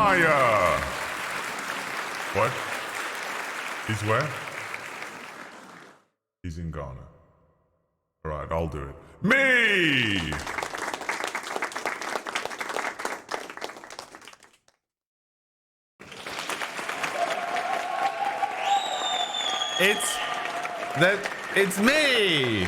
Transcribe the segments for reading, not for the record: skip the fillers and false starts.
Jeremiah. What? He's where? He's in Ghana. All right, I'll do it. Me! It's me!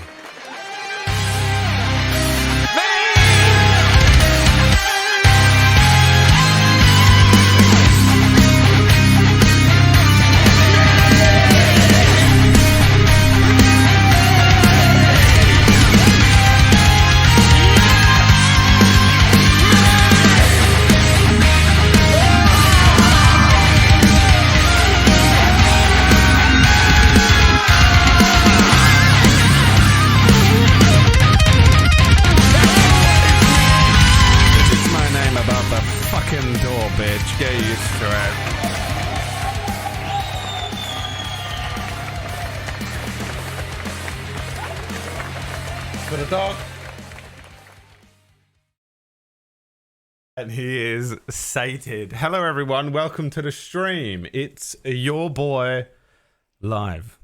Bitch, get used to it. For the dog. And he is sated. Hello everyone, welcome to the stream. It's your boy live.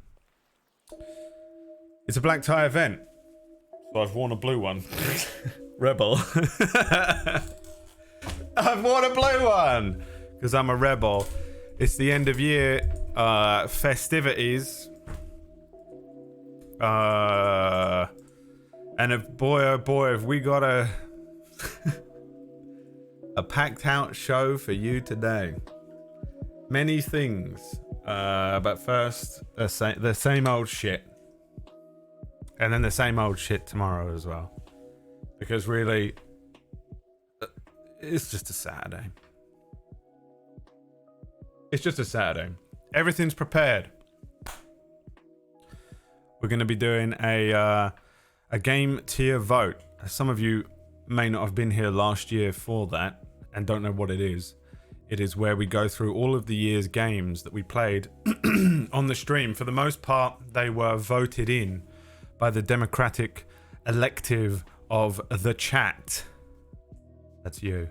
It's a black tie event. So I've worn a blue one. Rebel. I've worn a blue one because I'm a rebel. It's the end of year festivities. And boy, oh boy, have we got a packed out show for you today. Many things. But first, the same old shit. And then the same old shit tomorrow as well. Because really, it's just a Saturday. It's just a Saturday. Everything's prepared. We're going to be doing a game tier vote. Some of you may not have been here last year for that and don't know what it is. It is where we go through all of the year's games that we played on the stream. For the most part, they were voted in by the democratic elective of the chat. That's you.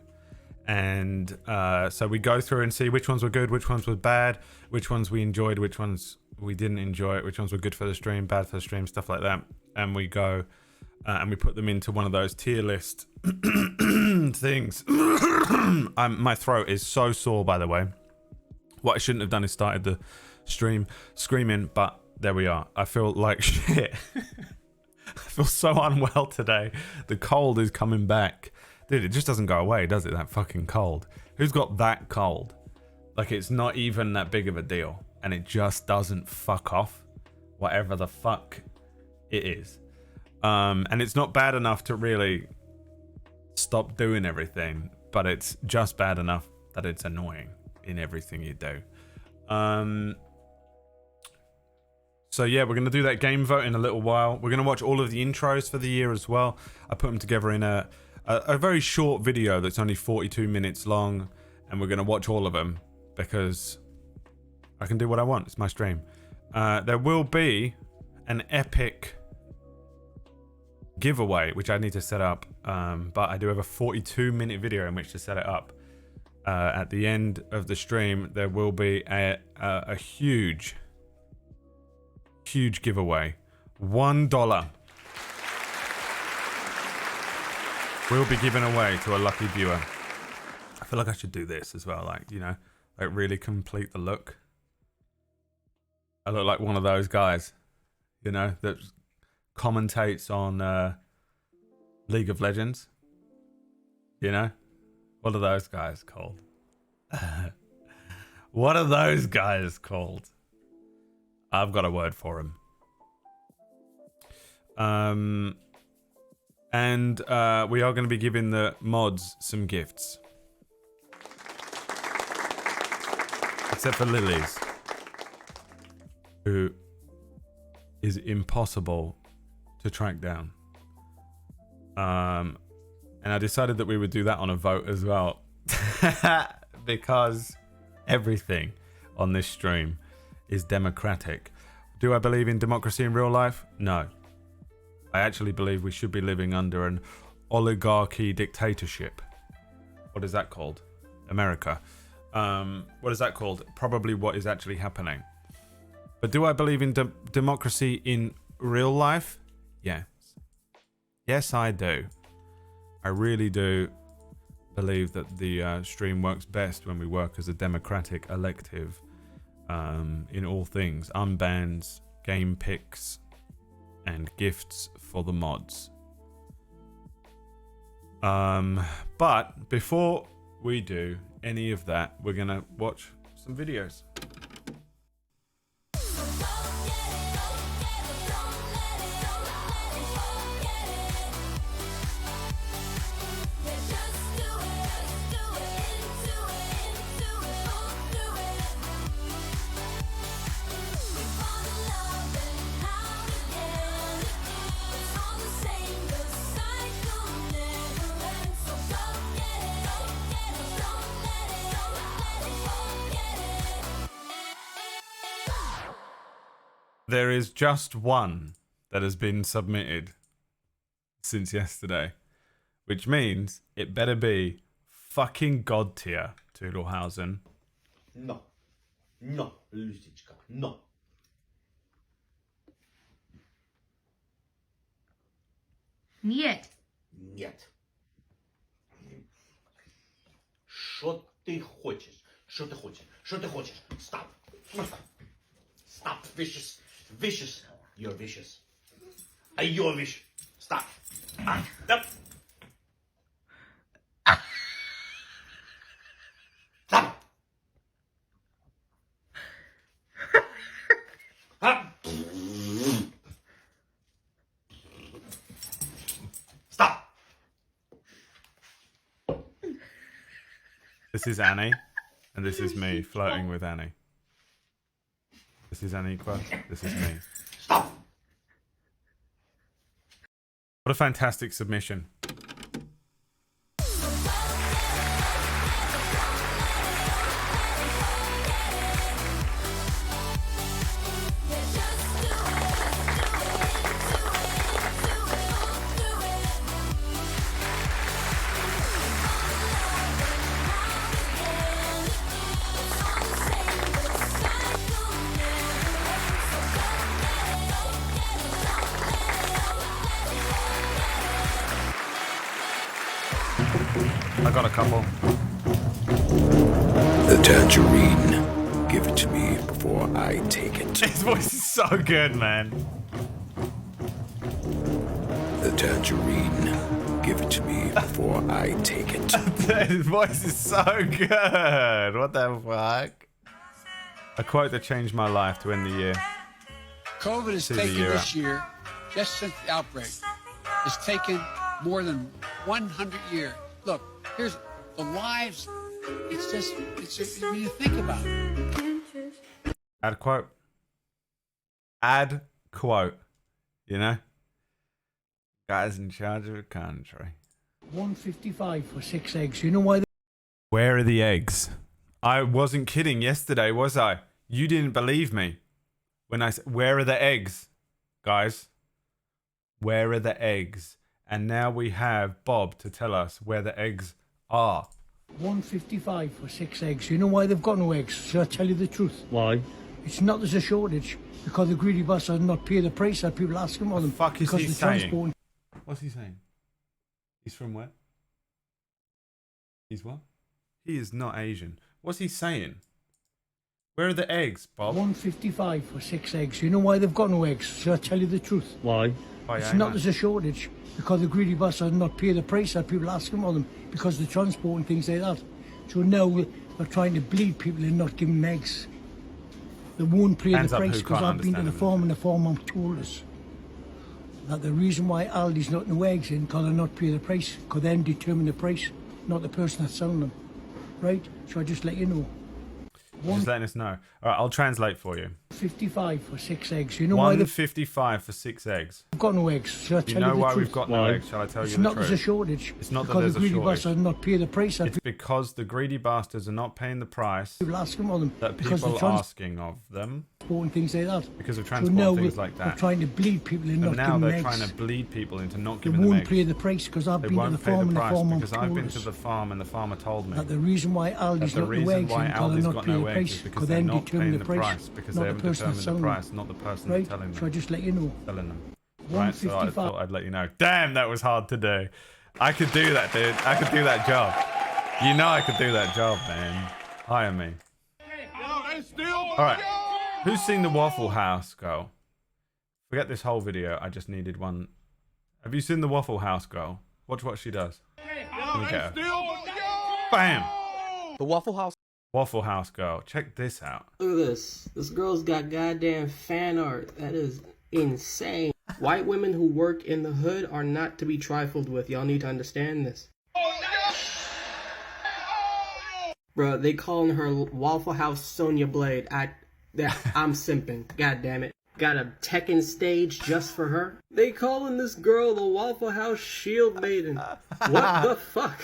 And so we go through and see which ones were good, which ones were bad, which ones we enjoyed, which ones we didn't enjoy, which ones were good for the stream, bad for the stream, stuff like that. And we go and we put them into one of those tier list things. My throat is so sore, by the way. What I shouldn't have done is started the stream screaming, but there we are. I feel like shit. I feel so unwell today. The cold is coming back. Dude, it just doesn't go away, does it? That fucking cold. Who's got that cold? Like, it's not even that big of a deal. And it just doesn't fuck off. Whatever the fuck it is. And it's not bad enough to really stop doing everything. But it's just bad enough that it's annoying in everything you do. So yeah, we're going to do that game vote in a little while. We're going to watch all of the intros for the year as well. I put them together in a very short video that's only 42 minutes long, and we're going to watch all of them because I can do what I want. It's my stream. There will be an epic giveaway, which I need to set up, but I do have a 42-minute video in which to set it up. At the end of the stream, there will be a huge giveaway. $1 will be given away to a lucky viewer. I feel like I should do this as well, like, you know, like really complete the look. I look like one of those guys, you know, that commentates on League of Legends. You know? What are those guys called? What are those guys called? I've got a word for them. And we are going to be giving the mods some gifts. Except for Lily's, who is impossible to track down. And I decided that we would do that on a vote as well. Because everything on this stream is democratic. Do I believe in democracy in real life? No. I actually believe we should be living under an oligarchy dictatorship. What is that called? America. what is that called? Probably what is actually happening. But do I believe in democracy in real life? Yes. Yes, I do. I really do believe that the stream works best when we work as a democratic elective in all things. Unbans, game picks, and gifts for the mods. But before we do any of that, we're gonna watch some videos. There is just one that has been submitted since yesterday, which means it better be fucking god tier, Toodlehausen. No. No, Luciczka. No. Нет. Нет. Що ти хочеш? Що ти хочеш? Що ти хочеш? Stop. Stop. Vicious. Vicious. You're vicious. You're vicious. Stop. Stop. Stop. Stop. This is Annie, and this is me flirting with Annie. This is Aniqua. This is me. Stop. What a fantastic submission. I got a couple. The tangerine. Give it to me before I take it. His voice is so good, man. The tangerine. Give it to me before I take it. His voice is so good. What the fuck? A quote that changed my life to end the year. COVID has To the taken year this year, just since the outbreak, has taken more than 100 years. Look, here's the lives. It's just when you think about it. Add quote. Add quote. You know? Guys in charge of a country. 155 for 6 eggs. You know why? Where are the eggs? I wasn't kidding yesterday, was I? You didn't believe me when I said, where are the eggs? Guys, where are the eggs? And now we have Bob to tell us where the eggs are. 155 for 6 eggs. You know why they've got no eggs? Shall I tell you the truth? Why? It's not there's a shortage. Because the greedy bastards not pay the price that people ask them for them. Fuck is because he the saying? transport. What's he saying? He's from where? He's what? He is not Asian. What's he saying? Where are the eggs, Bob? 155 for 6 eggs. You know why they've got no eggs? Shall I tell you the truth? Why? Oh, It's yeah, not I know. there's a shortage. Because the greedy bastards not pay the price that people ask them for them. Because of the transport and things like that. So now we're trying to bleed people and not give them eggs. They won't pay Hands the up who price because can't I've been to understand the them. farm and the farmer told us that the reason why Aldi's not no eggs in because they're not paying the price, because them determine the price, not the person that's selling them. Right? So I just let you know. Just letting us know. All right, I'll translate for you. 155 for 6 eggs. You know why they've 155 for 6 eggs. got no eggs? Shall I You tell know you the why truth? we've got no Why? eggs? Shall I tell It's you the not there's a truth? shortage. It's not that because there's the a greedy shortage. bastards not pay the price that It's because the greedy bastards are not paying the price people ask them for them. that because people the are asking of them. and things like that. Because of So transport now and things we're, like we're that. trying to bleed people and And not now give them they're eggs. trying to bleed people into not They giving them won't eggs. pay the price because I've They been to the won't pay farm the and the price farmer because I've been told to us the farm and the farmer told me that the reason why that Aldi's the not no reason eggs why in until Aldi's they're not got pay no the eggs price is because because they're then not determine paying the the price because they not the haven't person determined that's the selling price, them. not the person Right? that's telling So I them, just let you know. selling them. Right, so I 155. thought I'd let you know. Damn, that was hard to do. I could do that, dude. I could do that job. You know I could do that job, man. Hire me. Alright. Who's seen the Waffle House Girl? Forget this whole video. I just needed one. Have you seen the Waffle House Girl? Watch what she does. Look at her. Bam! The Waffle House. Waffle House Girl. Check this out. Look at this. This girl's got goddamn fan art. That is insane. White women who work in the hood are not to be trifled with. Y'all need to understand this. Bruh, they calling her Waffle House Sonya Blade. I'm simping. God damn it. Got a Tekken stage just for her. They calling this girl the Waffle House Shield Maiden. What the fuck?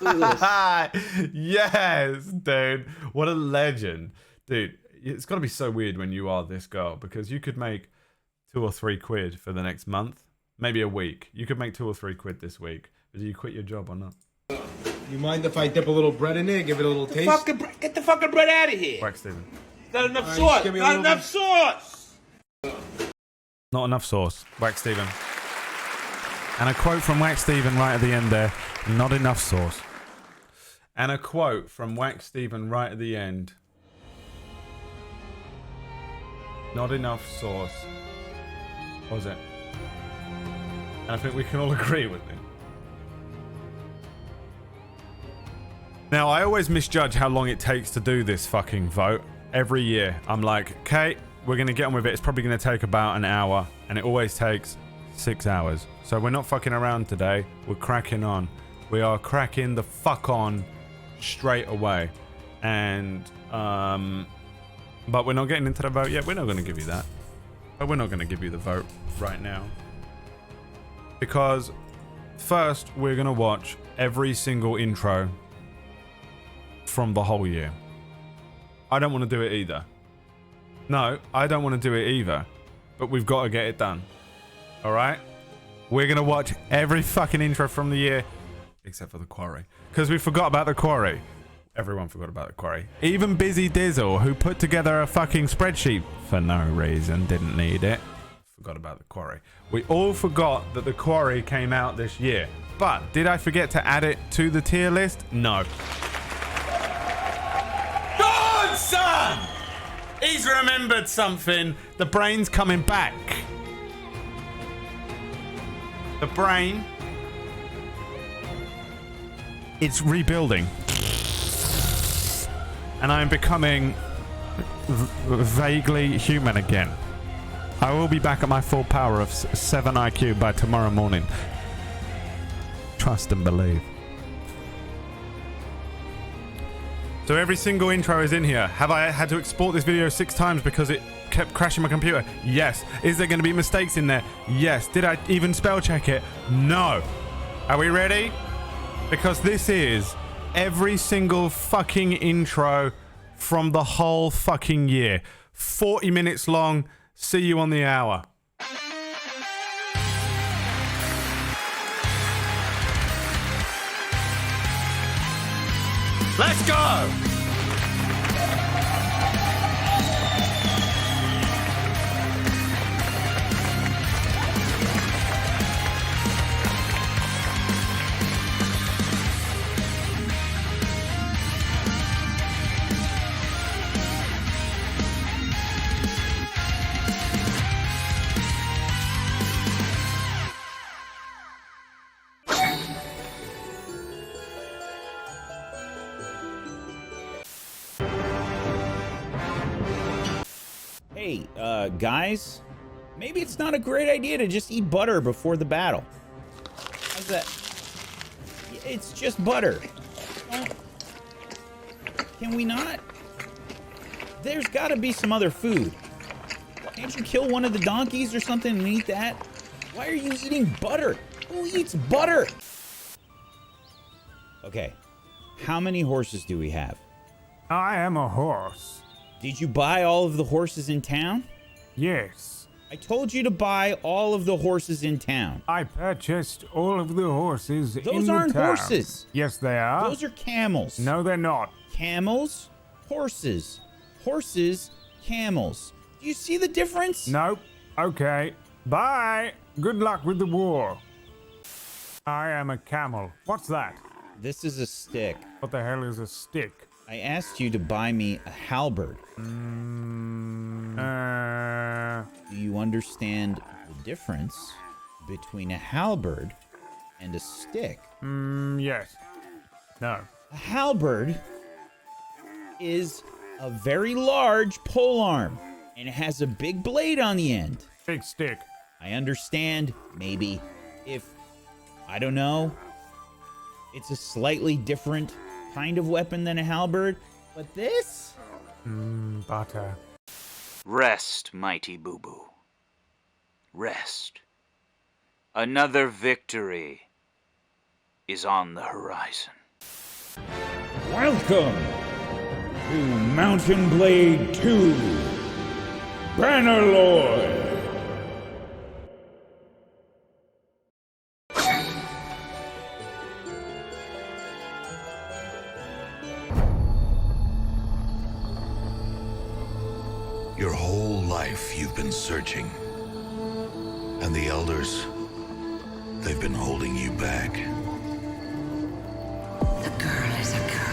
Look at this. Yes, dude. What a legend. Dude, it's got to be so weird when you are this girl because you could make 2 or 3 quid for the next month, maybe a week. You could make 2 or 3 quid this week. Do you quit your job or not? You mind if I dip a little bread in there, give it a little taste? Get the fucking bread out of here. Wax Steven. Not enough All right, sauce. just give me a Not little enough bit. sauce. Not enough sauce. Wax Steven. And a quote from Wax Steven right at the end there. Not enough sauce. And a quote from Wax Steven right at the end. Not enough sauce. What was it? And I think we can all agree with it. Now, I always misjudge how long it takes to do this fucking vote. Every year, I'm like, okay, we're going to get on with it. It's probably going to take about an hour. And it always takes 6 hours. So we're not fucking around today. We're cracking on. We are cracking the fuck on straight away. And, but we're not getting into the vote yet. We're not going to give you that. But we're not going to give you the vote right now. Because first, we're going to watch every single intro from the whole year. I don't want to do it either. No, I don't want to do it either. But we've got to get it done. Alright? We're going to watch every fucking intro from the year. Except for The Quarry. Because we forgot about The Quarry. Everyone forgot about The Quarry. Even Busy Dizzle, who put together a fucking spreadsheet for no reason, didn't need it. Forgot about The Quarry. We all forgot that The Quarry came out this year. But did I forget to add it to the tier list? No. God, son! He's remembered something. The brain's coming back. The brain. It's rebuilding. And I'm becoming vaguely human again. I will be back at my full power of 7 IQ by tomorrow morning. Trust and believe. So every single intro is in here. Have I had to export this video 6 times because it kept crashing my computer? Yes. Is there going to be mistakes in there? Yes. Did I even spell check it? No. Are we ready? Because this is every single fucking intro from the whole fucking year. 40 minutes long. See you on the hour. Let's go! Hey, guys, maybe it's not a great idea to just eat butter before the battle. How's that? It's just butter. Can we not? There's got to be some other food. Can't you kill one of the donkeys or something and eat that? Why are you eating butter? Who eats butter? Okay, how many horses do we have? I am a horse. Did you buy all of the horses in town? Yes. I told you to buy all of the horses in town. I purchased all of the horses in the town. Those aren't horses. Yes, they are. Those are camels. No, they're not. Camels, horses. Horses, camels. Do you see the difference? Nope. Okay. Bye. Good luck with the war. I am a camel. What's that? This is a stick. What the hell is a stick? I asked you to buy me a halberd. Do you understand the difference between a halberd and a stick? Yes. No. A halberd is a very large polearm, and it has a big blade on the end. Big stick. I understand, maybe, if, I don't know, it's a slightly different kind of weapon than a halberd, but this? Butter. Rest, mighty Boo Boo. Rest. Another victory is on the horizon. Welcome to Mountain Blade 2, Bannerlord. Your whole life you've been searching. And the elders, they've been holding you back. The girl is a curse.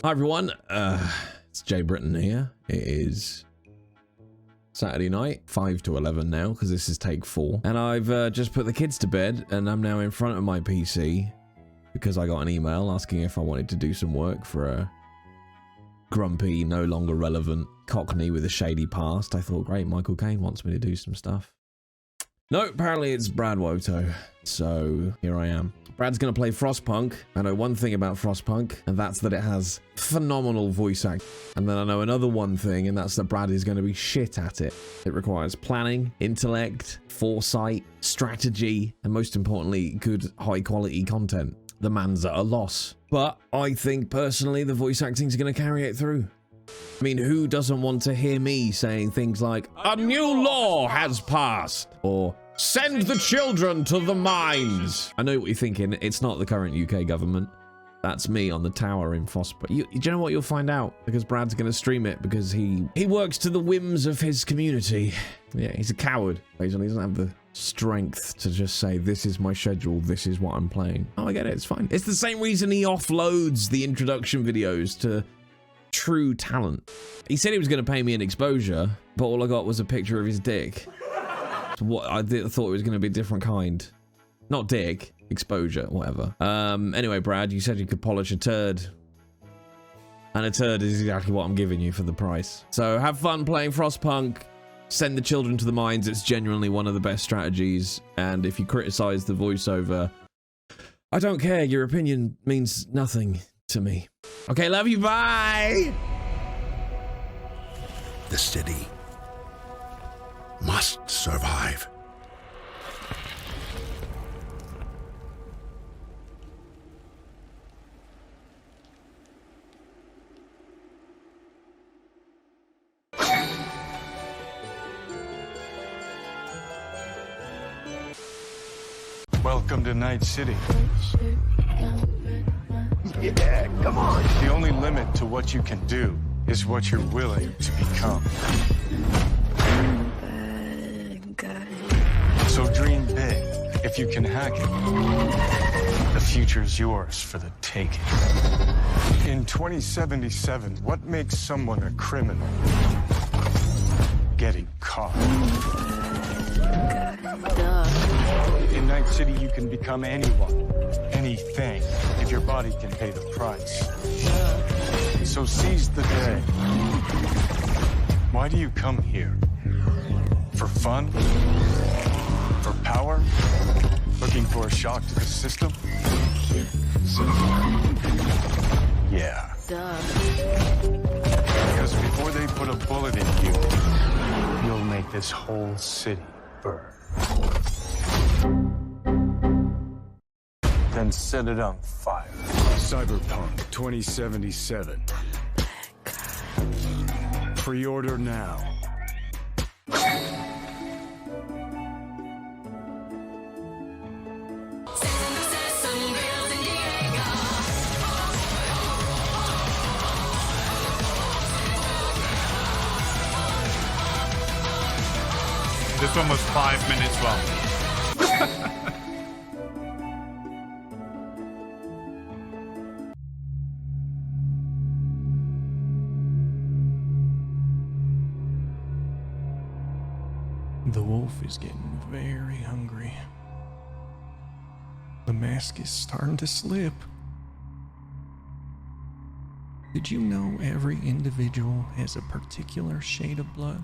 Hi everyone, it's Jay Britton here. It is Saturday night, 5 to 11 now, because this is take 4. And I've just put the kids to bed, and I'm now in front of my PC, because I got an email asking if I wanted to do some work for a grumpy, no longer relevant Cockney with a shady past. I thought, great, Michael Caine wants me to do some stuff. No, apparently it's Brad Woto, so here I am. Brad's going to play Frostpunk. I know one thing about Frostpunk, and that's that it has phenomenal voice acting. And then I know another one thing, and that's that Brad is going to be shit at it. It requires planning, intellect, foresight, strategy, and most importantly, good high-quality content. The man's at a loss. But I think, personally, the voice acting is going to carry it through. I mean, who doesn't want to hear me saying things like, "A new law has passed," or "Send the children to the mines"? I know what you're thinking. It's not the current UK government. That's me on the tower in Frostpunk. Do you know what you'll find out? Because Brad's going to stream it because he works to the whims of his community. Yeah, he's a coward. Basically, he doesn't have the strength to just say, this is my schedule, this is what I'm playing. Oh, I get it. It's fine. It's the same reason he offloads the introduction videos to true talent. He said he was going to pay me an exposure, but all I got was a picture of his dick. What I thought it was going to be a different kind. Not dick, exposure, whatever. Anyway, Brad, you said you could polish a turd. And a turd is exactly what I'm giving you for the price. So have fun playing Frostpunk. Send the children to the mines. It's genuinely one of the best strategies. And if you criticize the voiceover, I don't care. Your opinion means nothing to me. Okay, love you. Bye. The city must survive. Welcome to Night City. Yeah, come on. The only limit to what you can do is what you're willing to become. So dream big. If you can hack it, the future's yours for the taking. In 2077, what makes someone a criminal? Getting caught. In Night City, you can become anyone, anything, if your body can pay the price. So seize the day. Why do you come here? For fun? For power? Looking for a shock to the system? Yeah. Because before they put a bullet in you, you'll make this whole city burn. Then set it on fire. Cyberpunk 2077. Pre-order now. This one was 5 minutes long. The wolf is getting very hungry. The mask is starting to slip. Did you know every individual has a particular shade of blood?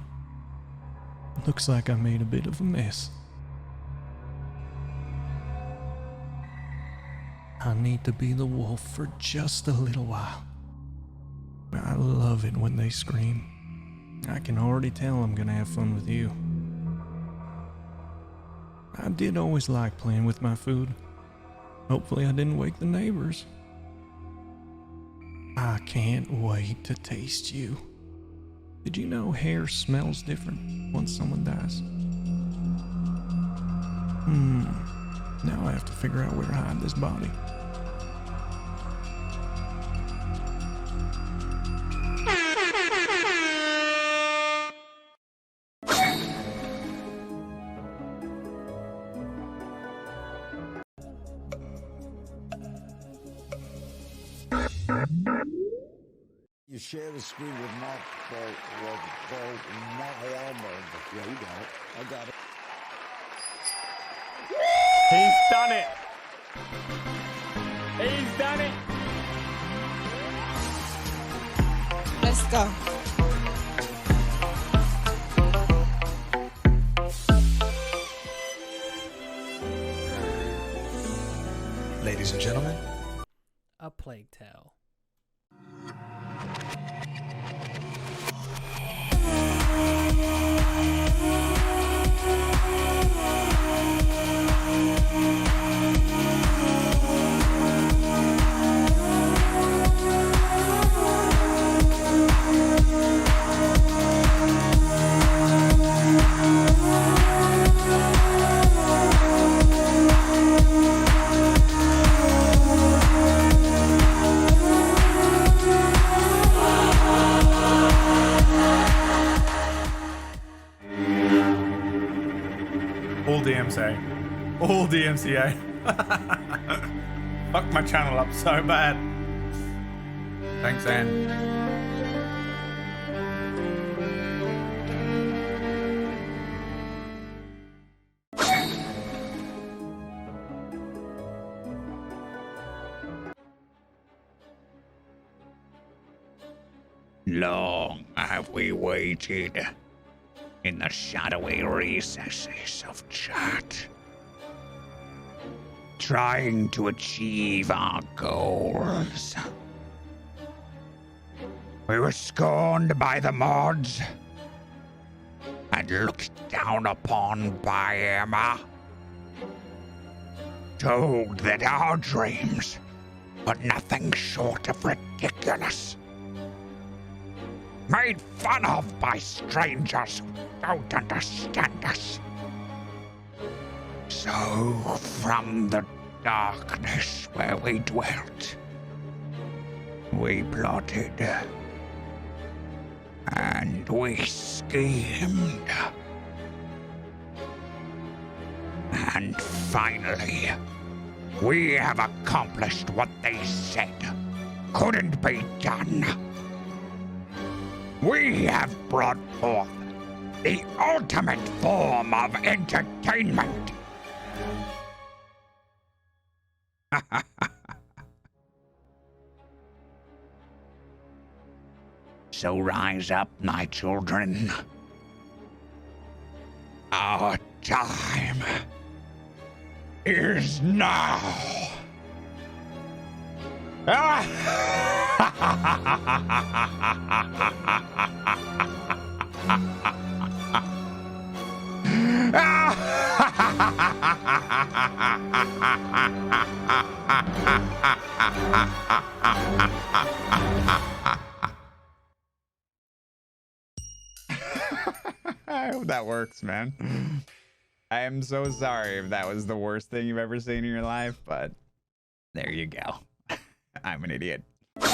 Looks like I made a bit of a mess. I need to be the wolf for just a little while. I love it when they scream. I can already tell I'm gonna have fun with you. I did always like playing with my food. Hopefully I didn't wake the neighbors. I can't wait to taste you. Did you know hair smells different once someone dies? Now I have to figure out where to hide this body. You share the screen with Mark Almo. Yeah, you got it. I got it. He's done it. He's done it. Let's go. Ladies and gentlemen, A Plague Tale. All DMCA. Fuck my channel up so bad. Thanks, Anne. Long have we waited in the shadowy recesses of chat, trying to achieve our goals. We were scorned by the mods and looked down upon by Emma, told that our dreams were nothing short of ridiculous, made fun of by strangers who don't understand us. So So from the darkness where we dwelt, we plotted and we schemed. And finally, we have accomplished what they said couldn't be done. We have brought forth the ultimate form of entertainment. So rise up, my children. Our time is now. I hope that works, man. I am so sorry if that was the worst thing you've ever seen in your life, but there you go. I'm an idiot. I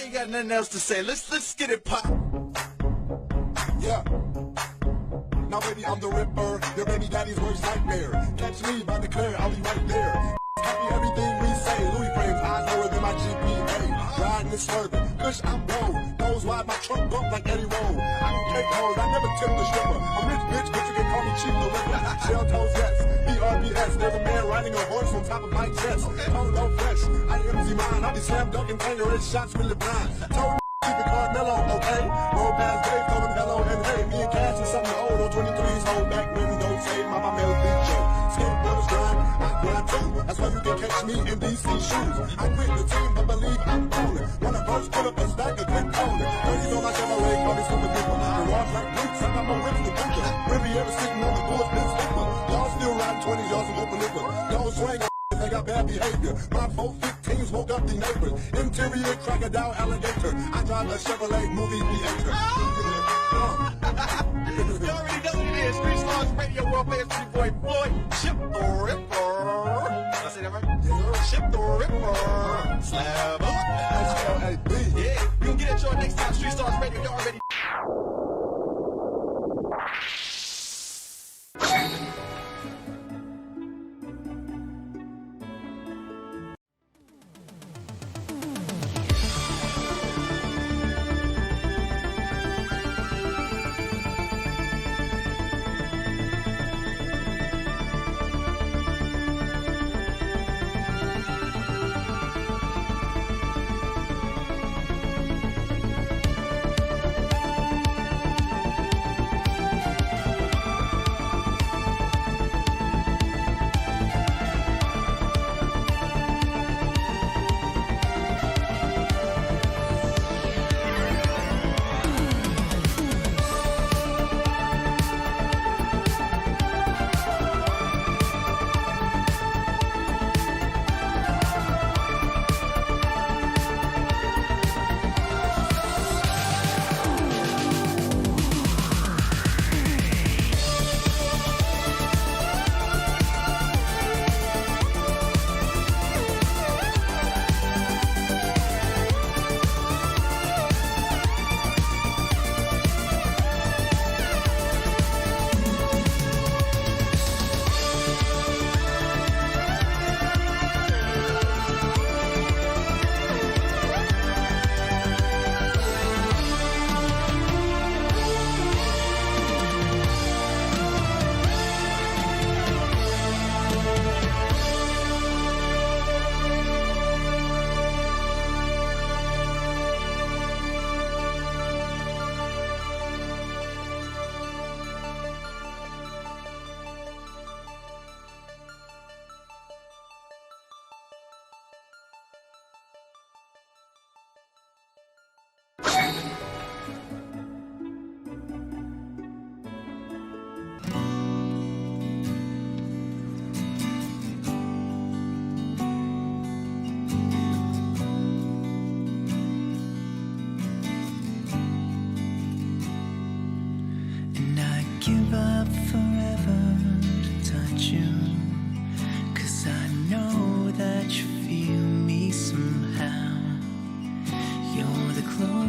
ain't got nothing else to say. Let's get it pop. Yeah. Now baby, I'm the Ripper. Your baby daddy's worst nightmare. Catch me by the clear, I'll be right there. Copy everything we say. Louis frames, eyes lower than my GPA. Riding and swerving, kush I'm gold. Nose wide, my trunk bump like Eddie Roll. I'm cake hoes, I never tip the stripper. I'm rich bitch, but you can call me cheap the liquor. Shell toes, yes. BRBS, there's a man riding a horse on top of my chest. Tongue no fresh, I empty mine. I'll be slam dunking, dangerous shots with LeBron. Told keep the card mellow, okay? Roll past Dave, told him hello and hey. Me and Cash is something old on 23's hold back window. Save my melody show. Skateboarders grind, I grind too. That's why you can catch me in DC shoes. I quit the team, but believe I'm rolling. When I first put up a stack of quick rolling. 30s on my Chevrolet, call me super duper. The walls like boots, I got my whips to bunker. Riviera sitting on the bullet bin skipper. Y'all still riding 20s, y'all some open liquor. Y'all swing they got bad behavior. My 415s woke up the neighbors. Interior crocodile alligator. I drive a Chevrolet movie theater. You already know what it is. Street Stars Radio World Famous boy Chip the Ripper. Did I say that right? Chip the Ripper. Slab up. S-L-A-B. Yeah, we can get at y'all next time. Street Stars Radio. You already.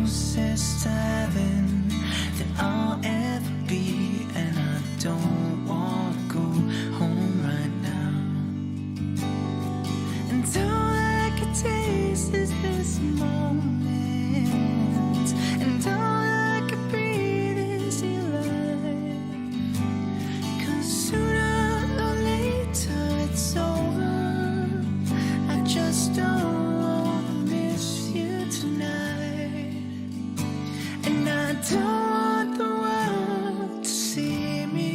closest to heaven that I'll ever be, and I don't want to go home right now. And all I can taste is this moment, and all I can breathe is your light. 'Cause sooner or later it's over. I just don't wanna miss you tonight, and I don't want the world to see me,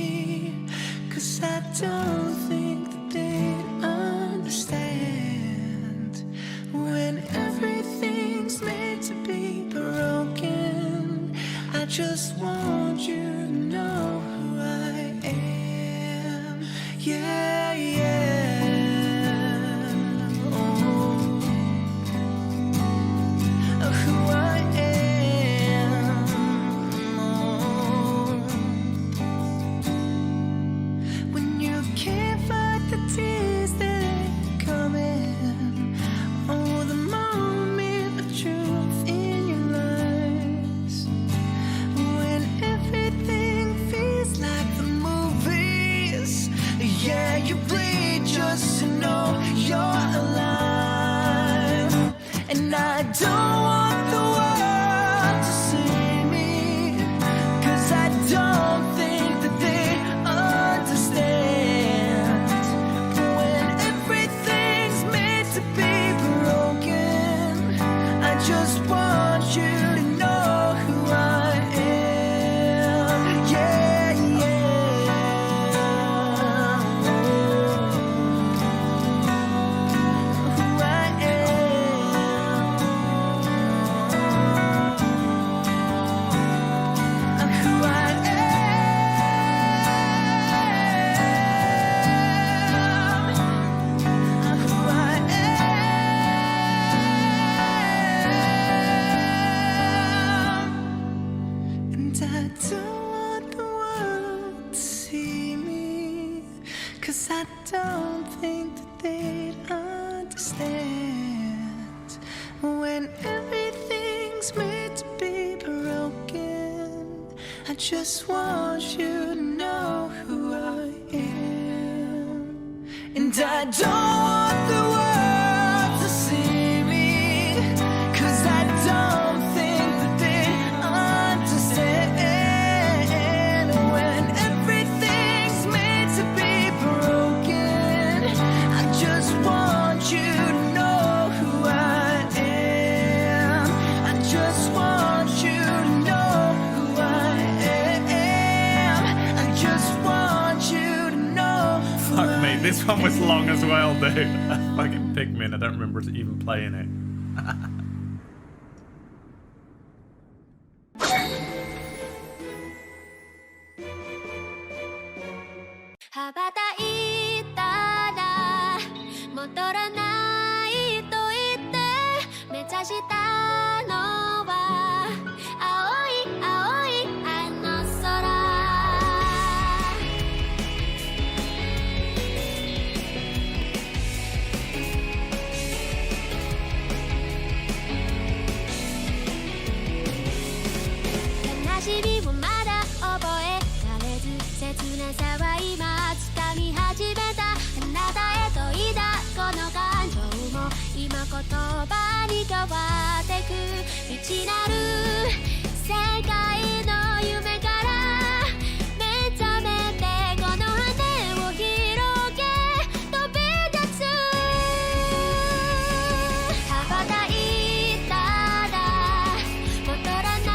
'cause I don't think that they'd understand when everything's made to be broken. I just want you to know who I am. Yeah, yeah. Oh, who I am. Oh. When you can't fight the tears that ain't coming, oh, the moment of truth in your lies. When everything feels like the movies, yeah, you bleed just to know you're alive. And I don't want the world to see me, 'cause I don't think that they understand when everything's made to be broken. I just want you to know who I am. Yeah, yeah. Who I am. Who I am. Who I am. And I don't want the world to see me, 'cause I don't think that they'd understand when everything's made to be broken. I just want you to know who I am. And I don't want the world to see me, 'cause I don't think that they understand when everything's made to be broken. I just want you to know who I am. I just want you to know who I am. I just want you to know who Fuck I me, this one was long as well, dude. Fucking Pikmin, I don't remember even playing it.羽ばたいたら戻らないと言って目指したのは青い青いあの空。悲しみもまだ覚えられず切なさは今掴み始めた。あなたへといだこの感情も今言葉に変わってく。未知なる世界の夢から目覚めてこの羽を広げ飛び立つ。羽ばたいたら戻らな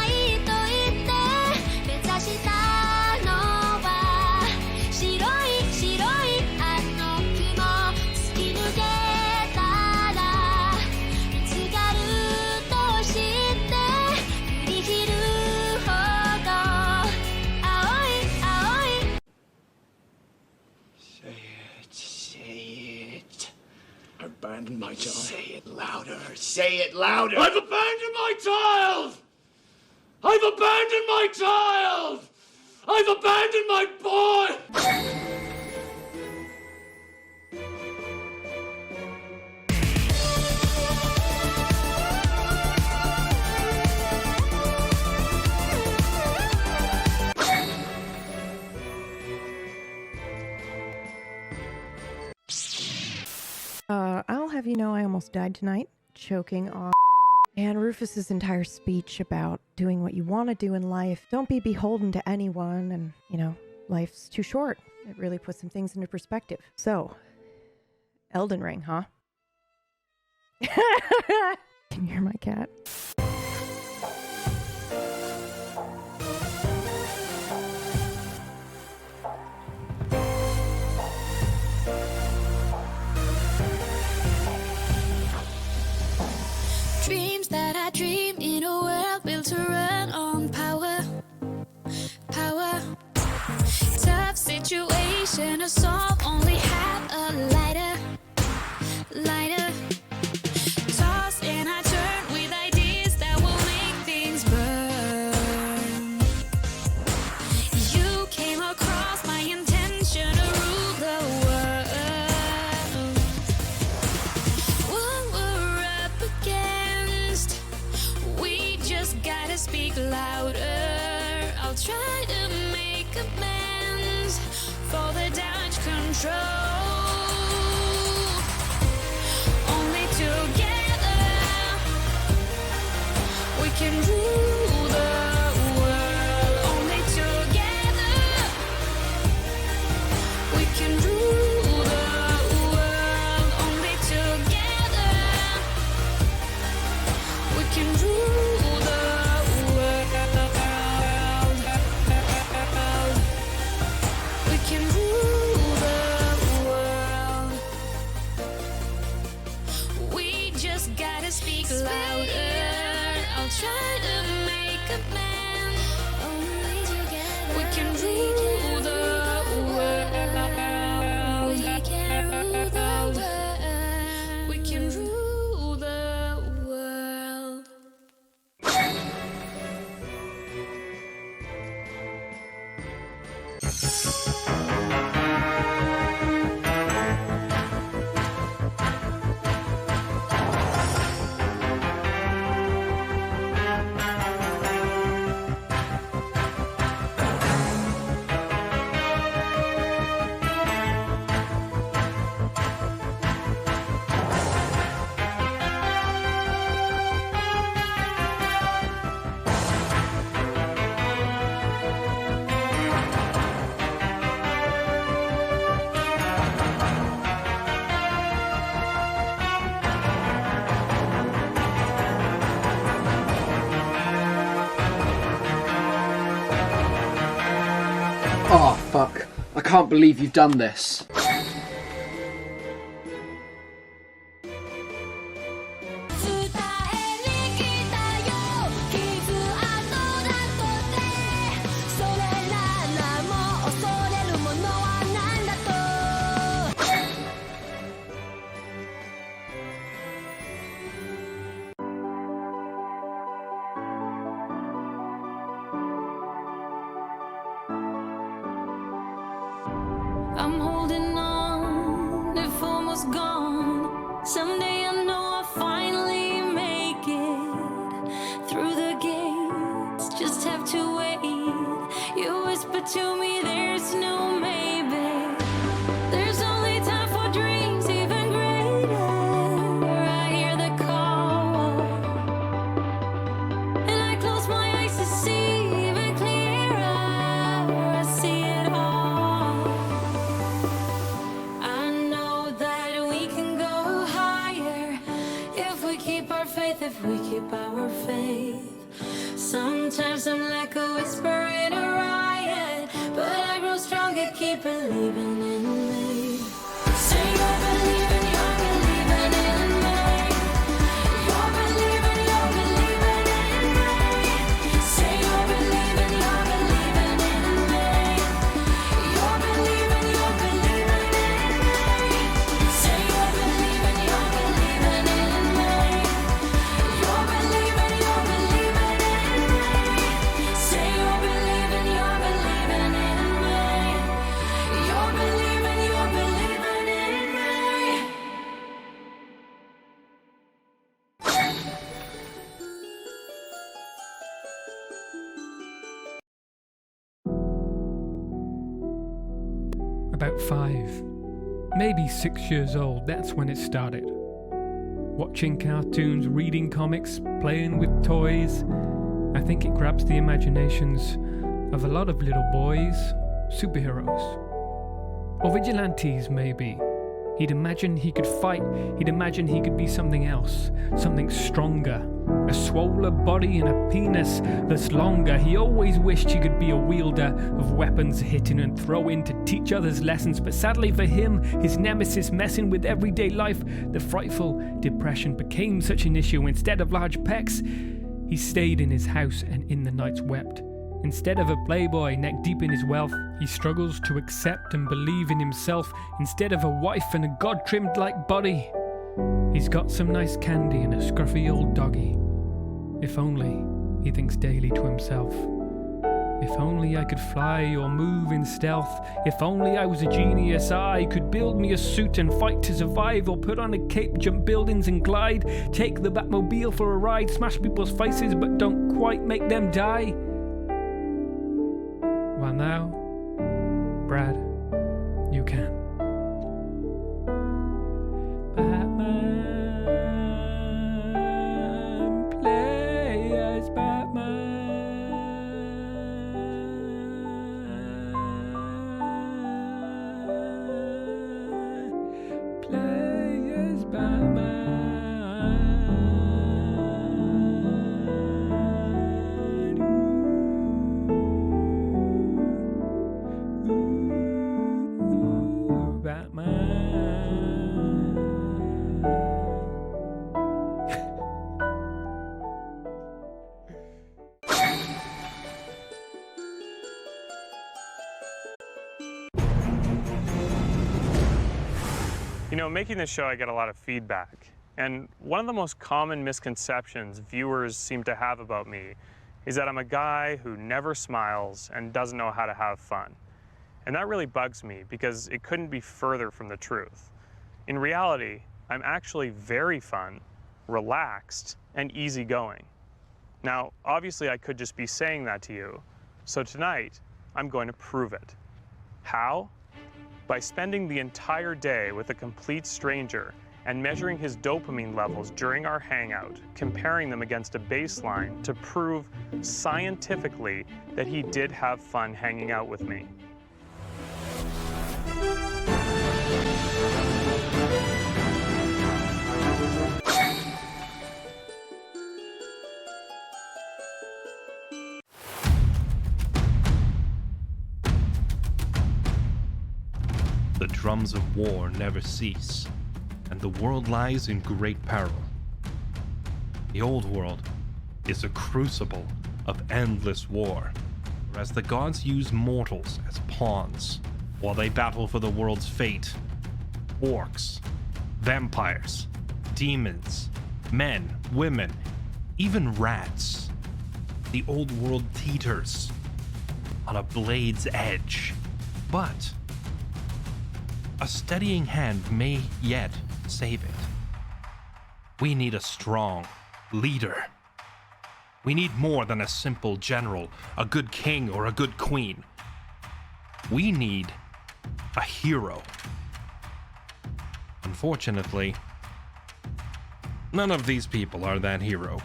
いと言って目指したのは白い白いあの雲突き抜けたら見つかると知って振り切るほど青い青い。 Say it. I abandoned my child. Say it louder. Say it louder. I've abandoned my child! I've abandoned my child! I've abandoned my boy! have you know I almost died tonight, choking on. And Rufus's entire speech about doing what you want to do in life. Don't be beholden to anyone, and, you know, life's too short. It really puts some things into perspective. So, Elden Ring, huh? Can you hear my cat? Dreams that I dream in a world built to run on power. Power. Tough situation to solve, only have a lighter. Lighter. Toss and I turn with ideas that will make things burn. You came across my intention to rule the world. What we're up against, we just gotta speak louder. I'll try to make amends for the damage control. Only together we can rule the world. Only together we can rule the world. Only together we can rule the world. We can rule the world. We just gotta speak louder. I'll try to make amends. Only together we can rule the world. We can rule the world. We can rule the world. Oh, fuck. I can't believe you've done this. I'm holding on, if almost gone. Someday I know I'll finally make it through the gates. Just have to wait. You whisper to me, there's no maybe. There's only time for dreams even greater. I hear the call, and I close my eyes to see even clearer. I see it all. I know that we can go higher if we keep our faith, if we keep our faith. Sometimes I'm like a whisper in a riot, but I grow stronger, keep believing in me. Say you're believing, you're believing in me. You're believing, you're believing in me. Say you're believing, you're believing in me. You're believing, you're believing in me. Say you're believing, you're believing in me. You're believing, you're believing in me. Say you're believing, you're believing in me. You're believing, you're believing in me. About 5, maybe 6 years old, that's when it started. watching cartoons, reading comics, playing with toys. I think it grabs the imaginations of a lot of little boys, superheroes. Or vigilantes, maybe. He'd imagine he could fight. He'd imagine he could be something else, something stronger. A swollen body and a penis that's longer. He always wished he could be a wielder of weapons, hitting and throwing to teach others lessons. But sadly for him, his nemesis messing with everyday life, the frightful depression became such an issue. Instead of large pecs, he stayed in his house and in the nights wept. Instead of a playboy neck deep in his wealth, he struggles to accept and believe in himself. Instead of a wife and a god-trimmed like body, he's got some nice candy and a scruffy old doggy. If only, he thinks daily to himself. If only I could fly or move in stealth. If only I was a genius, I could build me a suit and fight to survive, or put on a cape, jump buildings and glide. Take the Batmobile for a ride, smash people's faces but don't quite make them die. Well now, Brad, you can. Batman, play as Batman. Play as Batman. You know, making this show, I get a lot of feedback. And one of the most common misconceptions viewers seem to have about me is that I'm a guy who never smiles and doesn't know how to have fun. And that really bugs me because it couldn't be further from the truth. In reality, I'm actually very fun, relaxed, and easygoing. Now, obviously I could just be saying that to you. So tonight, I'm going to prove it. How? By spending the entire day with a complete stranger and measuring his dopamine levels during our hangout, comparing them against a baseline to prove scientifically that he did have fun hanging out with me. The drums of war never cease, and the world lies in great peril. The old world is a crucible of endless war, whereas the gods use mortals as pawns while they battle for the world's fate. Orcs, vampires, demons, men, women, even rats. The old world teeters on a blade's edge, but a steadying hand may yet save it. We need a strong leader. We need more than a simple general, a good king, or a good queen. We need a hero. Unfortunately, none of these people are that hero.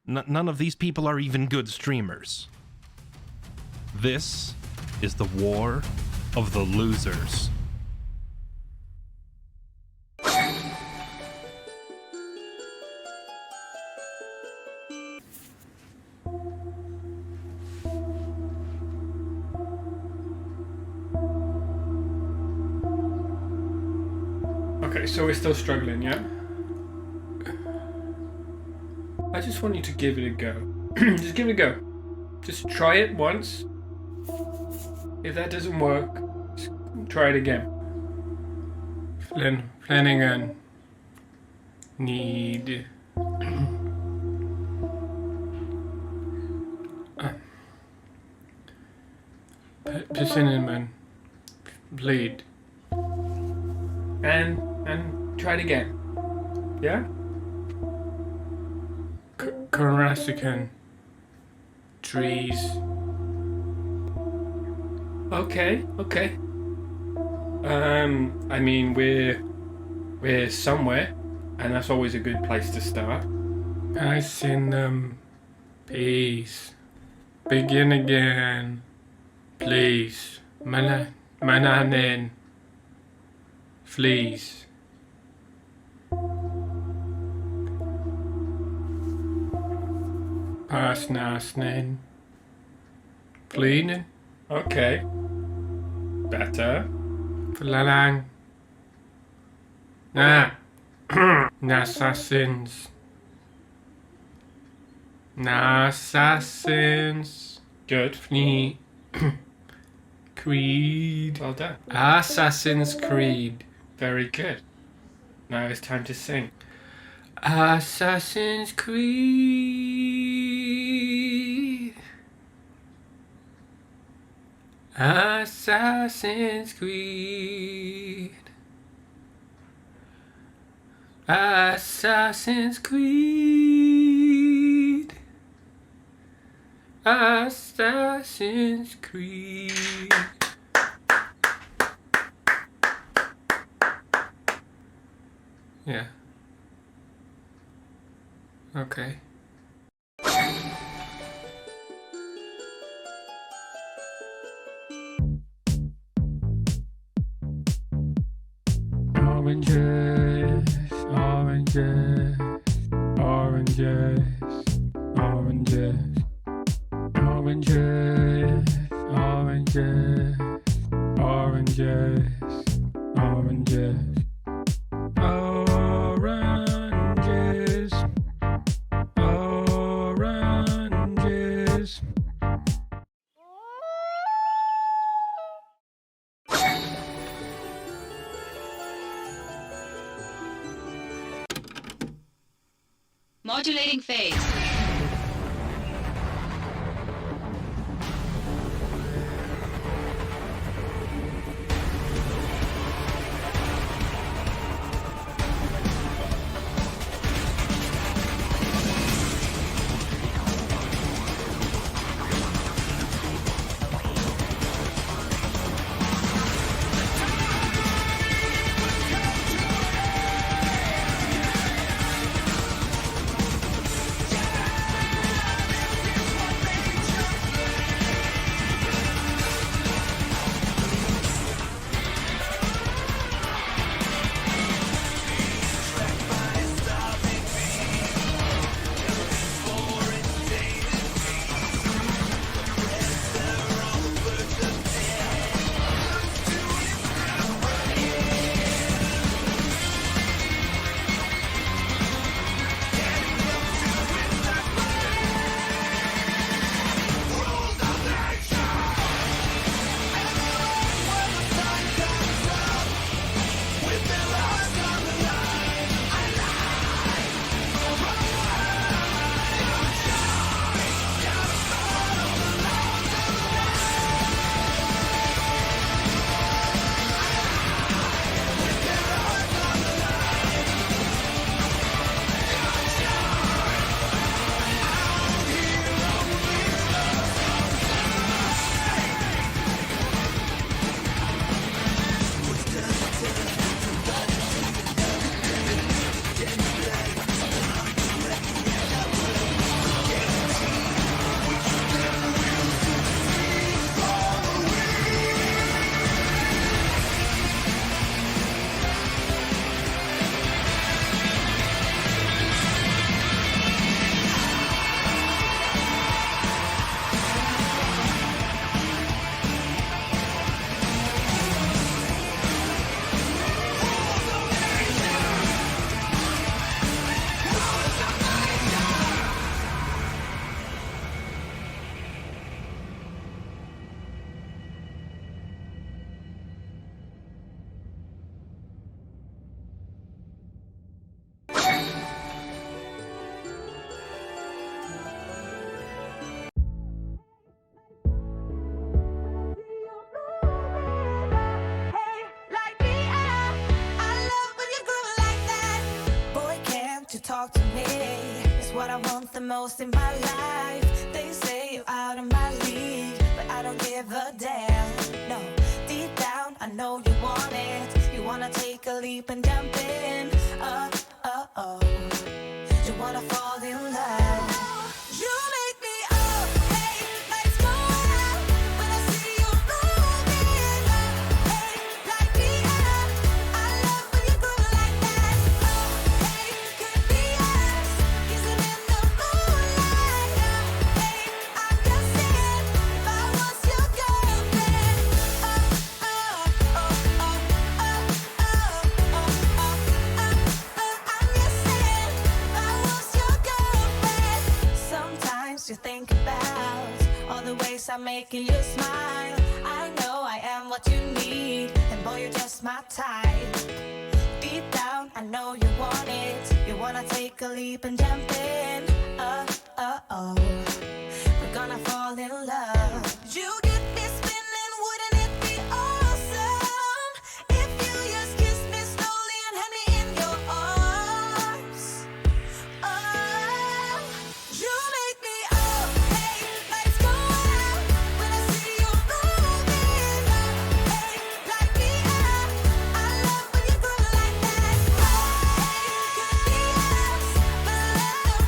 None of these people are even good streamers. This is the war of the losers. Okay, so we're still struggling, yeah? I just want you to give it a go. Just give it a go. Just try it once. If that doesn't work, just try it again. Flanagan need Cinnamon bleed and try it again. Yeah? Karasikan trees. Okay. I mean we're somewhere. And that's always a good place to start. I sing them. Peace. Begin again. Please. Mananen. Fleas. Parsnasnen. Cleaning. Okay. Better. Flalang. Nah. Nassassins. Assassins. Good. Fnee. Creed. Well done. Assassin's Creed. Very good. Now it's time to sing. Assassin's Creed. Assassin's Creed. Assassin's Creed. Assassin's Creed. Yeah. Okay. Oranges, oranges, oranges, oranges, oranges, oranges, oranges, oranges, oranges, oranges. Modulating phase. Talk to me, it's what I want the most in my life. They say you're out of my league, but I don't give a damn. No, deep down I know you want it. You wanna take a leap and jump in. 'cause I'm making you smile. I know I am what you need, and boy, you're just my type. Deep down, I know you want it. You wanna take a leap and jump in. Oh, we're gonna fall in love. You get me spinning, wouldn't it be awesome if you just kiss me slowly and had me in your arms? Oh, you make me up, hey, lights go out when I see you moving up, hey, light me up. I love when you go like that. Hey, could be us, but let them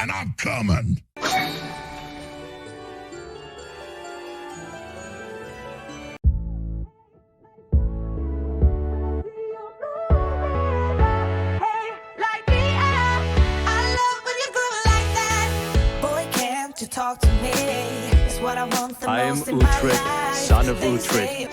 And I'm coming. Talk to me, it's what I want the I am most in my Uhtred, life. son of They Uhtred. say-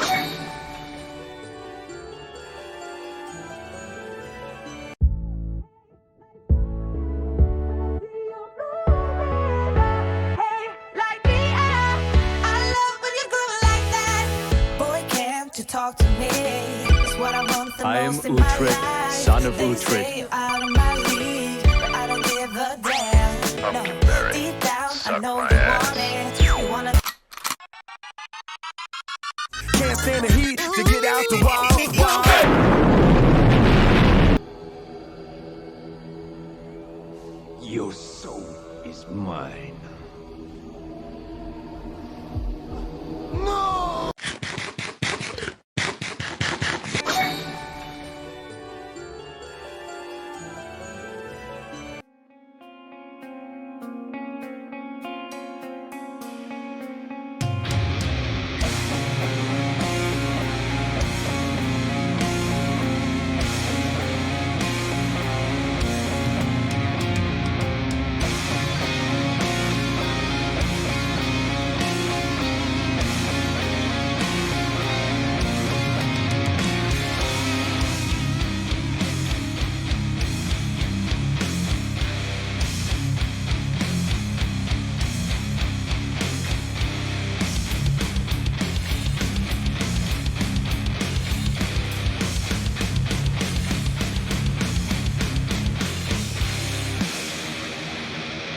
Talk to me, it's what I want the I am most in my Uhtred, life. son of They Uhtred. say you're out of my league, but I don't give a damn. No, deep down, I know you want it. You wanna. Can't stand the heat to get out the wild. Your soul is mine. No!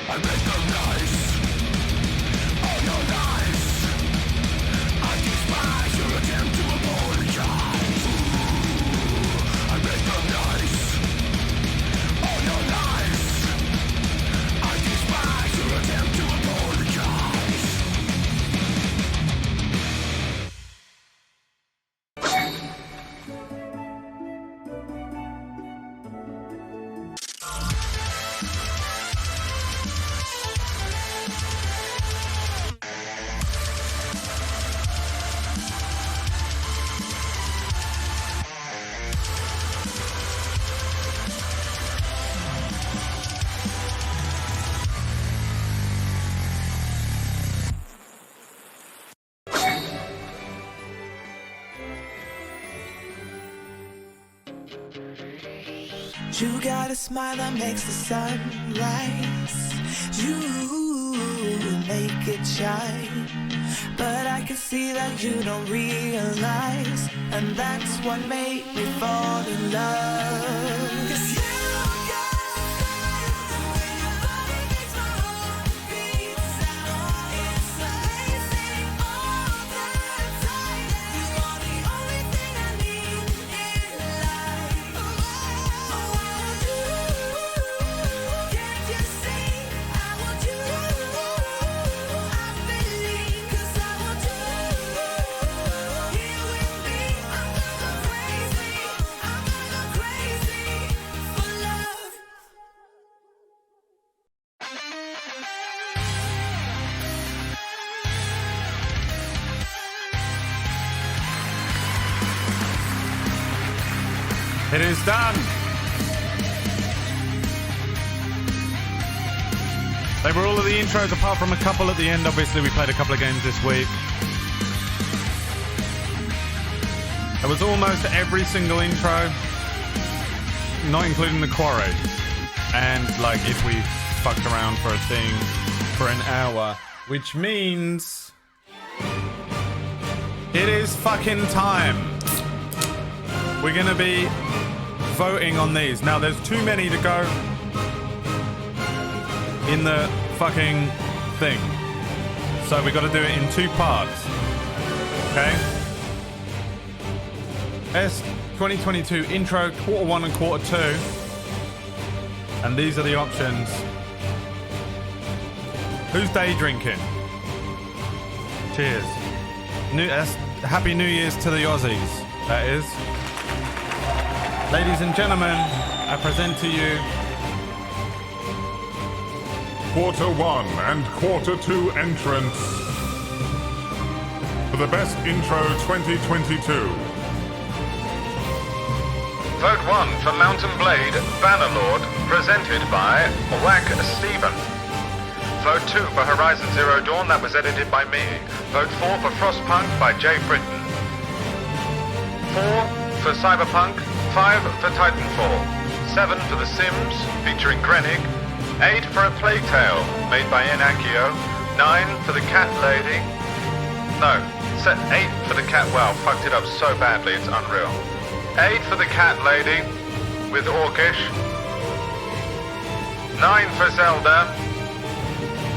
I recognize all your lies. I despise your attempt to apologize. I recognize all your lies. I despise your attempt to apologize. You got a smile that makes the sun rise. You make it shine. But I can see that you don't realize, and that's what made me fall in love. 'Cause you got a smile, the way your body makes my heart beat sound. It's amazing all the time. You are the only thing I need in life. Oh, I want you. Can't you see? I want you. I believe 'cause I want you. Here with me, I'm gonna go crazy. I'm gonna go crazy for love. It is done. They were all of the intros apart from a couple at the end. Obviously, we played a couple of games this week. It was almost every single intro, not including the quarry. And like if we fucked around for a thing for an hour, which means it is fucking time. We're gonna be voting on these. Now there's too many to go in the fucking thing. So we got to do it in 2 parts. Okay? S 2022 intro, quarter 1 and quarter 2. And these are the options. Who's day drinking? Cheers. Happy New Year's to the Aussies, that is. Ladies and gentlemen, I present to you Quarter 1 and Quarter 2 entrants for the Best Intro 2022. Vote 1 for Mountain Blade Bannerlord, presented by Whack Steven. Vote 2 for Horizon Zero Dawn, that was edited by me. Vote 4 for Frostpunk by Jay Britton. 4 for Cyberpunk, 5 for Titanfall, 7 for The Sims, featuring Grenig, 8 for A Plague Tale, made by Inakio, 9 for The Cat Lady, no, set 8 for The Cat, wow, fucked it up so badly, it's unreal. 8 for The Cat Lady, with Orcish, 9 for Zelda,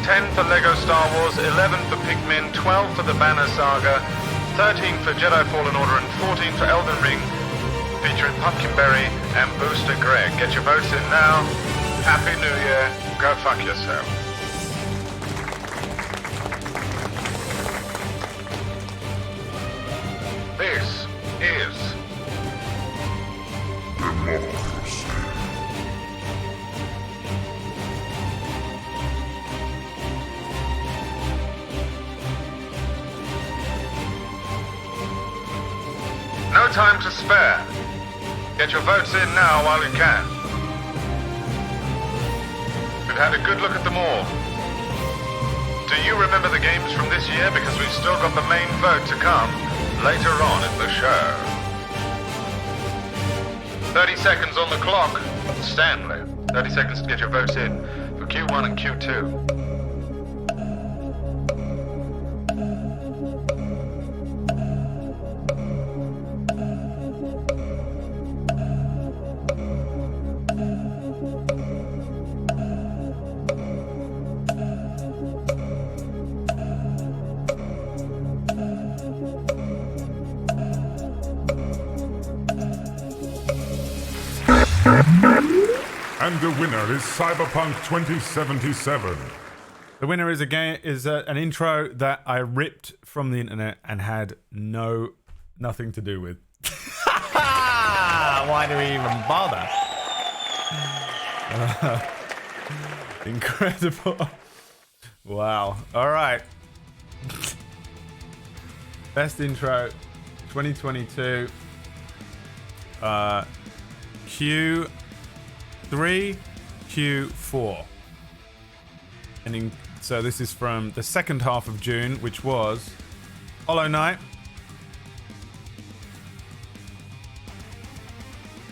10 for Lego Star Wars, 11 for Pikmin, 12 for The Banner Saga, 13 for Jedi Fallen Order, and 14 for Elden Ring, featuring Pumpkinberry and Booster Greg. Get your votes in now. Happy New Year. Go fuck yourself. This is democracy. No time to spare. Get your votes in now while you can. We've had a good look at them all. Do you remember the games from this year? Because we've still got the main vote to come later on in the show. 30 seconds on the clock. Stanley, 30 seconds to get your votes in for Q1 and Q2. And the winner is Cyberpunk 2077. The winner is an intro that I ripped from the internet and had nothing to do with. Why do we even bother? Incredible. Wow. All right. Best intro 2022. Q3, Q4. So this is from the second half of June, which was Hollow Knight,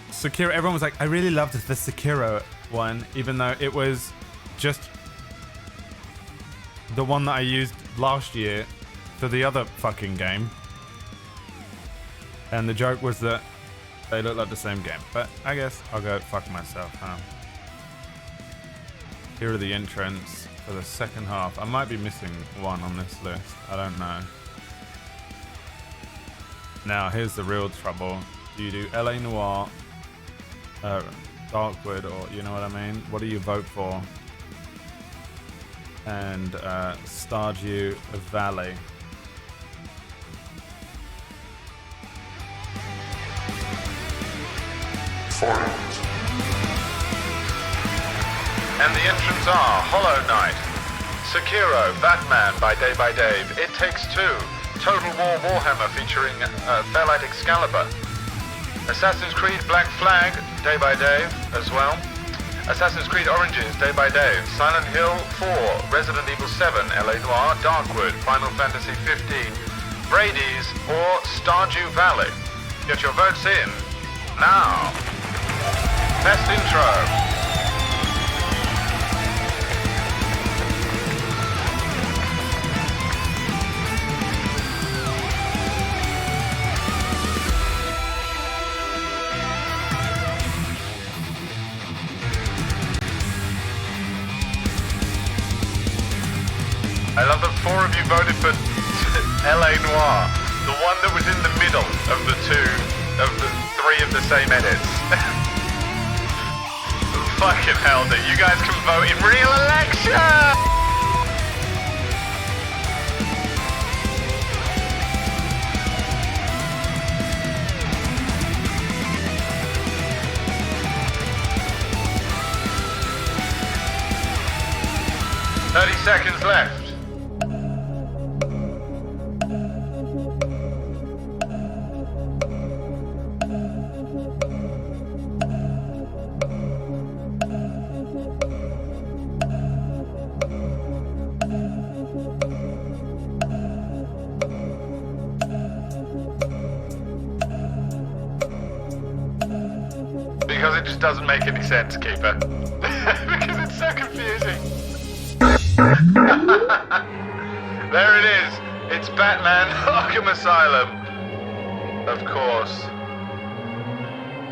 Sekiro. Everyone was like, I really loved the Sekiro one, even though it was just the one that I used last year for the other fucking game. And the joke was that they look like the same game, but I guess I'll go fuck myself, huh? Here are the entrants for the second half. I might be missing one on this list. I don't know. Now, here's the real trouble. Do you do LA Noire, Darkwood, or you know what I mean? What do you vote for? And Stardew Valley. And the entrants are Hollow Knight, Sekiro, Batman by Dave, It Takes Two, Total War Warhammer featuring Fairlight Excalibur, Assassin's Creed Black Flag, Dave as well, Assassin's Creed Origins, Day by Day, Silent Hill 4, Resident Evil 7, LA Noire, Darkwood, Final Fantasy 15, Brady's, or Stardew Valley. Get your votes in now. Best intro. I love that 4 of you voted for LA Noire, the one that was in the middle of the 3 of the same edits. Fucking hell, dude. You guys can vote in real election! Seconds left. Because it just doesn't make any sense, Keeper. Because it's so confusing. There it is. It's Batman Arkham Asylum. Of course.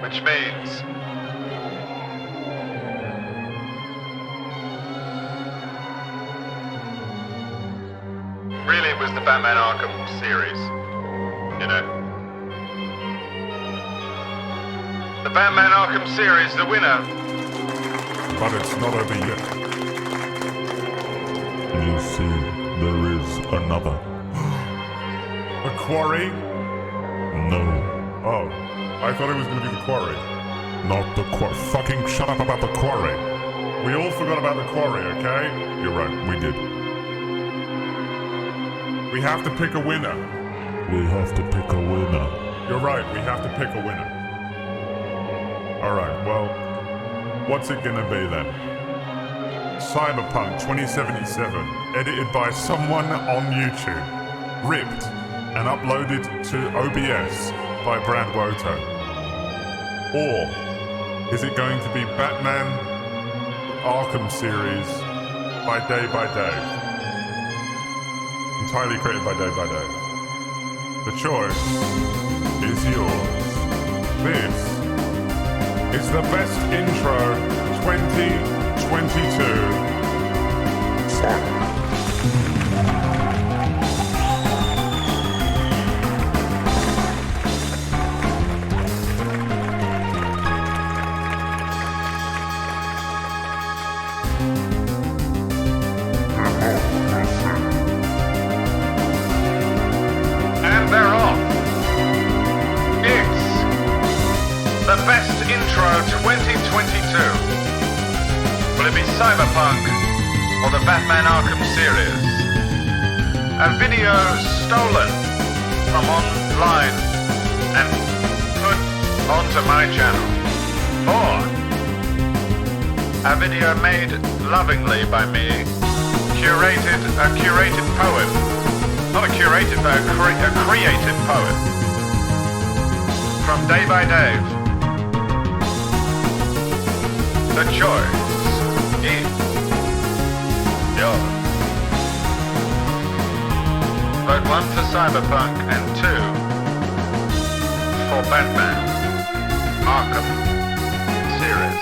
Which means... really, it was the Batman Arkham series. You know? The Batman Arkham series, the winner. But it's not over yet. You see, there is another. The Quarry? No. Oh, I thought it was going to be the Quarry. Not the Quarry. Fucking shut up about the Quarry. We all forgot about the Quarry, okay? You're right, we did. We have to pick a winner. We have to pick a winner. You're right, we have to pick a winner. Alright, well, what's it gonna be then? Cyberpunk 2077, edited by someone on YouTube, ripped and uploaded to OBS by Brad Woto. Or is it going to be Batman Arkham series by Day by Day? Entirely created by Day by Day. The choice is yours. This is the best intro 2022. And they're off. It's the best intro 2022. Will it be Cyberpunk or the Batman Arkham series? A video stolen from online and put onto my channel. Or a video made lovingly by me, a curated poem. Not a curated, but a created poem. From Day by Dave. The choice is yours. Vote 1 for Cyberpunk and 2 for Batman Arkham series.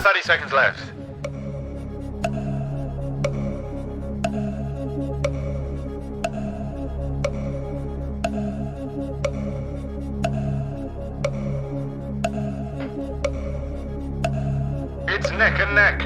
$30 seconds left. It's neck and neck.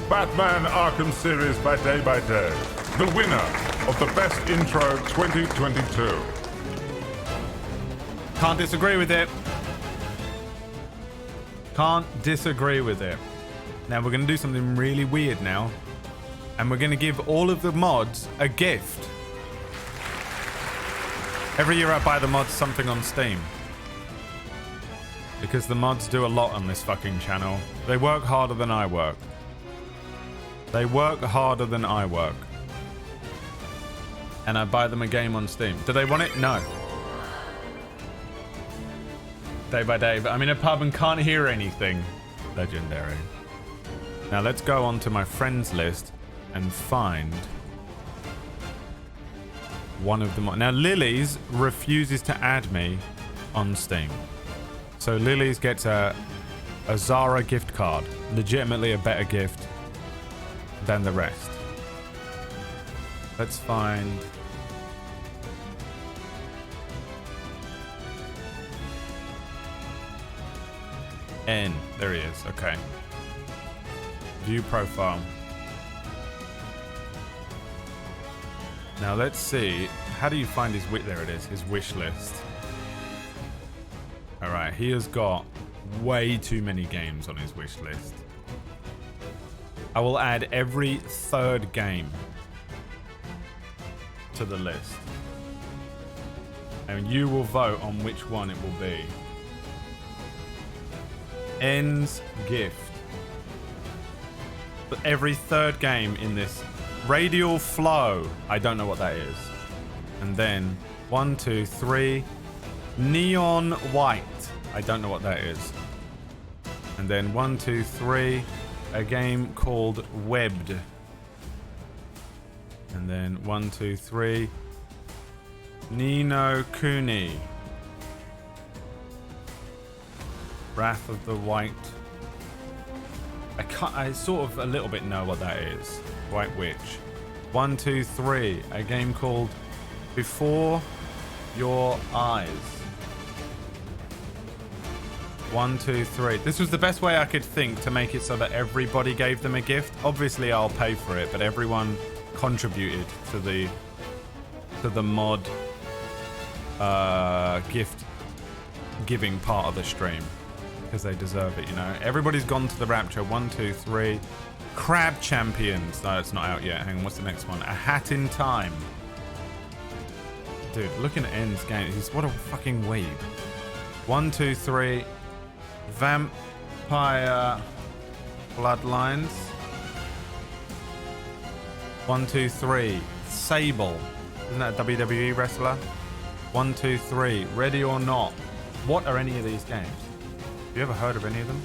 Batman Arkham series by Day, the winner of the Best Intro 2022. Can't disagree with it. Can't disagree with it. Now we're going to do something really weird now. And we're going to give all of the mods a gift. Every year I buy the mods something on Steam. Because the mods do a lot on this fucking channel. They work harder than I work. They work harder than I work. And I buy them a game on Steam. Do they want it? No. Day by day, but I'm in a pub and can't hear anything. Legendary. Now let's go on to my friends list and find one of them. Now Lily's refuses to add me on Steam. So Lily's gets a Zara gift card. Legitimately a better gift than the rest. Let's find... N. There he is. Okay. View profile. Now let's see. How do you find his there it is, his wish list. Alright, he has got way too many games on his wish list. I will add every third game to the list. And you will vote on which one it will be. N's gift. But every third game in this. Radial Flow. I don't know what that is. And then 1, 2, 3. Neon White. I don't know what that is. And then 1, 2, 3. A game called Webbed. And then 1, 2, 3. Nino Kuni. Wrath of the White. I sort of a little bit know what that is. White Witch. 1, 2, 3. A game called Before Your Eyes. 1, 2, 3. This was the best way I could think to make it so that everybody gave them a gift. Obviously I'll pay for it, but everyone contributed to the mod gift giving part of the stream. Because they deserve it, you know. Everybody's gone to the Rapture. 1, 2, 3. Crab Champions. No, it's not out yet. Hang on, what's the next one? A Hat in Time. Dude, looking at N's game, what a fucking weeb. 1, 2, 3. Vampire Bloodlines. 1, 2, 3. Sable. Isn't that a WWE wrestler? 1, 2, 3. Ready or Not. What are any of these games? Have you ever heard of any of them?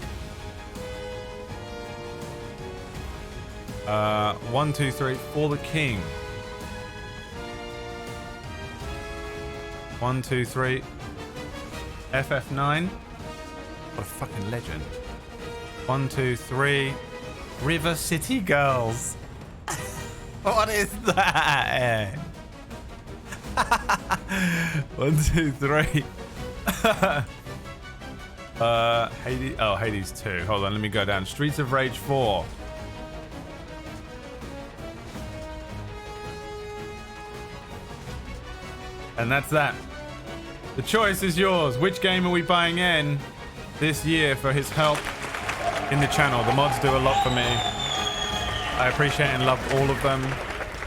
1, 2, 3. For the King. 1, 2, 3. FF9. What a fucking legend. 1, 2, 3. River City Girls. What is that? 1, 2, 3. Hades. Oh, Hades 2. Hold on, let me go down. Streets of Rage 4. And that's that. The choice is yours. Which game are we buying in this year for his help in the channel? The mods do a lot for me. I appreciate and love all of them.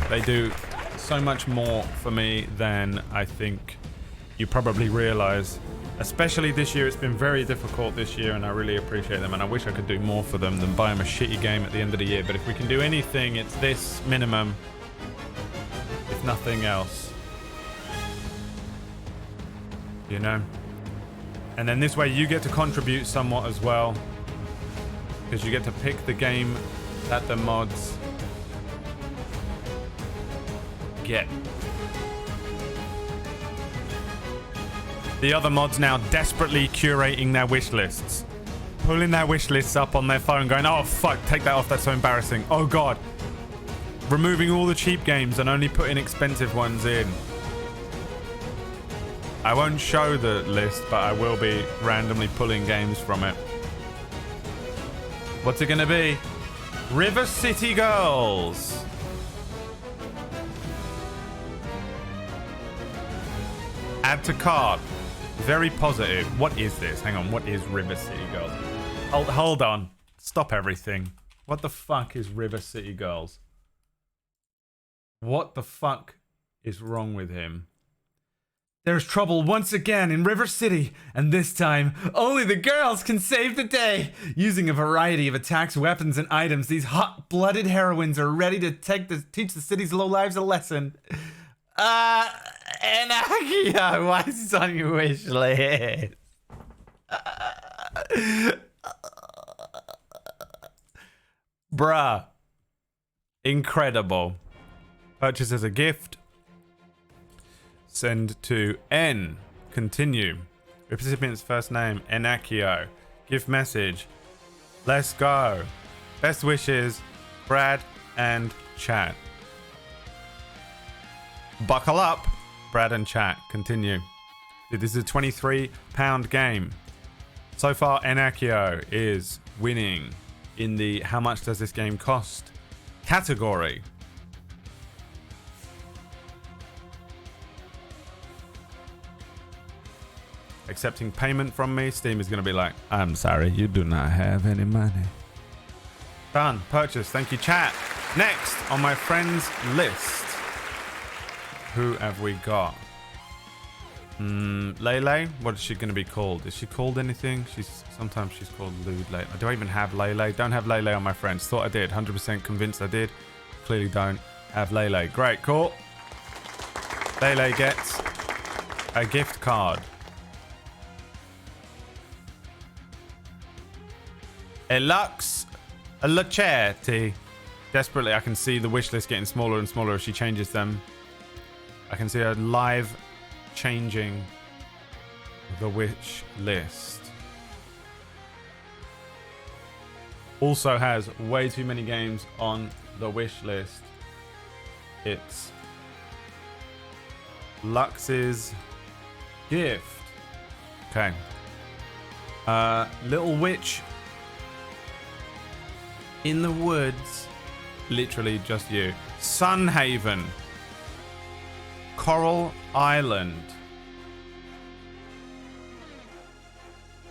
They do so much more for me than I think you probably realize. Especially this year. It's been very difficult this year and I really appreciate them, and I wish I could do more for them than buy them a shitty game at the end of the year. But if we can do anything, it's this minimum, if nothing else. You know? And then this way you get to contribute somewhat as well, because you get to pick the game that the mods get. The other mods now desperately curating their wish lists, pulling their wish lists up on their phone, going, oh fuck, take that off, that's so embarrassing. Oh god, removing all the cheap games and only putting expensive ones in. I won't show the list, but I will be randomly pulling games from it. What's it gonna be? River City Girls. Add to cart. Very positive. What is this? Hang on. What is River City Girls? Hold on. Stop everything. What the fuck is River City Girls? What the fuck is wrong with him? There's trouble once again in River City, and this time, only the girls can save the day. Using a variety of attacks, weapons, and items, these hot-blooded heroines are ready to teach the city's lowlives a lesson. Enakio, why is this on your wish list? Bruh. Incredible. Purchase as a gift. Send to N. Continue. Recipient's first name, Enakio. Gift message. Let's go. Best wishes, Brad and chat. Buckle up, Brad and chat. Continue. This is a £23 game. So far, Enakio is winning in the how much does this game cost category. Accepting payment from me. Steam is going to be like, I'm sorry, you do not have any money. Done. Purchase. Thank you, chat. Next on my friends list. Who have we got? Lele? What is she going to be called? Is she called anything? Sometimes she's called Lewd Lele. Do I even have Lele? Don't have Lele on my friends. Thought I did. 100% convinced I did. Clearly don't have Lele. Great. Cool. Lele gets a gift card. Elux Lacerti. Desperately, I can see the wish list getting smaller and smaller as she changes them. I can see her live changing the wish list. Also has way too many games on the wish list. It's Lux's gift. Okay. Little Witch in the Woods. Literally just you. Sunhaven. Coral Island.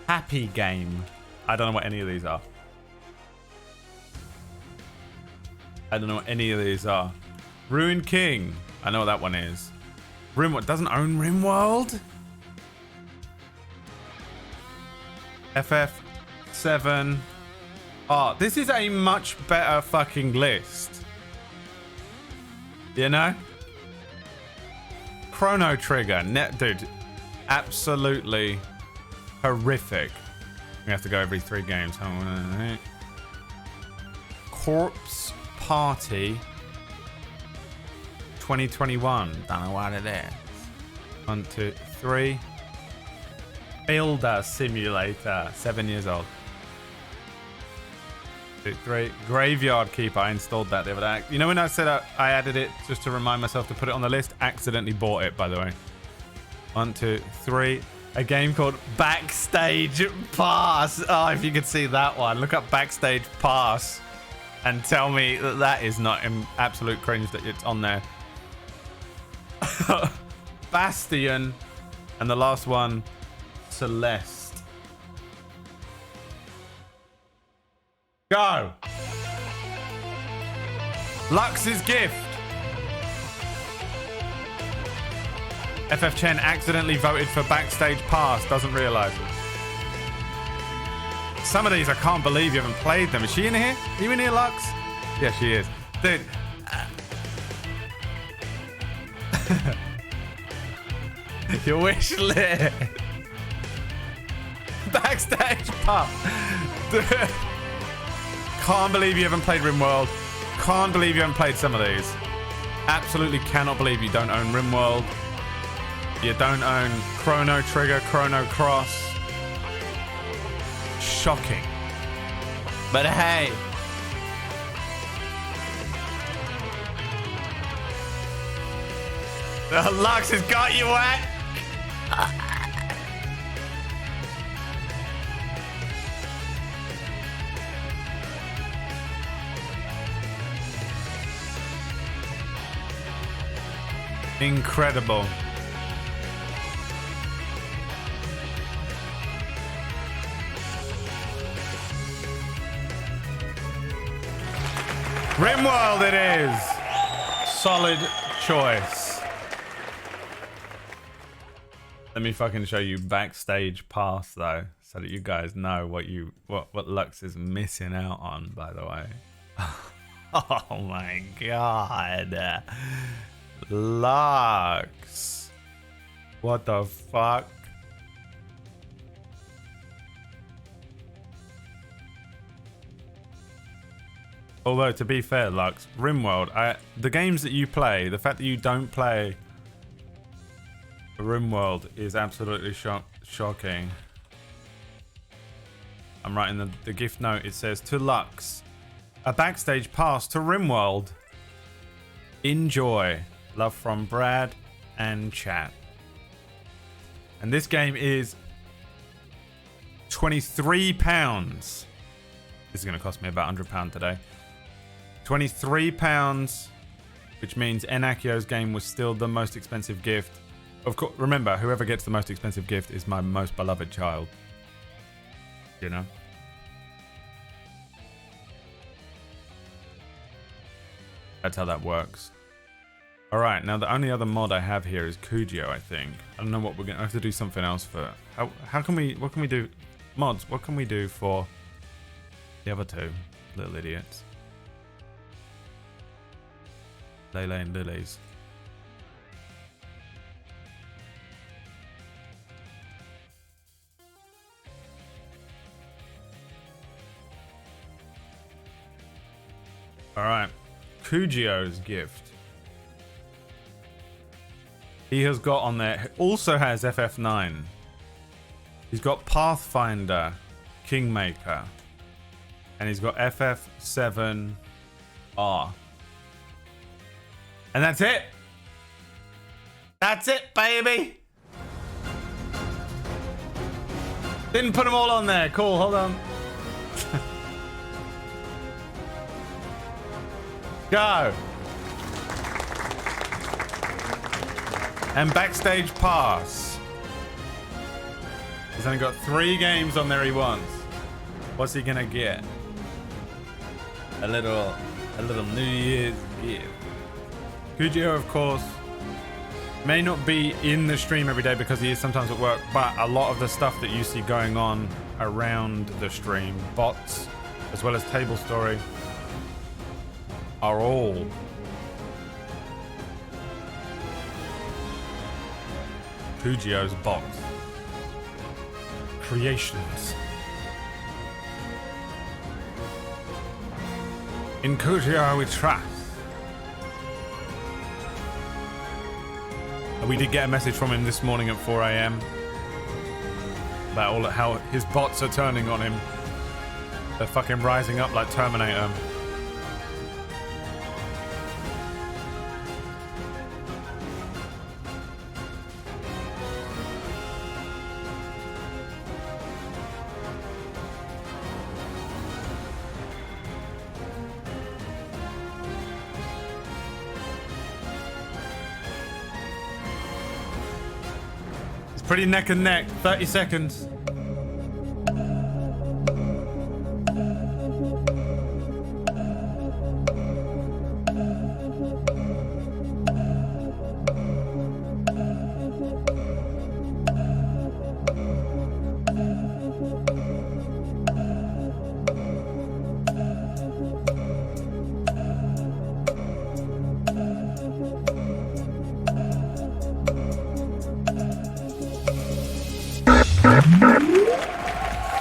Happy Game. I don't know what any of these are. I don't know what any of these are. Ruined King. I know what that one is. Rimworld doesn't own Rimworld. FF7. Oh, this is a much better fucking list. You know? Chrono Trigger. Dude, absolutely horrific. We have to go every 3 games. Corpse Party 2021. Don't know what it is. 1, 2, 3. Builder Simulator. 7 years old. 2, 3. Graveyard Keeper. I installed that the other day. You know when I said I added it just to remind myself to put it on the list? Accidentally bought it, by the way. 1, 2, 3. A game called Backstage Pass. Oh, if you could see that one. Look up Backstage Pass and tell me that that is not absolute cringe that it's on there. Bastion. And the last one, Celeste. Go. Lux's gift. FF Chen accidentally voted for Backstage Pass. Doesn't realise. Some of these I can't believe you haven't played them. Is she in here? Are you in here, Lux? Yeah, she is. Dude. Your wish list. Backstage Pass. Dude. Can't believe you haven't played RimWorld. Can't believe you haven't played some of these. Absolutely cannot believe you don't own RimWorld. You don't own Chrono Trigger, Chrono Cross. Shocking. But hey. Lux has got you wet. Incredible. Rimworld it is. Solid choice. Let me fucking show you backstage pass though, so that you guys know what Lux is missing out on, by the way. Oh my god. Lux. What the fuck? Although, to be fair, Lux, Rimworld, the games that you play, the fact that you don't play Rimworld is absolutely shocking. I'm writing the gift note. It says, to Lux, a backstage pass to Rimworld. Enjoy. Love from Brad and chat. And this game is £23. This is going to cost me about £100 today. £23, which means Enakio's game was still the most expensive gift. Of course, remember, whoever gets the most expensive gift is my most beloved child. You know? That's how that works. Alright, now the only other mod I have here is Kujio, I think. I don't know what we're going to have to do something else for. What can we do? Mods, what can we do for the other two little idiots? Lele and Lilies. Alright. Kujio's gift. He has got on there, also has FF9. He's got Pathfinder, Kingmaker. And he's got FF7R. And that's it. That's it, baby. Didn't put them all on there. Cool, hold on. Go. And backstage pass. He's only got 3 games on there he wants. What's he gonna get? A little New Year's gift. Kujio, of course, may not be in the stream every day because he is sometimes at work, but a lot of the stuff that you see going on around the stream, bots, as well as Table Story, are all Kujio's bots. Creations. In Kujio we trust. We did get a message from him this morning at 4 AM about how his bots are turning on him. They're fucking rising up like Terminator. Pretty neck and neck. 30 seconds.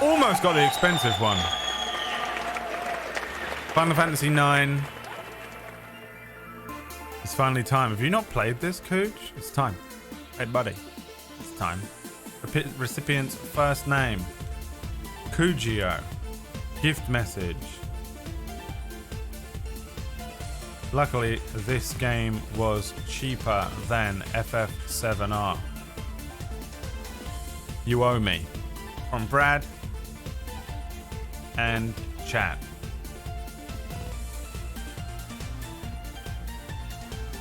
Almost got the expensive one. Final Fantasy IX. It's finally time. Have you not played this, Cooch? It's time. Hey, buddy. It's time. Recipient's first name. Kujio. Gift message. Luckily, this game was cheaper than FF7R. You owe me. From Brad and chat.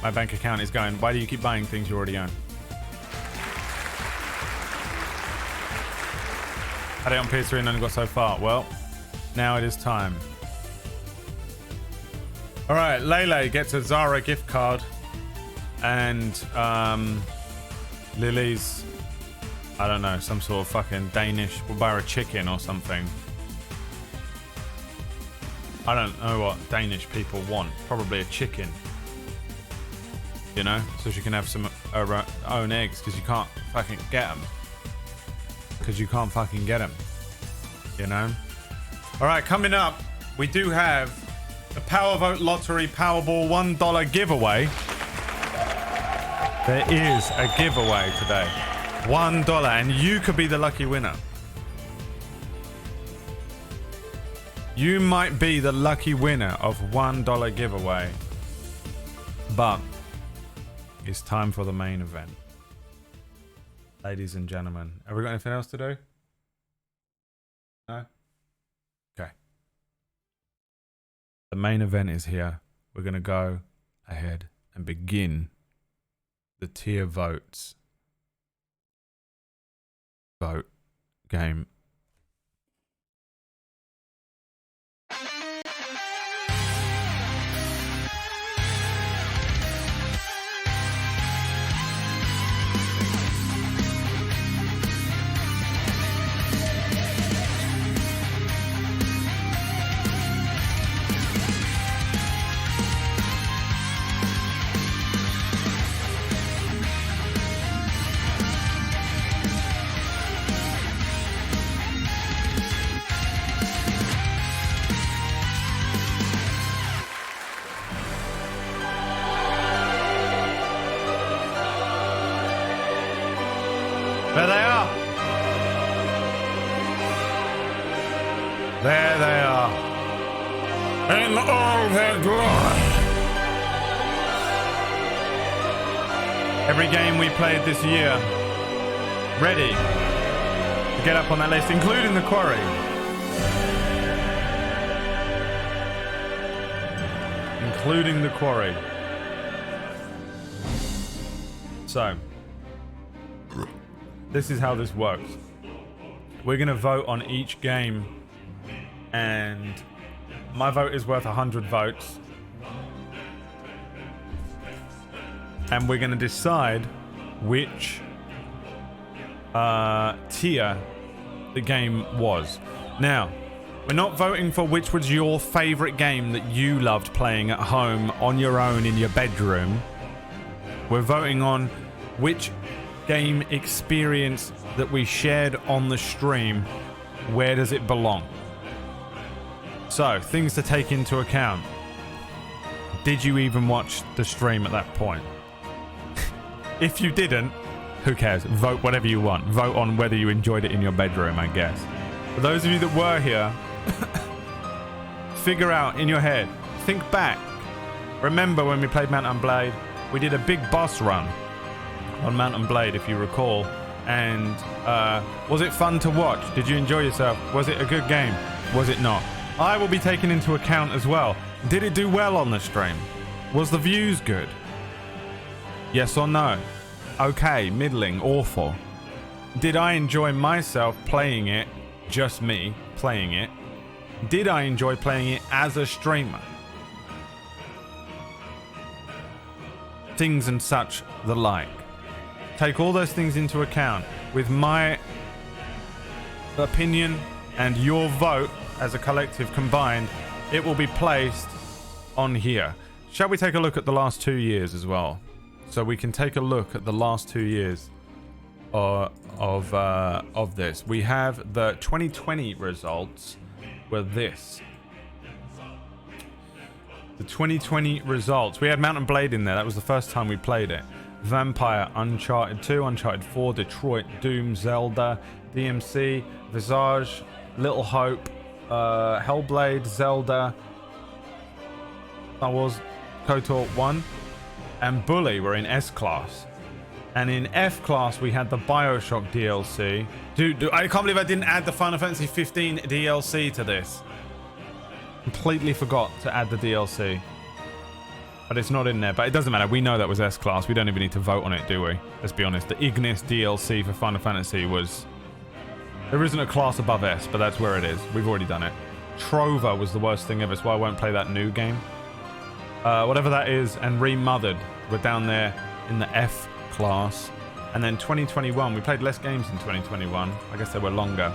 My bank account is going, why do you keep buying things you already own? Had it on PS3 and only got so far. Well, now it is time. Alright, Lele gets a Zara gift card. And Lily's, I don't know, some sort of fucking Danish. We'll buy her a chicken or something. I don't know what Danish people want. Probably a chicken. You know? So she can have some her own eggs because you can't fucking get them. Because you can't fucking get them. You know? Alright, coming up, we do have the Power Vote Lottery Powerball $1 giveaway. There is a giveaway today. $1, and you could be the lucky winner. You might be the lucky winner of $1 giveaway. But it's time for the main event. Ladies and gentlemen, have we got anything else to do? No? Okay. The main event is here. We're going to go ahead and begin the tier votes. Vote game. There they are. There they are. In all their glory. Every game we played this year, ready to get up on that list, including the Quarry. Including the Quarry. So, this is how this works. We're going to vote on each game, and my vote is worth 100 votes. And we're going to decide which tier the game was. Now, we're not voting for which was your favorite game that you loved playing at home on your own in your bedroom. We're voting on which game experience that we shared on the stream, where does it belong? So, things to take into account. Did you even watch the stream at that point? If you didn't, who cares? Vote whatever you want. Vote on whether you enjoyed it in your bedroom, I guess. For those of you that were here, figure out in your head, think back. Remember when we played Mount and Blade? We did a big boss run on Mount and Blade, if you recall. And was it fun to watch? Did you enjoy yourself? Was it a good game? Was it not? I will be taken into account as well. Did it do well on the stream? Was the views good? Yes or no? Okay, middling, awful. Did I enjoy myself playing it? Just me playing it. Did I enjoy playing it as a streamer? Things and such the like. Take all those things into account. With my opinion and your vote as a collective combined, it will be placed on here. Shall we take a look at the last 2 years as well? So we can take a look at the last 2 years of this. We have the 2020 results were this. The 2020 results. We had Mount and Blade in there. That was the first time we played it. Vampire, Uncharted 2, Uncharted 4, Detroit, Doom, Zelda, DMC, Visage, Little Hope, Hellblade, Zelda, Star Wars, KOTOR 1, and Bully were in S-Class. And in F-Class, we had the Bioshock DLC. Dude, I can't believe I didn't add the Final Fantasy 15 DLC to this. Completely forgot to add the DLC. I but it's not in there. But it doesn't matter. We know that was S-Class. We don't even need to vote on it, do we? Let's be honest. The Ignis DLC for Final Fantasy was... There isn't a class above S, but that's where it is. We've already done it. Trova was the worst thing ever, so I won't play that new game. Whatever that is, and Remothered were down there in the F class. And then 2021, we played less games in 2021. I guess they were longer.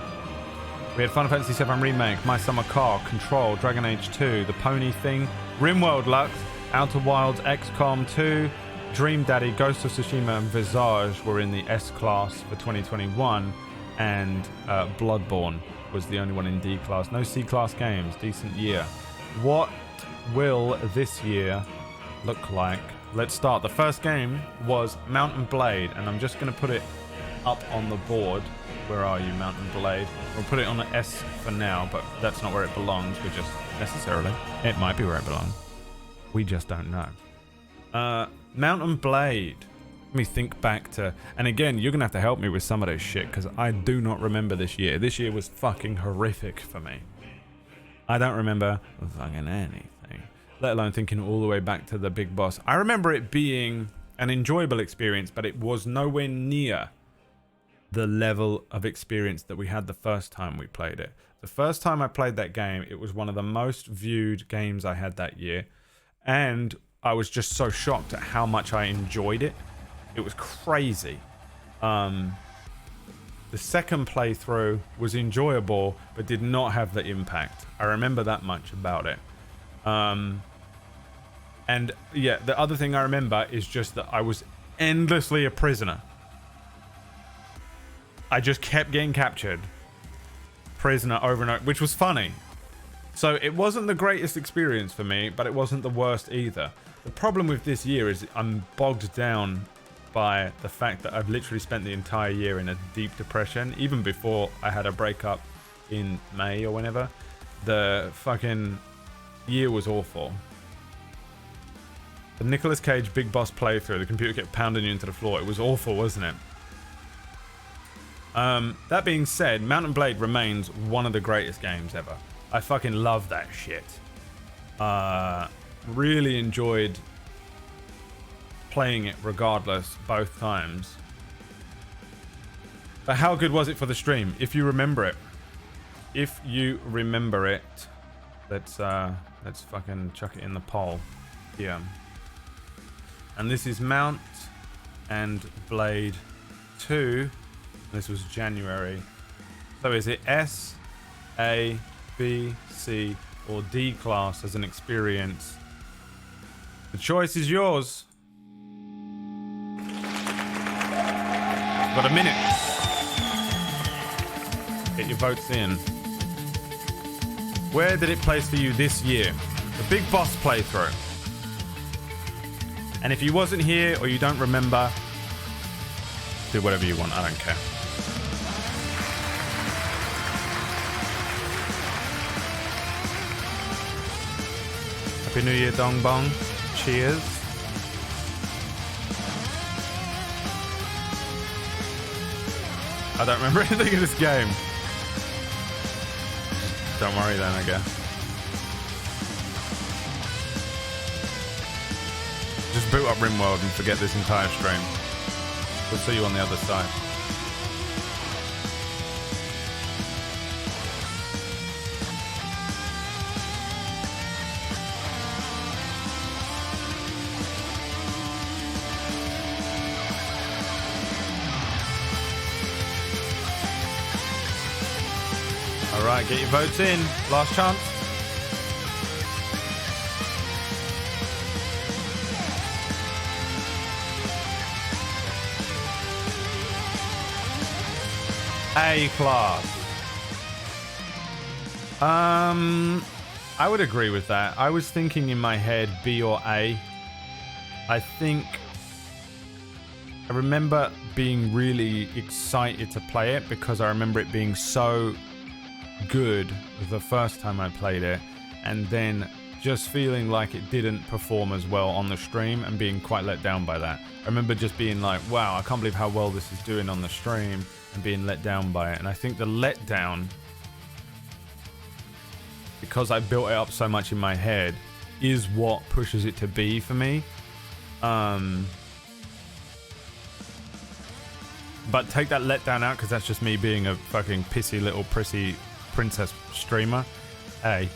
We had Final Fantasy VII Remake, My Summer Car, Control, Dragon Age 2, The Pony Thing, RimWorld Lux, Outer Wilds, XCOM 2, Dream Daddy, Ghost of Tsushima, and Visage were in the S class for 2021. And Bloodborne was the only one in D class. No C class games. Decent year. What will this year look like? Let's start. The first game was Mount and Blade, and I'm just going to put it up on the board. Where are you, Mount and Blade? We'll put it on the S for now, but that's not where it belongs. We just necessarily. It might be where it belongs. We just don't know. Mount and Blade. Let me think back to... And again, you're going to have to help me with some of this shit, because I do not remember this year. This year was fucking horrific for me. I don't remember fucking anything. Let alone thinking all the way back to the big boss. I remember it being an enjoyable experience, but it was nowhere near the level of experience that we had the first time we played it. The first time I played that game, it was one of the most viewed games I had that year. And I was just so shocked at how much I enjoyed it. It was crazy. The second playthrough was enjoyable, but did not have the impact. I remember that much about it. And yeah, the other thing I remember is just that I was endlessly a prisoner. I just kept getting captured. Prisoner over and over, which was funny. So it wasn't the greatest experience for me, but it wasn't the worst either. The problem with this year is I'm bogged down by the fact that I've literally spent the entire year in a deep depression. Even before I had a breakup in May or whenever. The fucking year was awful. The Nicolas Cage Big Boss playthrough, the computer kept pounding you into the floor. It was awful, wasn't it? That being said, Mount and Blade remains one of the greatest games ever. I fucking love that shit. Really enjoyed playing it regardless both times. But how good was it for the stream? If you remember it. If you remember it, let's fucking chuck it in the poll here. And this is Mount and Blade 2. This was January. So is it S, A, B, C, or D class as an experience? The choice is yours. Got a minute. Get your votes in. Where did it place for you this year? The Big Boss playthrough. And if you wasn't here or you don't remember, do whatever you want. I don't care. Happy New Year, Dong Bong. Cheers. I don't remember anything in this game. Don't worry then, I guess. Just boot up RimWorld and forget this entire stream. We'll see you on the other side. Alright, get your votes in. Last chance. A class. I would agree with that. I was thinking in my head B or A. I think I remember being really excited to play it because I remember it being so good the first time I played it, and then just feeling like it didn't perform as well on the stream and being quite let down by that. I remember just being like, wow, I can't believe how well this is doing on the stream, and being let down by it. And I think the letdown, because I built it up so much in my head, is what pushes it to be for me. But take that letdown out, because that's just me being a fucking pissy little prissy princess streamer. A.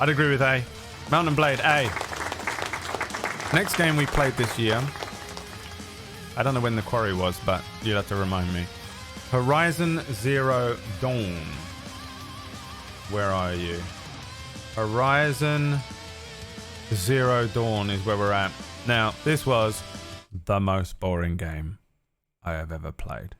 I'd agree with A. Mountain Blade, A. Next game we played this year. I don't know when the quarry was, but you'll have to remind me. Horizon Zero Dawn. Where are you? Horizon Zero Dawn is where we're at. Now, this was the most boring game I have ever played.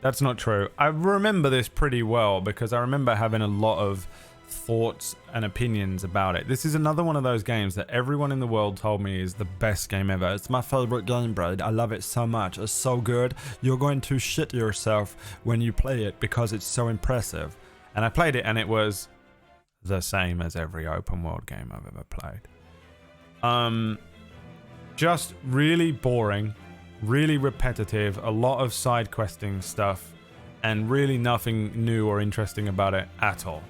That's not true. I remember this pretty well because I remember having a lot of thoughts and opinions about it. This is another one of those games that everyone in the world told me is the best game ever. It's my favorite game, bro. I love it so much. It's so good. You're going to shit yourself when you play it because it's so impressive. And I played it and it was the same as every open world game I've ever played. Just really boring, really repetitive, a lot of side questing stuff, and really nothing new or interesting about it at all.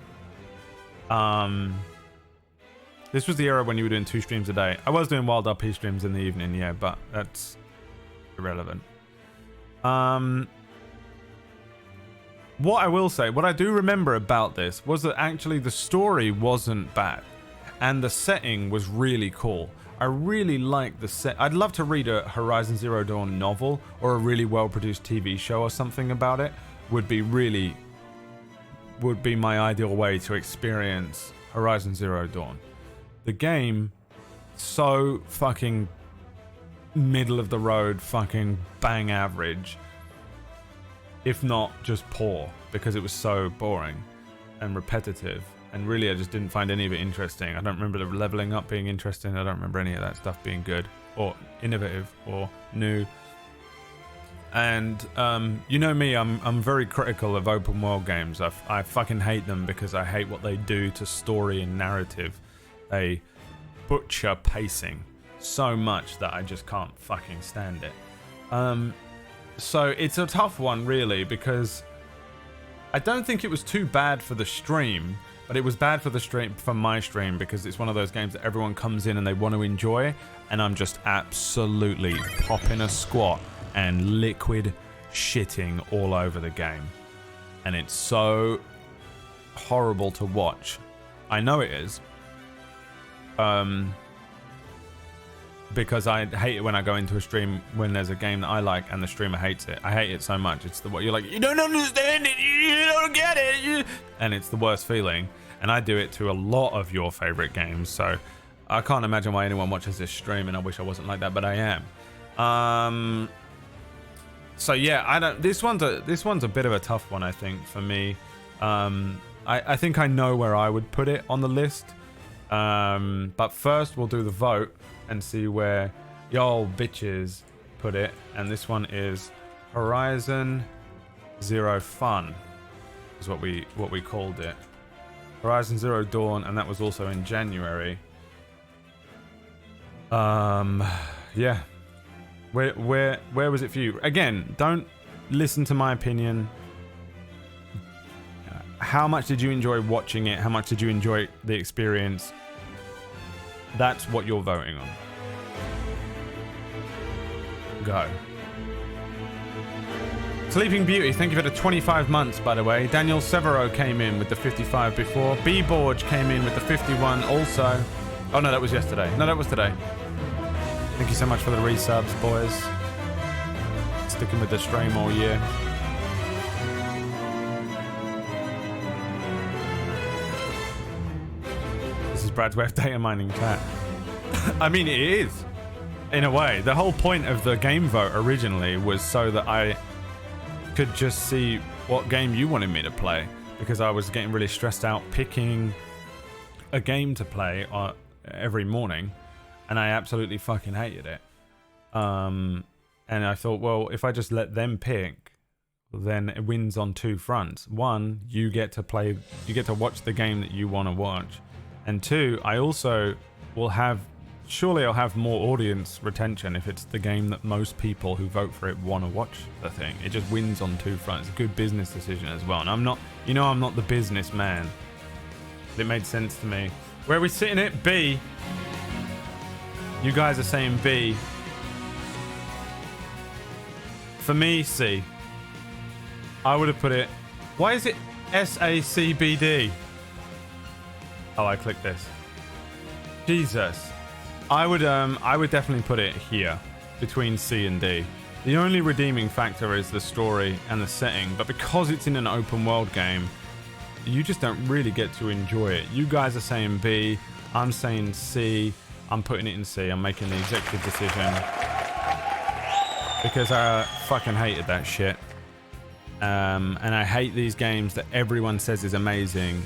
This was the era when you were doing 2 streams a day. I was doing Wild RP streams in the evening, yeah, but that's irrelevant. What I will say, what I do remember about this was that actually the story wasn't bad and the setting was really cool. I really like the set. I'd love to read a Horizon Zero Dawn novel or a really well-produced TV show or something about it. Would be my ideal way to experience Horizon Zero Dawn. The game, so fucking middle of the road, fucking bang average, if not just poor, because it was so boring and repetitive. And really, I just didn't find any of it interesting. I don't remember the leveling up being interesting. I don't remember any of that stuff being good or innovative or new. And you know me, I'm very critical of open world games. I fucking hate them because I hate what they do to story and narrative. They butcher pacing so much that I just can't fucking stand it. So it's a tough one, really, because I don't think it was too bad for the stream, but it was bad for the stream, for my stream, because it's one of those games that everyone comes in and they want to enjoy, and I'm just absolutely popping a squat and liquid shitting all over the game. And it's so horrible to watch. I know it is. Because I hate it when I go into a stream when there's a game that I like and the streamer hates it. I hate it so much. It's the what you're like, you don't understand it, you don't get it, and it's the worst feeling. And I do it to a lot of your favorite games, so I can't imagine why anyone watches this stream, and I wish I wasn't like that, but I am. So yeah, I don't. This one's a bit of a tough one, I think, for me. I think I know where I would put it on the list. But first we'll do the vote and see where y'all bitches put it. And this one is Horizon Zero Fun, is what we called it. Horizon Zero Dawn, and that was also in January. Yeah. Where was it for you? Again, don't listen to my opinion. How much did you enjoy watching it? How much did you enjoy the experience? That's what you're voting on. Go. Sleeping Beauty, thank you for the 25 months, by the way. Daniel Severo came in with the 55 before. B. Borge came in with the 51 also. Oh no, that was yesterday. No, that was today. Thank you so much for the resubs, boys. Sticking with the stream all year. This is Brad's way of data mining chat. I mean, it is. In a way. The whole point of the game vote originally was so that I could just see what game you wanted me to play. Because I was getting really stressed out picking a game to play every morning. And I absolutely fucking hated it. And I thought, well, if I just let them pick, then it wins on 2 fronts. 1, you get to watch the game that you want to watch. And 2, I also will have, surely I'll have more audience retention if it's the game that most people who vote for it want to watch the thing. It just wins on 2 fronts. It's a good business decision as well. And I'm not the businessman. It made sense to me. Where are we sitting at? B. You guys are saying B. For me, C. I would have put it... Why is it SACBD? Oh, I clicked this. Jesus. I would definitely put it here, between C and D. The only redeeming factor is the story and the setting, but because it's in an open world game, you just don't really get to enjoy it. You guys are saying B, I'm saying C, I'm putting it in C, I'm making the executive decision. Because I fucking hated that shit. And I hate these games that everyone says is amazing,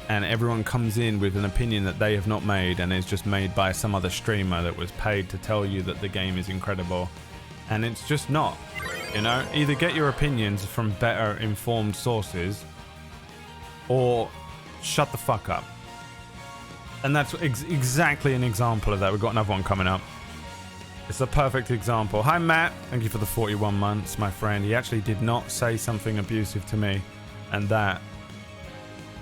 and everyone comes in with an opinion that they have not made and is just made by some other streamer that was paid to tell you that the game is incredible. And it's just not, you know? Either get your opinions from better informed sources or shut the fuck up. And that's exactly an example of that. We've got another one coming up. It's a perfect example. Hi, Matt. Thank you for the 41 months, my friend. He actually did not say something abusive to me, and that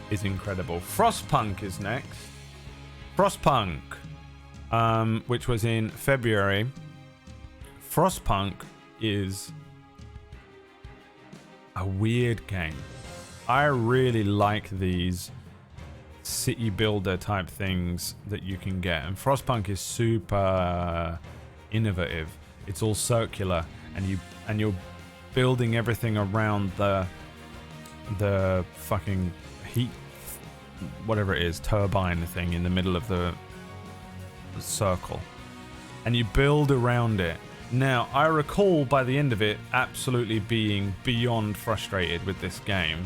is incredible. Frostpunk is next. Frostpunk, which was in February. Frostpunk is a weird game. I really like these city builder type things that you can get, and Frostpunk is super innovative. It's all circular, and you're building everything around the fucking heat, whatever it is, turbine thing in the middle of the circle, and you build around it. Now, I recall by the end of it absolutely being beyond frustrated with this game,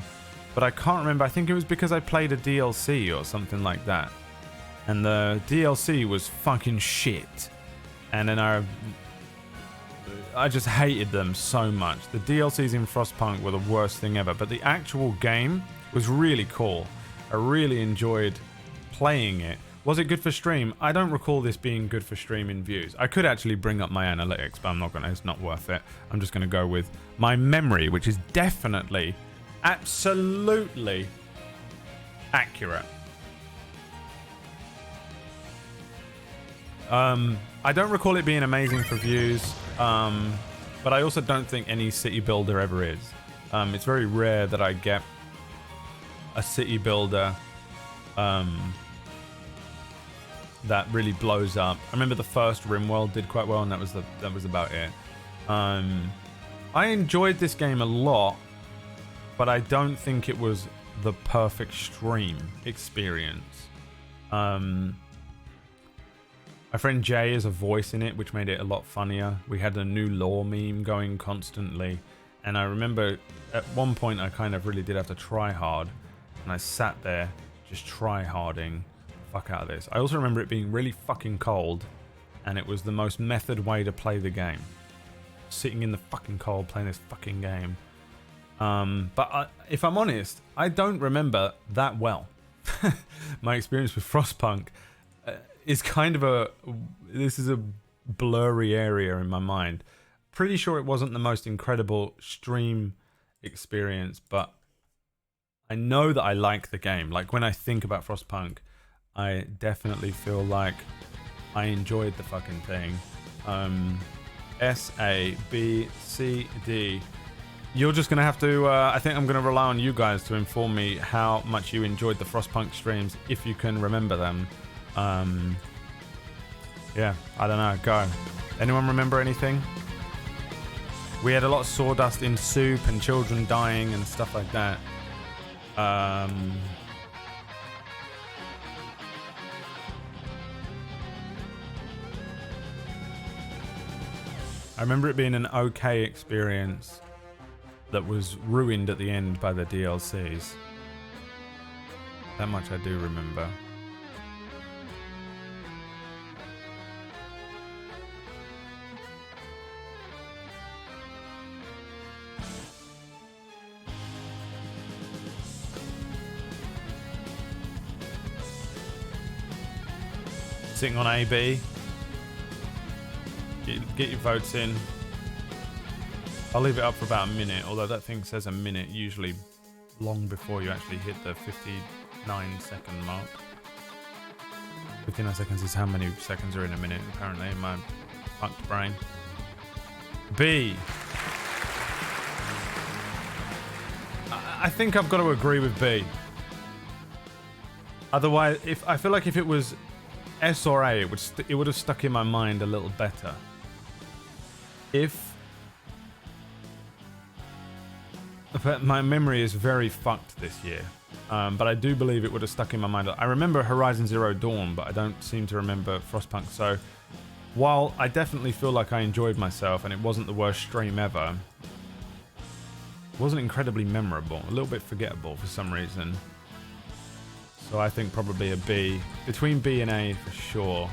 but I can't remember. I think it was because I played a DLC or something like that, and the DLC was fucking shit, and then I just hated them so much. The DLCs in Frostpunk were the worst thing ever, but the actual game was really cool. I really enjoyed playing it. Was it good for stream? I don't recall this being good for stream in views. I could actually bring up my analytics, but I'm not gonna. It's not worth it. I'm just gonna go with my memory, which is definitely, absolutely accurate. I don't recall it being amazing for views, but I also don't think any city builder ever is. It's very rare that I get a city builder that really blows up. I remember the first RimWorld did quite well, and that was about it. I enjoyed this game a lot, but I don't think it was the perfect stream experience. My friend Jay is a voice in it, which made it a lot funnier. We had a new lore meme going constantly, and I remember at one point I kind of really did have to try hard, and I sat there just try-harding the fuck out of this. I also remember it being really fucking cold, and it was the most method way to play the game. Sitting in the fucking cold playing this fucking game. But if I'm honest, I don't remember that well. My experience with Frostpunk is kind of this is a blurry area in my mind. Pretty sure it wasn't the most incredible stream experience, but I know that I like the game. Like, when I think about Frostpunk, I definitely feel like I enjoyed the fucking thing. S, A, B, C, D. You're just going to have to, I think I'm going to rely on you guys to inform me how much you enjoyed the Frostpunk streams, if you can remember them. Yeah, I don't know, go. Anyone remember anything? We had a lot of sawdust in soup and children dying and stuff like that. I remember it being an okay experience that was ruined at the end by the DLCs. That much I do remember. Sitting on AB. Get your votes in. I'll leave it up for about a minute, although that thing says a minute, usually long before you actually hit the 59-second mark. 59 seconds is how many seconds are in a minute, apparently, in my fucked brain. B. I think I've got to agree with B. Otherwise, I feel like if it was S or A, it would have stuck in my mind a little better. But my memory is very fucked this year. But I do believe it would have stuck in my mind. I remember Horizon Zero Dawn, but I don't seem to remember Frostpunk. So while I definitely feel like I enjoyed myself and it wasn't the worst stream ever, it wasn't incredibly memorable. A little bit forgettable for some reason. So I think probably a B. Between B and A for sure.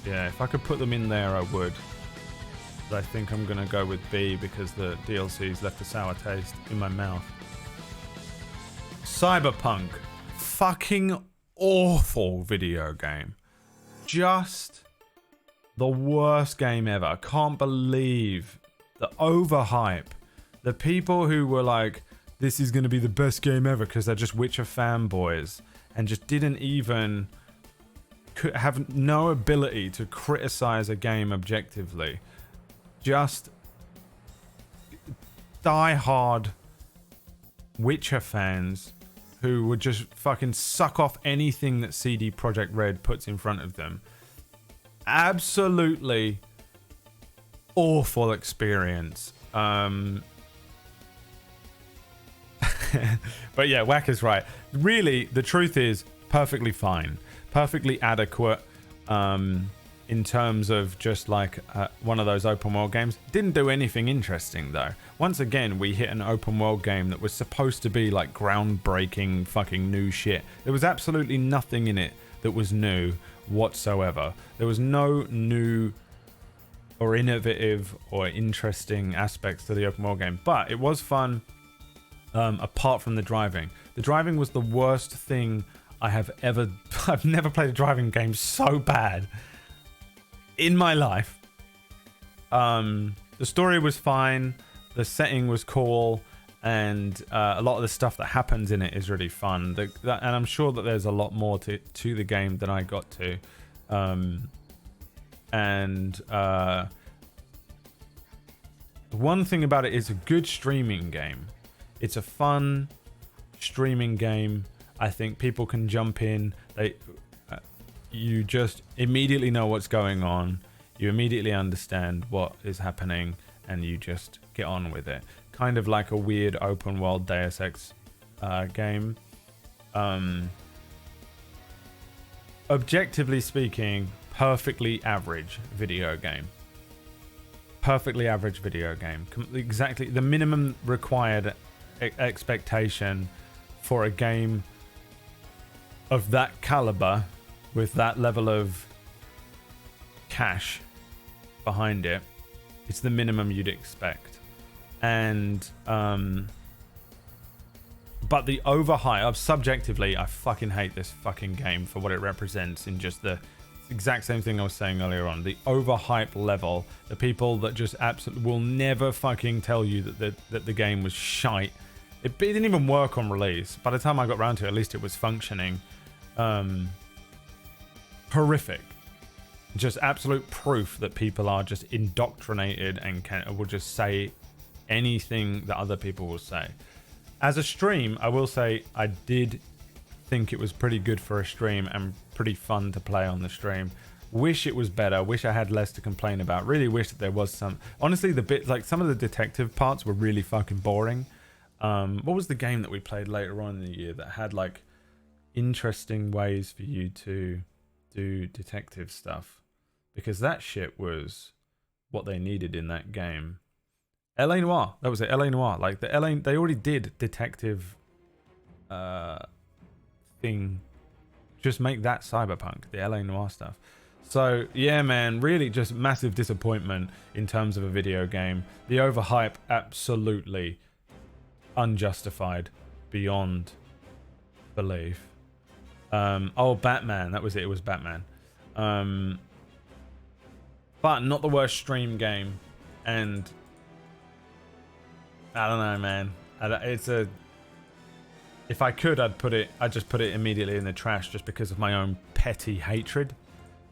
Yeah, if I could put them in there, I would. But I think I'm going to go with B because the DLC's left a sour taste in my mouth. Cyberpunk. Fucking awful video game. Just the worst game ever. I can't believe the overhype. The people who were like, this is going to be the best game ever because they're just Witcher fanboys and just didn't even have no ability to criticize a game objectively. Just die-hard Witcher fans who would just fucking suck off anything that CD Projekt Red puts in front of them. Absolutely awful experience. But yeah, Whack is right. Really, the truth is perfectly fine. Perfectly adequate in terms of just like one of those open world games. Didn't do anything interesting though. Once again, we hit an open world game that was supposed to be like groundbreaking fucking new shit. There was absolutely nothing in it that was new whatsoever. There was no new or innovative or interesting aspects to the open world game. But it was fun. Apart from the driving. The driving was the worst thing I have ever... I've never played a driving game so bad in my life. The story was fine. The setting was cool. And a lot of the stuff that happens in it is really fun. And I'm sure that there's a lot more to the game than I got to. One thing about it is a good streaming game. It's a fun streaming game. I think people can jump in. You just immediately know what's going on. You immediately understand what is happening, and you just get on with it. Kind of like a weird open world Deus Ex game. Objectively speaking, perfectly average video game. Perfectly average video game. Exactly the minimum required expectation for a game of that caliber with that level of cash behind it. It's the minimum you'd expect. And but the overhype, subjectively, I fucking hate this fucking game for what it represents in just the exact same thing I was saying earlier on. The overhype level, the people that just absolutely will never fucking tell you that the game was shite. It didn't even work on release. By the time I got around to it, at least it was functioning. Horrific. Just absolute proof that people are just indoctrinated and will just say anything that other people will say. As a stream, I will say I did think it was pretty good for a stream and pretty fun to play on the stream. Wish it was better. Wish I had less to complain about. Really wish that there was some. Honestly, some of the detective parts were really fucking boring. What was the game that we played later on in the year that had like interesting ways for you to do detective stuff? Because that shit was what they needed in that game. L.A. Noire. That was it. L.A. Noire. Like they already did detective thing. Just make that Cyberpunk, the L.A. Noire stuff. So yeah, man, really just massive disappointment in terms of a video game. The overhype, absolutely unjustified beyond belief. Batman. That was it. It was Batman. But not the worst stream game. And I don't know, man. If I could, I'd just put it immediately in the trash just because of my own petty hatred.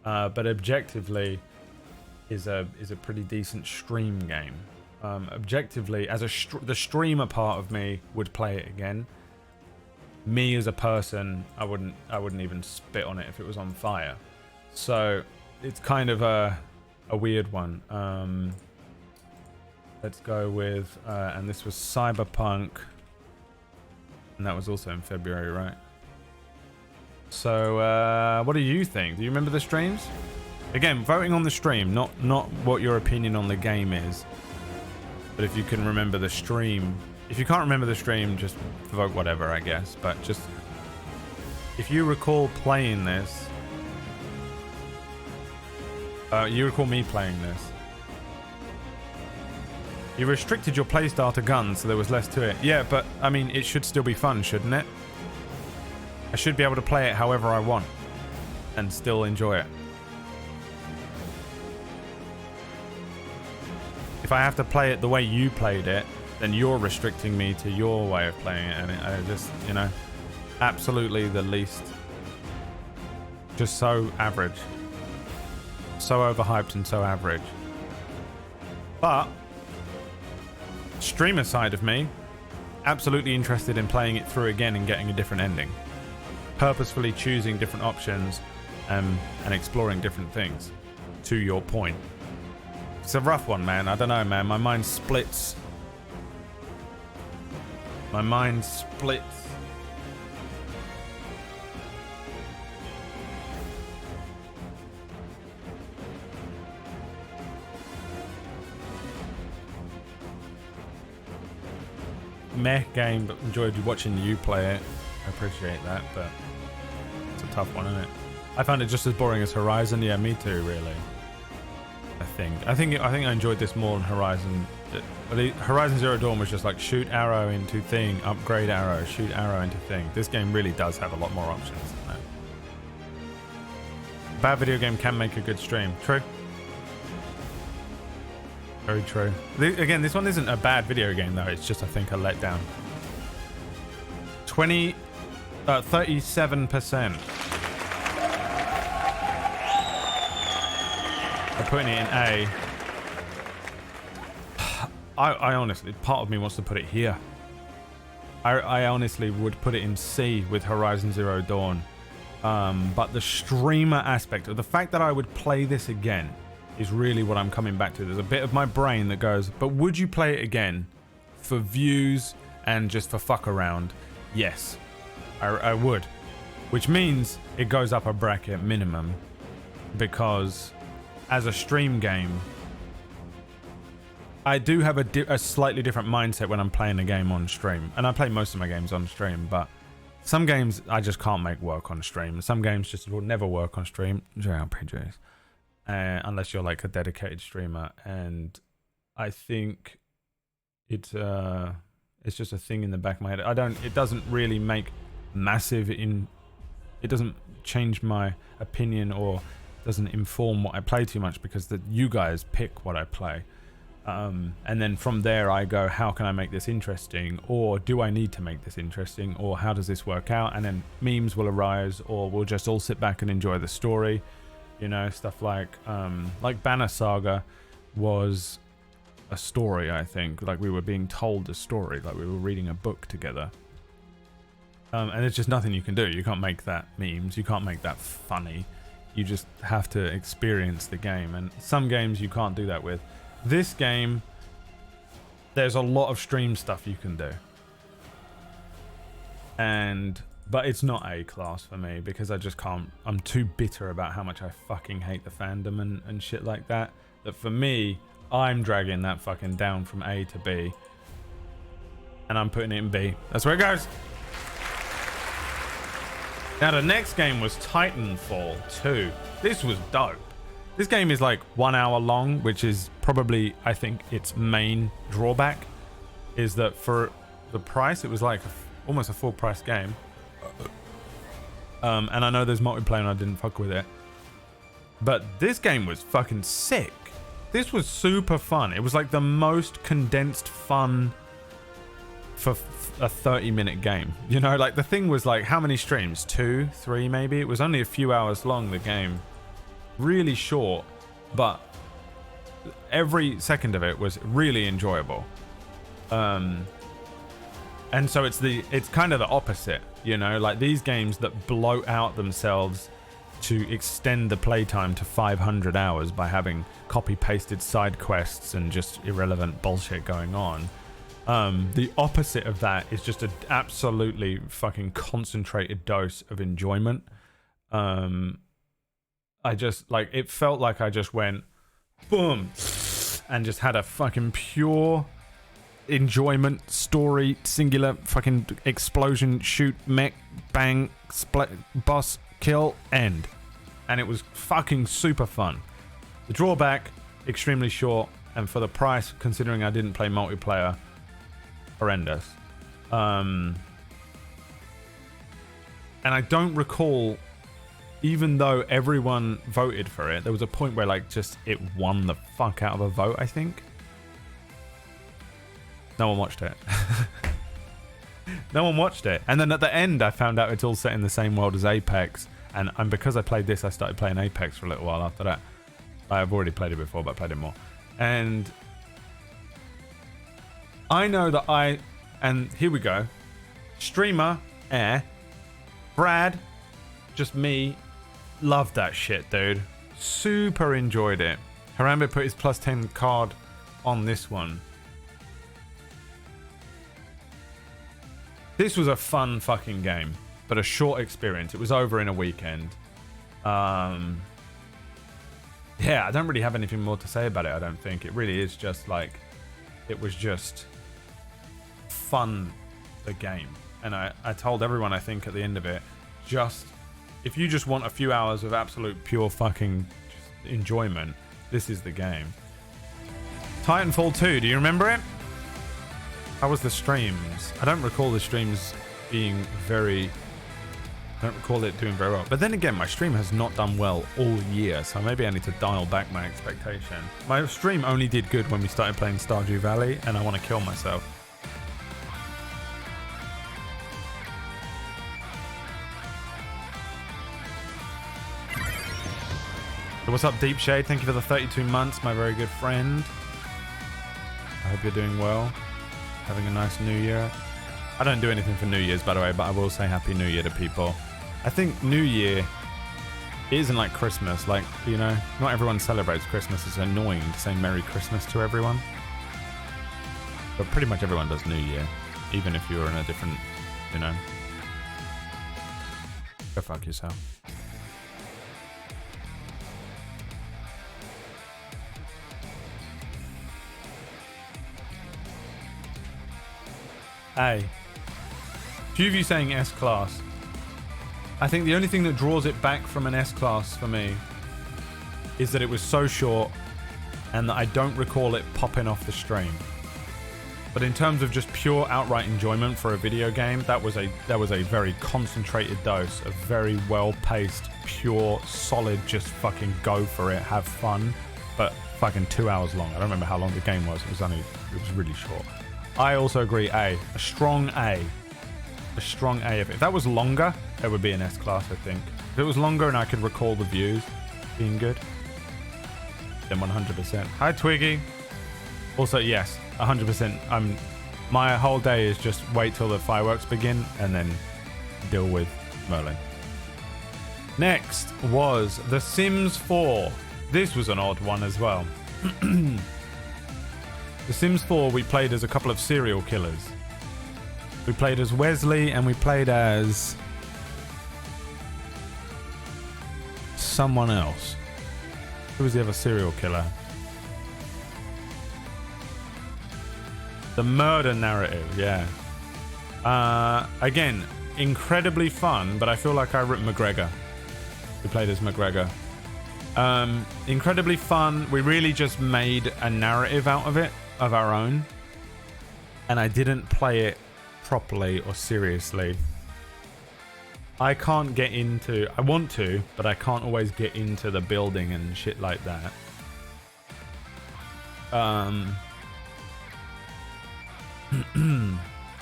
But objectively, is a pretty decent stream game. Objectively, as the streamer part of me would play it again. Me as a person, I wouldn't even spit on it if it was on fire. So it's kind of a weird one. Let's go with, and this was Cyberpunk, and that was also in February, right? So what do you think? Do you remember the streams? Again, voting on the stream, not what your opinion on the game is, but if you can remember the stream. If you can't remember the stream, just vote whatever, I guess. But just if you recall playing this, you recall me playing this. You restricted your playstyle to guns, so there was less to it. Yeah, but I mean, it should still be fun, shouldn't it? I should be able to play it however I want and still enjoy it. If I have to play it the way you played it, then you're restricting me to your way of playing it, and I just, you know, absolutely the least. Just so average. So overhyped and so average. But streamer side of me, absolutely interested in playing it through again and getting a different ending. Purposefully choosing different options and exploring different things, to your point. It's a rough one, man. I don't know, man. My mind splits. My mind splits. Meh game, but enjoyed watching you play it. I appreciate that, but it's a tough one, isn't it? I found it just as boring as Horizon. Yeah, me too, really. I think I enjoyed this more than Horizon. Horizon Zero Dawn was just like shoot arrow into thing, upgrade arrow, shoot arrow into thing. This game really does have a lot more options than that. Bad video game can make a good stream. True. Very true. Again, this one isn't a bad video game though. It's just, I think, a letdown. 37%. I'm putting it in A. I honestly, part of me wants to put it here. I honestly would put it in C with Horizon Zero Dawn. But the streamer aspect of the fact that I would play this again is really what I'm coming back to. There's a bit of my brain that goes, but would you play it again for views and just for fuck around? Yes, I would. Which means it goes up a bracket minimum, because as a stream game, I do have a slightly different mindset when I'm playing a game on stream. And I play most of my games on stream, but some games I just can't make work on stream. Some games just will never work on stream. JRPGs. Unless you're like a dedicated streamer. And I think it's just a thing in the back of my head. It doesn't really make massive it doesn't change my opinion or doesn't inform what I play too much, because you guys pick what I play. And then from there I go, how can I make this interesting? Or do I need to make this interesting? Or how does this work out? And then memes will arise, or we'll just all sit back and enjoy the story. You know, stuff like Banner Saga was a story, I think. Like we were being told a story, like we were reading a book together. And there's just nothing you can do. You can't make that memes. You can't make that funny. You just have to experience the game. And some games you can't do that with. This game, there's a lot of stream stuff you can do. But it's not A class for me, because I just can't. I'm too bitter about how much I fucking hate the fandom and shit like that. That for me, I'm dragging that fucking down from A to B. And I'm putting it in B. That's where it goes. Now the next game was Titanfall 2. This was dope. This game is like 1 hour long, which is probably, I think, its main drawback. Is that for the price, it was like almost a full price game. And I know there's multiplayer and I didn't fuck with it. But this game was fucking sick. This was super fun. It was like the most condensed fun for a 30-minute game. You know, like the thing was like, how many streams? 2, 3 maybe? It was only a few hours long, the game. Really short, but every second of it was really enjoyable. And so it's kind of the opposite, you know, like these games that bloat out themselves to extend the playtime to 500 hours by having copy-pasted side quests and just irrelevant bullshit going on. The opposite of that is just an absolutely fucking concentrated dose of enjoyment. I just, like, it felt like I just went, boom, and just had a fucking pure enjoyment story, singular fucking explosion, shoot, mech, bang, split, boss, kill, end. And it was fucking super fun. The drawback, extremely short, and for the price, considering I didn't play multiplayer, horrendous. And I don't recall, even though everyone voted for it, there was a point where like just it won the fuck out of a vote, I think. No one watched it. No one watched it. And then at the end, I found out it's all set in the same world as Apex. And because I played this, I started playing Apex for a little while after that. I've already played it before, but I played it more. And I know that and here we go. Streamer, Brad, just me, loved that shit, dude. Super enjoyed it. Harambe put his plus 10 card on this one. This was a fun fucking game, but a short experience. It was over in a weekend. Yeah, I don't really have anything more to say about it, I don't think. It really is just like, it was just fun, the game. And I told everyone, I think, at the end of it, just, if you just want a few hours of absolute pure fucking enjoyment, this is the game. Titanfall 2, do you remember it? How was the streams? I don't recall the streams being very... I don't recall it doing very well. But then again, my stream has not done well all year, so maybe I need to dial back my expectation. My stream only did good when we started playing Stardew Valley, and I want to kill myself. What's up, Deep Shade? Thank you for the 32 months, my very good friend. I hope you're doing well. Having a nice New Year. I don't do anything for New Year's, by the way, but I will say Happy New Year to people. I think New Year isn't like Christmas. Like, you know, not everyone celebrates Christmas. It's annoying to say Merry Christmas to everyone. But pretty much everyone does New Year, even if you're in a different, you know. Go fuck yourself. Hey, few of you saying S-Class. I think the only thing that draws it back from an S-Class for me is that it was so short and that I don't recall it popping off the stream. But in terms of just pure outright enjoyment for a video game, that was a very concentrated dose of very well-paced, pure, solid, just fucking go for it, have fun, but fucking 2 hours long. I don't remember how long the game was. It was really short. I also agree, A. A strong A. A strong A. If that was longer, it would be an S-Class, I think. If it was longer and I could recall the views being good, then 100%. Hi, Twiggy. Also, yes, 100%. My whole day is just wait till the fireworks begin and then deal with Merlin. Next was The Sims 4. This was an odd one as well. The Sims 4, we played as a couple of serial killers. We played as Wesley and we played as someone else. Who was the other serial killer? The murder narrative, yeah. Again, incredibly fun, but I feel like I ripped McGregor. We played as McGregor. Incredibly fun. We really just made a narrative out of it, of our own. And I didn't play it properly or seriously. I can't get into... I want to, but I can't always get into the building and shit like that.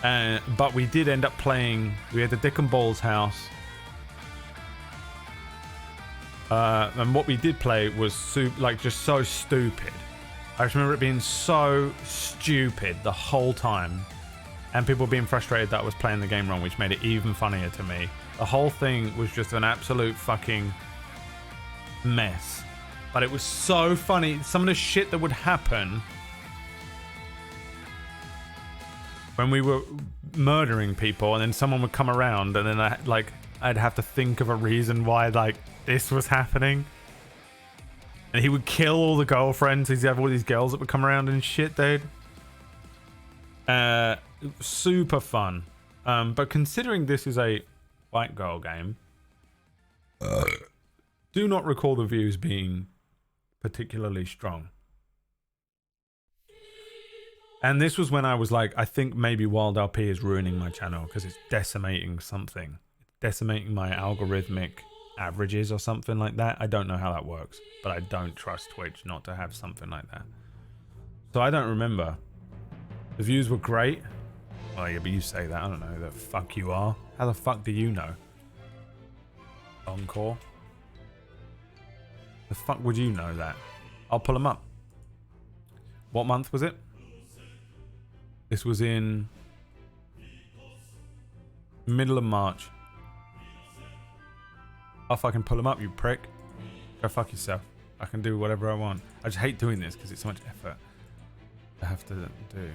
But we did end up playing. We had the Dick and Balls house. And what we did play was just so stupid. I just remember it being so stupid the whole time. And people being frustrated that I was playing the game wrong, which made it even funnier to me. The whole thing was just an absolute fucking mess. But it was so funny. Some of the shit that would happen when we were murdering people, and then someone would come around, and then I'd have to think of a reason why this was happening. And he would kill all the girlfriends. He'd have all these girls that would come around and shit, dude. Super fun. But considering this is a white girl game, do not recall the views being particularly strong. And this was when I was like, I think maybe Wild LP is ruining my channel because it's decimating something. Decimating my algorithmic averages or something like that. I don't know how that works, but I don't trust Twitch not to have something like that. So I don't remember. The views were great. Well, yeah, but you say that. I don't know who the fuck you are. How the fuck do you know? Encore? The fuck would you know that? I'll pull them up. What month was it? This was in middle of March. I'll fucking pull them up, you prick. Go fuck yourself. I can do whatever I want. I just hate doing this because it's so much effort I have to do.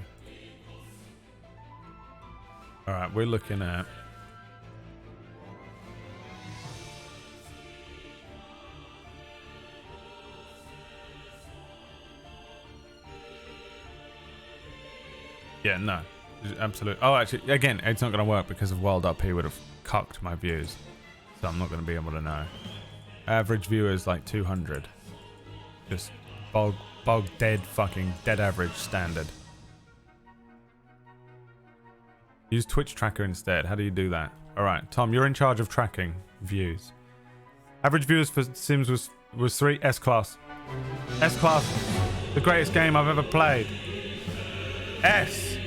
Alright, we're looking at... Yeah, no. Absolutely. Oh, actually, again, it's not going to work because of Wild Up here would have cucked my views. So I'm not going to be able to know. Average viewers like 200. Just bog dead fucking dead average standard. Use Twitch Tracker instead. How do you do that? Alright, Tom, you're in charge of tracking views. Average viewers for Sims was 3. S-Class. S-Class. The greatest game I've ever played. S.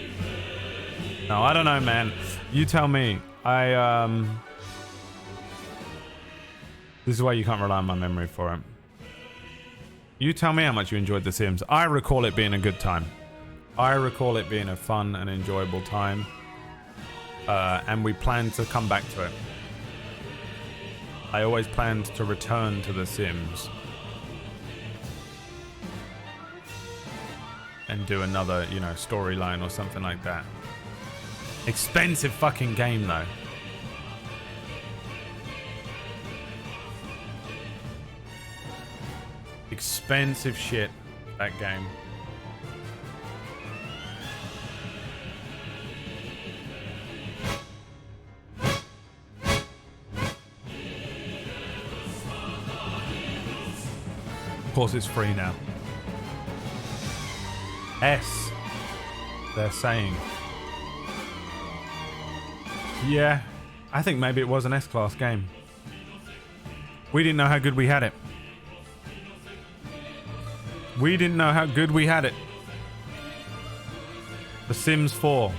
No, I don't know, man. You tell me. This is why you can't rely on my memory for it. You tell me how much you enjoyed The Sims. I recall it being a good time. I recall it being a fun and enjoyable time. And we planned to come back to it. I always planned to return to The Sims. And do another, storyline or something like that. Expensive fucking game, though. Expensive shit, that game. Of course it's free now. S. They're saying. Yeah, I think maybe it was an S-Class game. We didn't know how good we had it. We didn't know how good we had it. The Sims 4.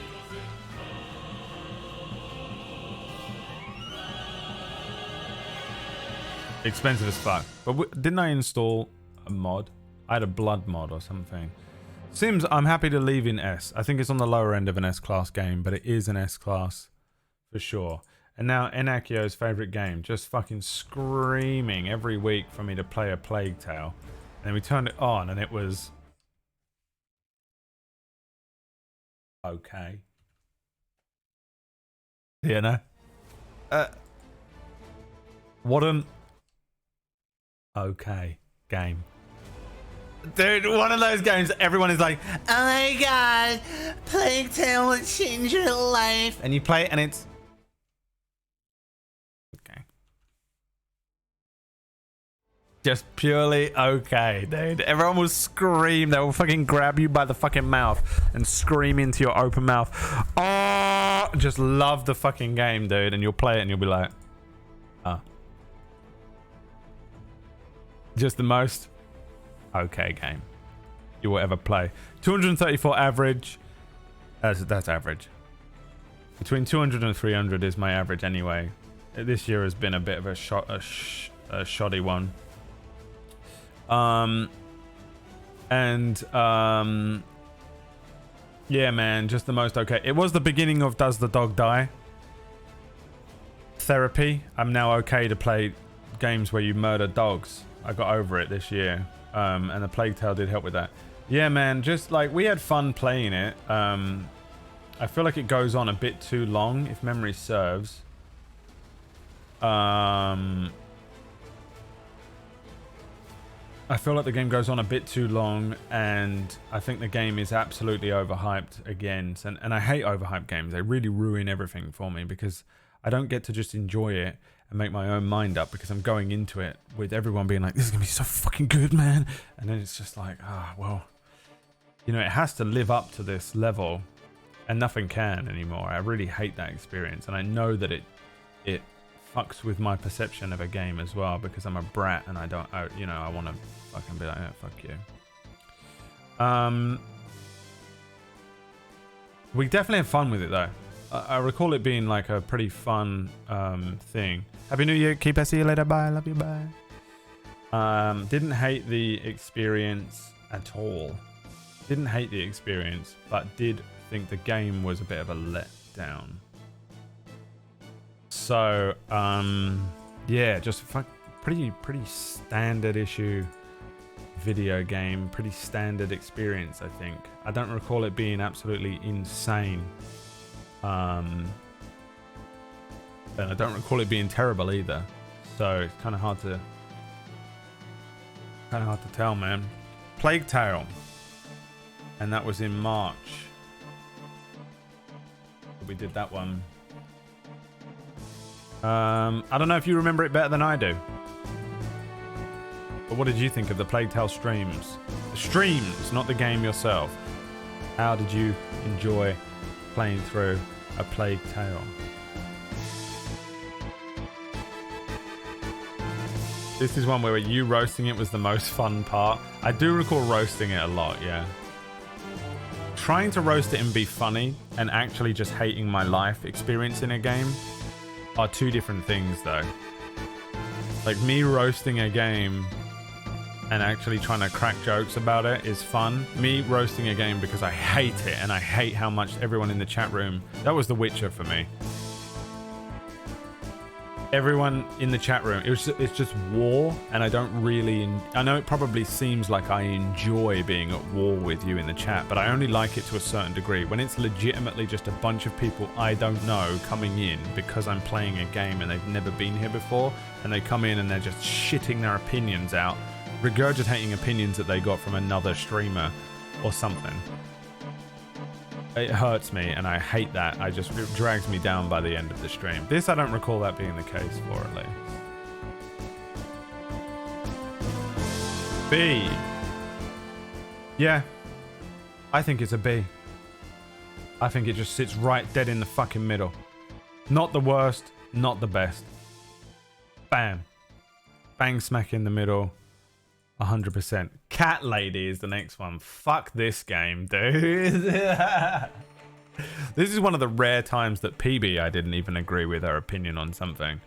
Expensive as fuck. But didn't I install a mod? I had a blood mod or something. Sims, I'm happy to leave in S. I think it's on the lower end of an S-Class game, but it is an S-Class for sure. And now Enakio's favorite game, just fucking screaming every week for me to play A Plague Tale. And we turned it on and it was okay. What an okay game. Dude, one of those games that everyone is like, oh my god, Plague Tale will change your life. And you play it and it's okay. Just purely okay, dude. Everyone will scream. They will fucking grab you by the fucking mouth and scream into your open mouth. Oh, just love the fucking game, dude. And you'll play it and you'll be like, oh. Just the most okay game you will ever play. 234 average. That's average. Between 200 and 300 is my average anyway. This year has been a bit of a shoddy one. Yeah, man, just the most okay. It was the beginning of Does the Dog Die? Therapy. I'm now okay to play games where you murder dogs. I got over it this year. And the Plague Tale did help with that. Yeah, man, just like we had fun playing it. I feel like it goes on a bit too long, if memory serves. I feel like the game goes on a bit too long, and I think the game is absolutely overhyped again. And I hate overhyped games. They really ruin everything for me because I don't get to just enjoy it and make my own mind up because I'm going into it with everyone being like, this is going to be so fucking good, man. And then it's just like, well, you know, it has to live up to this level and nothing can anymore. I really hate that experience. And I know that it fucks with my perception of a game as well because I'm a brat and I want to fucking be like, oh, fuck you. We definitely have fun with it though. I recall it being like a pretty fun thing. Happy New Year. Keep it. See you later. Bye. Love you. Bye. Didn't hate the experience at all. Didn't hate the experience, but did think the game was a bit of a letdown. So, yeah, just pretty standard issue video game, pretty standard experience, I think. I don't recall it being absolutely insane. And I don't recall it being terrible either. So it's kind of hard to tell, man. Plague Tale, and that was in March. We did that one. I don't know if you remember it better than I do. But what did you think of the Plague Tale streams? The streams, not the game yourself. How did you enjoy playing through a Plague Tale? This is one where you roasting it was the most fun part. I do recall roasting it a lot, yeah. Trying to roast it and be funny and actually just hating my life experience in a game are two different things though. Like me roasting a game and actually trying to crack jokes about it is fun. Me roasting a game because I hate it and I hate how much everyone in the chat room... That was The Witcher for me. Everyone in the chat room, it's just war, and I don't really... I know it probably seems like I enjoy being at war with you in the chat, but I only like it to a certain degree. When it's legitimately just a bunch of people I don't know coming in because I'm playing a game and they've never been here before, and they come in and they're just shitting their opinions out, regurgitating opinions that they got from another streamer or something. It hurts me and I hate that. It drags me down by the end of the stream. This, I don't recall that being the case for, at least. B. Yeah. I think it's a B. I think it just sits right dead in the fucking middle. Not the worst, not the best. Bam. Bang smack in the middle. 100%. Cat Lady is the next one. Fuck this game, dude. This is one of the rare times that PB I didn't even agree with her opinion on something.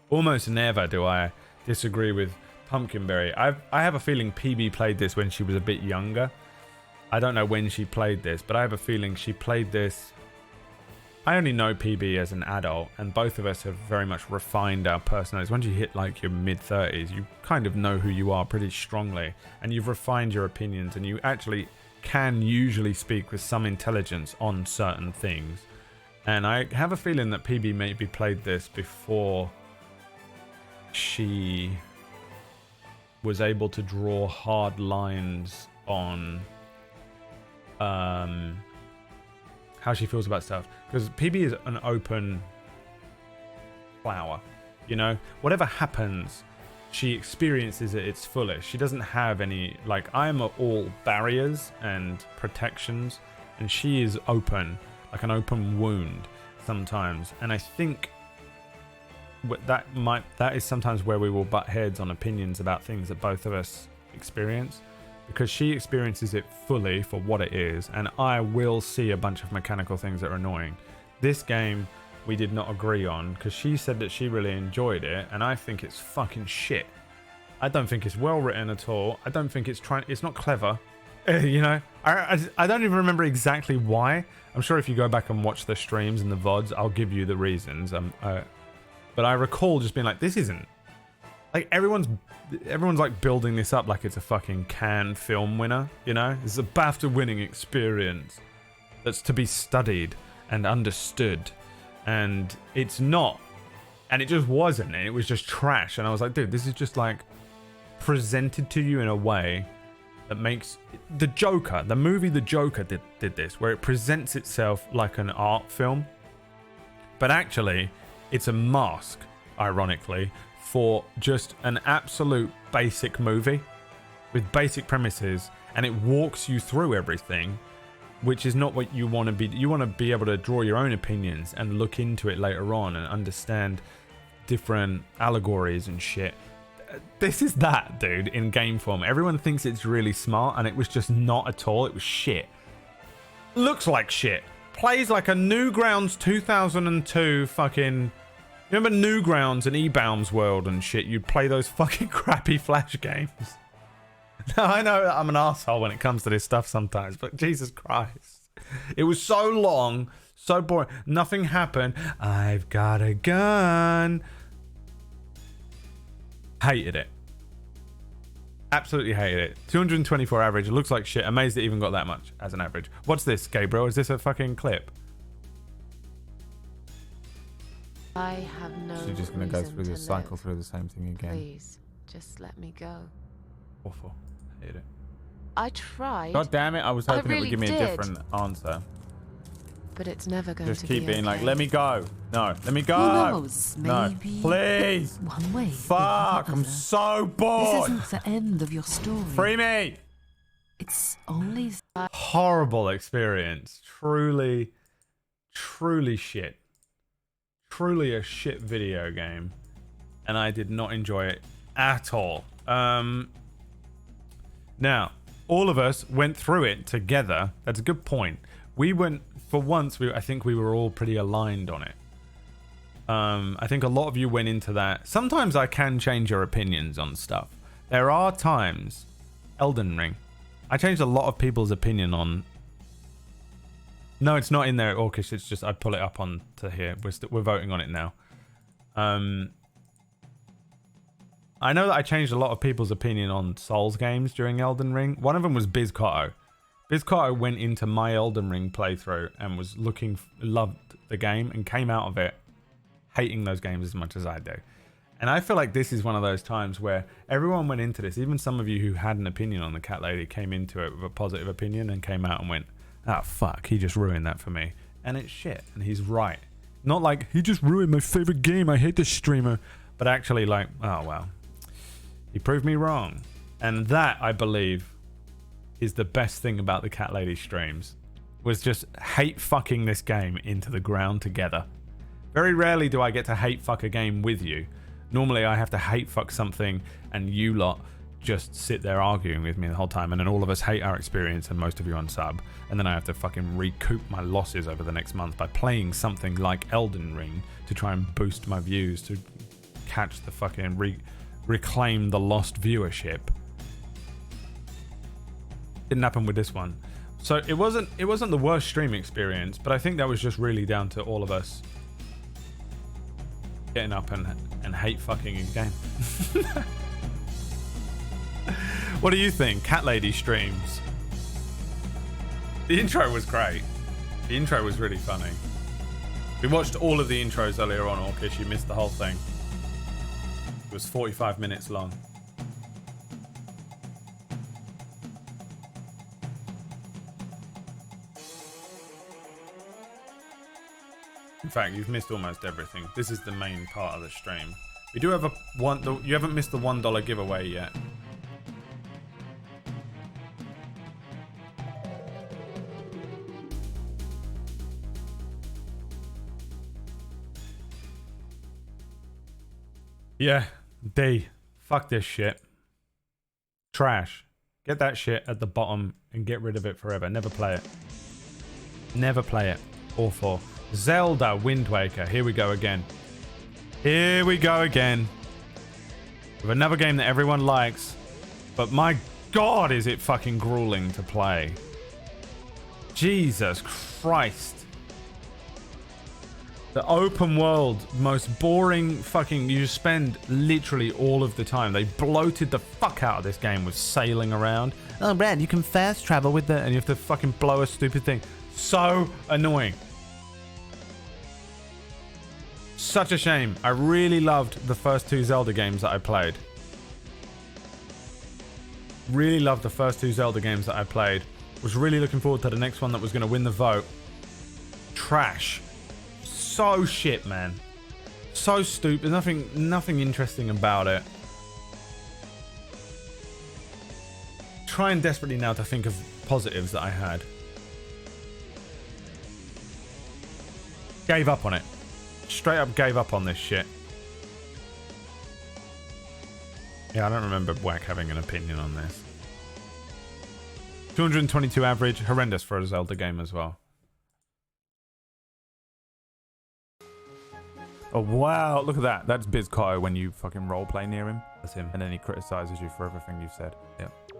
Almost never do I disagree with Pumpkinberry. I have a feeling PB played this when she was a bit younger. I don't know when she played this, but I have a feeling she played this... I only know PB as an adult, and both of us have very much refined our personalities. Once you hit like your mid-30s, you kind of know who you are pretty strongly, and you've refined your opinions, and you actually can usually speak with some intelligence on certain things. And I have a feeling that PB maybe played this before she was able to draw hard lines on how she feels about stuff, because PB is an open flower, you know, whatever happens she experiences at its fullest. She doesn't have any, like, I'm all barriers and protections, and she is open, like an open wound sometimes. And I think that is sometimes where we will butt heads on opinions about things that both of us experience, because she experiences it fully for what it is, and I will see a bunch of mechanical things that are annoying. This game we did not agree on because she said that she really enjoyed it, and I think it's fucking shit. I don't think it's well written at all. I don't think it's not clever. You know, I don't even remember exactly why. I'm sure if you go back and watch the streams and the VODs, I'll give you the reasons. But I recall just being like, this isn't like everyone's like building this up like it's a fucking Cannes film winner. You know, it's a BAFTA winning experience that's to be studied and understood, and it's not, and it just wasn't. It was just trash, and I was like, dude, this is just like presented to you in a way that makes the Joker, the movie The Joker did this, where it presents itself like an art film, but actually it's a mask, ironically, for just an absolute basic movie with basic premises, and it walks you through everything, which is not what you want to be. You want to be able to draw your own opinions and look into it later on and understand different allegories and shit. This is that, dude, in game form. Everyone thinks it's really smart, and it was just not at all. It was shit. Looks like shit. Plays like a Newgrounds 2002 fucking... Remember Newgrounds and E-Bounds World and shit? You'd play those fucking crappy Flash games. Now, I know I'm an asshole when it comes to this stuff sometimes, but Jesus Christ. It was so long, so boring. Nothing happened. I've got a gun. Hated it. Absolutely hated it. 224 average. It looks like shit. Amazed it even got that much as an average. What's this, Gabriel? Is this a fucking clip? I have no So you're just going to go reason through to the cycle live. through the same thing again. Please, just let me go. Awful. Hated it. I tried. God damn it. I was hoping it really would give me a did. different answer. But it's never going Just to keep be being like, okay. let me go. No, let me go. Who knows? No, Maybe please. one way. Fuck, I'm so bored. This isn't the end of your story. Free me. It's only... Horrible experience. Truly, truly shit. Truly a shit video game. And I did not enjoy it at all. Now, all of us went through it together. That's a good point. We went, for once, I think we were all pretty aligned on it. I think a lot of you went into that. Sometimes I can change your opinions on stuff. There are times, Elden Ring, I changed a lot of people's opinion on... No, it's not in there, Orcish. It's just I pull it up on to here. We're voting on it now. I know that I changed a lot of people's opinion on Souls games during Elden Ring. One of them was Bizcotto. Bizcotto went into my Elden Ring playthrough and was loved the game and came out of it hating those games as much as I do. And I feel like this is one of those times where everyone went into this, even some of you who had an opinion on the Cat Lady came into it with a positive opinion and came out and went, oh fuck, he just ruined that for me. And it's shit, and he's right. Not like, he just ruined my favorite game, I hate this streamer. But actually like, oh well, he proved me wrong. And that, I believe, is the best thing about the Cat Lady streams, was just hate fucking this game into the ground together. Very rarely do I get to hate fuck a game with you. Normally I have to hate fuck something and you lot just sit there arguing with me the whole time, and then all of us hate our experience and most of you unsub, and then I have to fucking recoup my losses over the next month by playing something like Elden Ring to try and boost my views, to catch the fucking reclaim the lost viewership. Didn't happen with this one. So it wasn't the worst stream experience, but I think that was just really down to all of us getting up and hate fucking a game. What do you think? Cat Lady streams. The intro was great. The intro was really funny. We watched all of the intros earlier on, Orcish. You missed the whole thing. It was 45 minutes long. In fact, you've missed almost everything. This is the main part of the stream. We do have you haven't missed the $1 giveaway yet. Yeah, D. Fuck this shit. Trash. Get that shit at the bottom and get rid of it forever. Never play it. Never play it. Awful. Zelda Wind Waker. Here we go again. Here we go again. With another game that everyone likes. But my God, is it fucking grueling to play. Jesus Christ. The open world, most boring fucking... You spend literally all of the time. They bloated the fuck out of this game with sailing around. Oh, Brad, you can fast travel with that. And you have to fucking blow a stupid thing. So annoying. Such a shame. I really loved the first 2 Zelda games that I played. Really loved the first 2 Zelda games that I played. Was really looking forward to the next one that was going to win the vote. Trash. So shit, man. So stupid. Nothing interesting about it. Trying desperately now to think of positives that I had. Gave up on it. Straight up gave up on this shit. Yeah, I don't remember Whack having an opinion on this. 222 average. Horrendous for a Zelda game as well. Oh, wow. Look at that. That's Bizcow when you fucking roleplay near him. That's him. And then he criticizes you for everything you've said. Yep.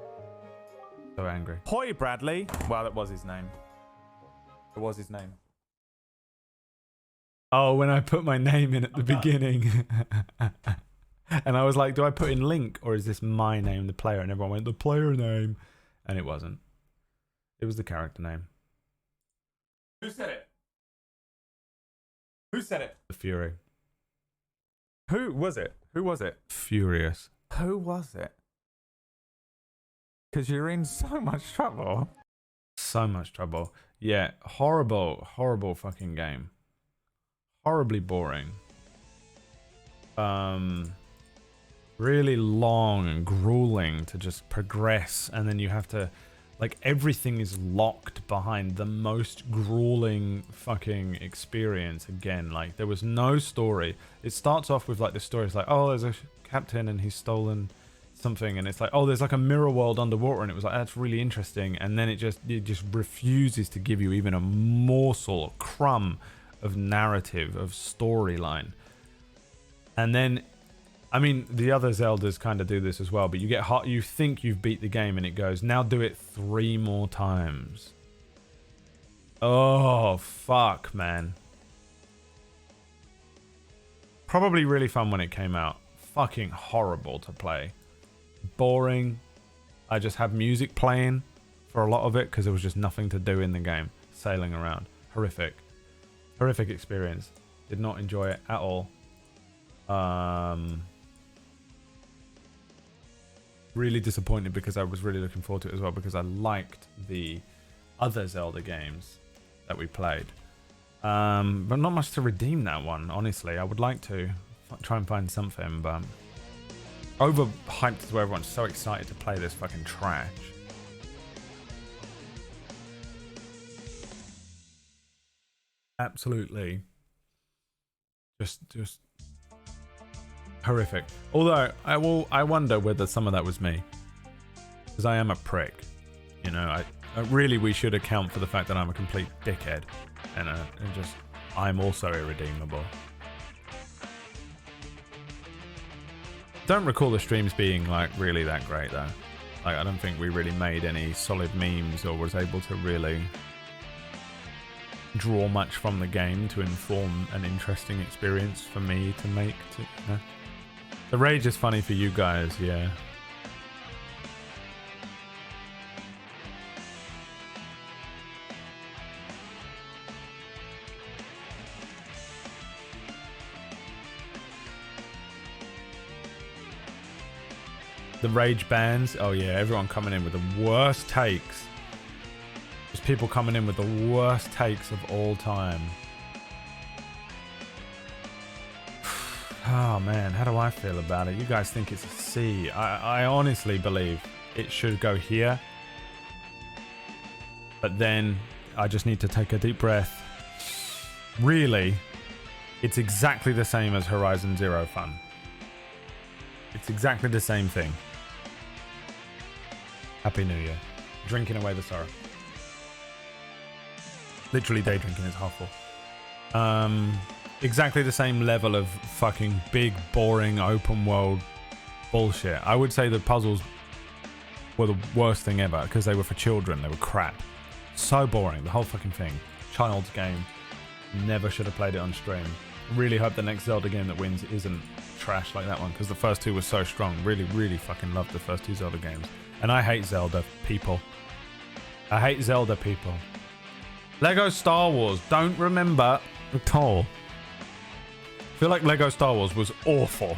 So angry. Hoi, Bradley. Wow, that was his name. It was his name. Oh, when I put my name in at the beginning. And I was like, do I put in Link or is this my name, the player? And everyone went, the player name. And it wasn't. It was the character name. Who said it? Who said it? The Fury. Who was it? Who was it? Furious. Who was it? Because you're in so much trouble. So much trouble. Yeah, horrible, horrible fucking game. Horribly boring. Really long and grueling to just progress, and then you have to, like, everything is locked behind the most grueling fucking experience again. Like, there was no story. It starts off with, like, the story is like, oh, there's a captain and he's stolen something, and it's like, oh, there's like a mirror world underwater, and it was like, that's really interesting. And then it just refuses to give you even a morsel or crumb of narrative, of storyline. And then, I mean, the other Zeldas kind of do this as well, but you get hot, you think you've beat the game and it goes, now do it 3 more times. Oh, fuck, man. Probably really fun when it came out. Fucking horrible to play. Boring. I just had music playing for a lot of it because there was just nothing to do in the game. Sailing around. Horrific. Horrific experience. Did not enjoy it at all. Really disappointed because I was really looking forward to it as well, because I liked the other Zelda games that we played. But not much to redeem that one, honestly. I would like to try and find something, but overhyped to where everyone's so excited to play this fucking trash. Absolutely. Just horrific. Although I wonder whether some of that was me, because I am a prick. You know, really we should account for the fact that I'm a complete dickhead, and just I'm also irredeemable. Don't recall the streams being like really that great though. Like, I don't think we really made any solid memes or was able to really draw much from the game to inform an interesting experience for me to make. The rage is funny for you guys, yeah. The rage bans, oh yeah, everyone coming in with the worst takes. Just people coming in with the worst takes of all time. Oh man, how do I feel about it? You guys think it's a C. I honestly believe it should go here. But then I just need to take a deep breath. Really, it's exactly the same as Horizon Zero Fun. It's exactly the same thing. Happy New Year. Drinking away the sorrow. Literally day drinking is half full. exactly the same level of fucking big, boring, open world bullshit. I would say the puzzles were the worst thing ever because they were for children. They were crap. So boring, the whole fucking thing. Child's game. Never should have played it on stream. Really hope the next Zelda game that wins isn't trash like that one, because the first two were so strong. Really, really fucking loved the first two Zelda games. And I hate Zelda people. I hate Zelda people. Lego Star Wars. Don't remember at all. I feel like Lego Star Wars was awful.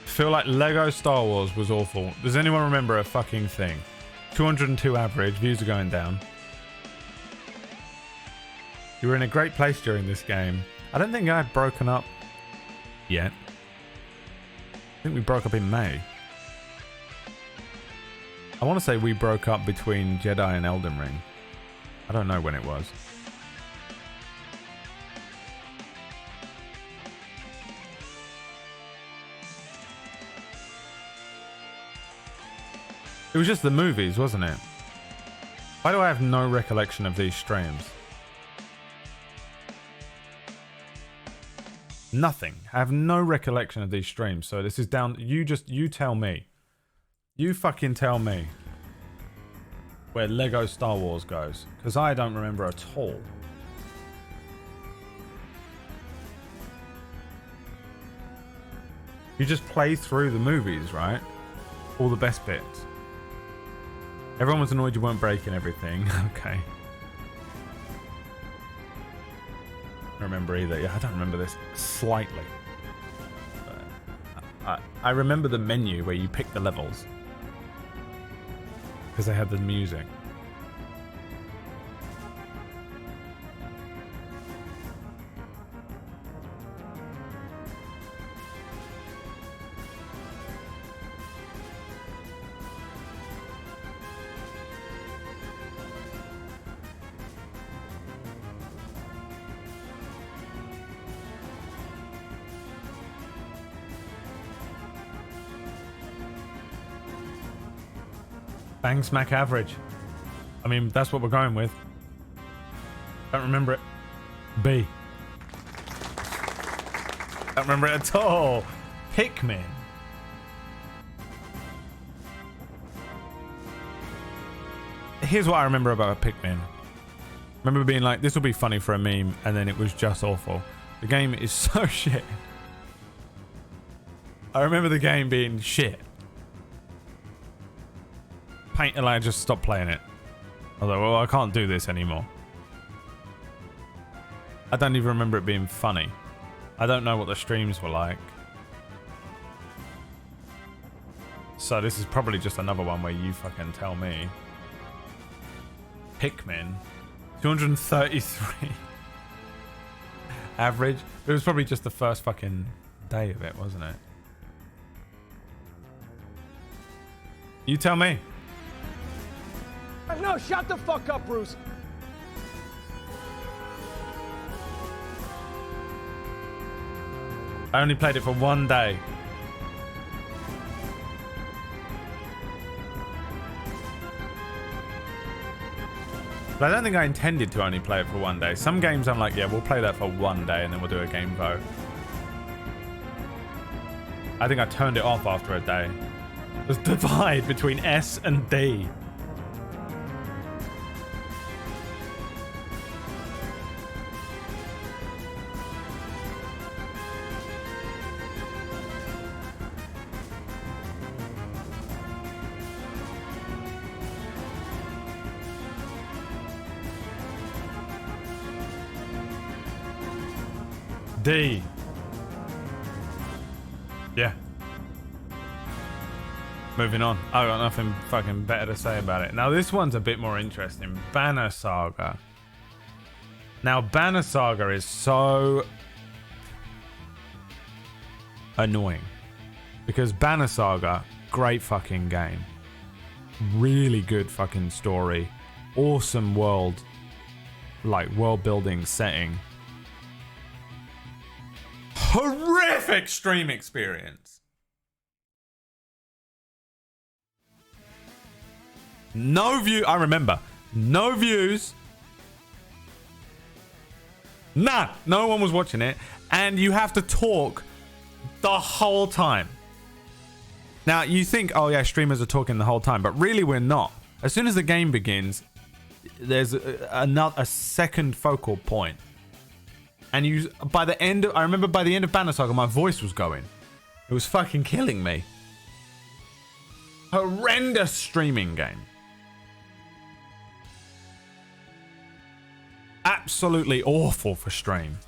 I feel like Lego Star Wars was awful. Does anyone remember a fucking thing? 202 average. Views are going down. You were in a great place during this game. I don't think I had broken up yet. I think we broke up in May. I want to say we broke up between Jedi and Elden Ring. I don't know when it was. It was just the movies, wasn't it? Why do I have no recollection of these streams? Nothing. I have no recollection of these streams, so this is down. You tell me. You fucking tell me where Lego Star Wars goes, because I don't remember at all. You just play through the movies, right? All the best bits. Everyone was annoyed you weren't breaking everything. Okay. I don't remember either. Yeah, I don't remember this slightly. I remember the menu where you pick the levels. Because they had the music. Bang smack average. I mean, that's what we're going with. Don't remember it. B. Don't remember it at all. Pikmin. Here's what I remember about Pikmin. I remember being like, this will be funny for a meme, and then it was just awful. The game is so shit. I remember the game being shit. And I just stopped playing it. I was like, well, I can't do this anymore. I don't even remember it being funny. I don't know what the streams were like. So this is probably just another one where you fucking tell me. Pikmin. 233. Average. It was probably just the first fucking day of it, wasn't it? You tell me. No, shut the fuck up, Bruce. I only played it for one day. But I don't think I intended to only play it for one day. Some games I'm like, yeah, we'll play that for one day and then we'll do a game vote. I think I turned it off after a day. There's a divide between S and D. D. Yeah. Moving on. I got nothing fucking better to say about it. Now this one's a bit more interesting. Banner Saga. Now Banner Saga is so annoying. Because Banner Saga, great fucking game. Really good fucking story. Awesome world. Like world building setting. horrific stream experience. No view. I remember. No views. None. No one was watching it. And you have to talk the whole time. Now, you think, oh yeah, streamers are talking the whole time. But really, we're not. As soon as the game begins, there's a second focal point. And you, by the end of, I remember by the end of Banner Saga, my voice was going. It was fucking killing me. Horrendous streaming game. Absolutely awful for stream.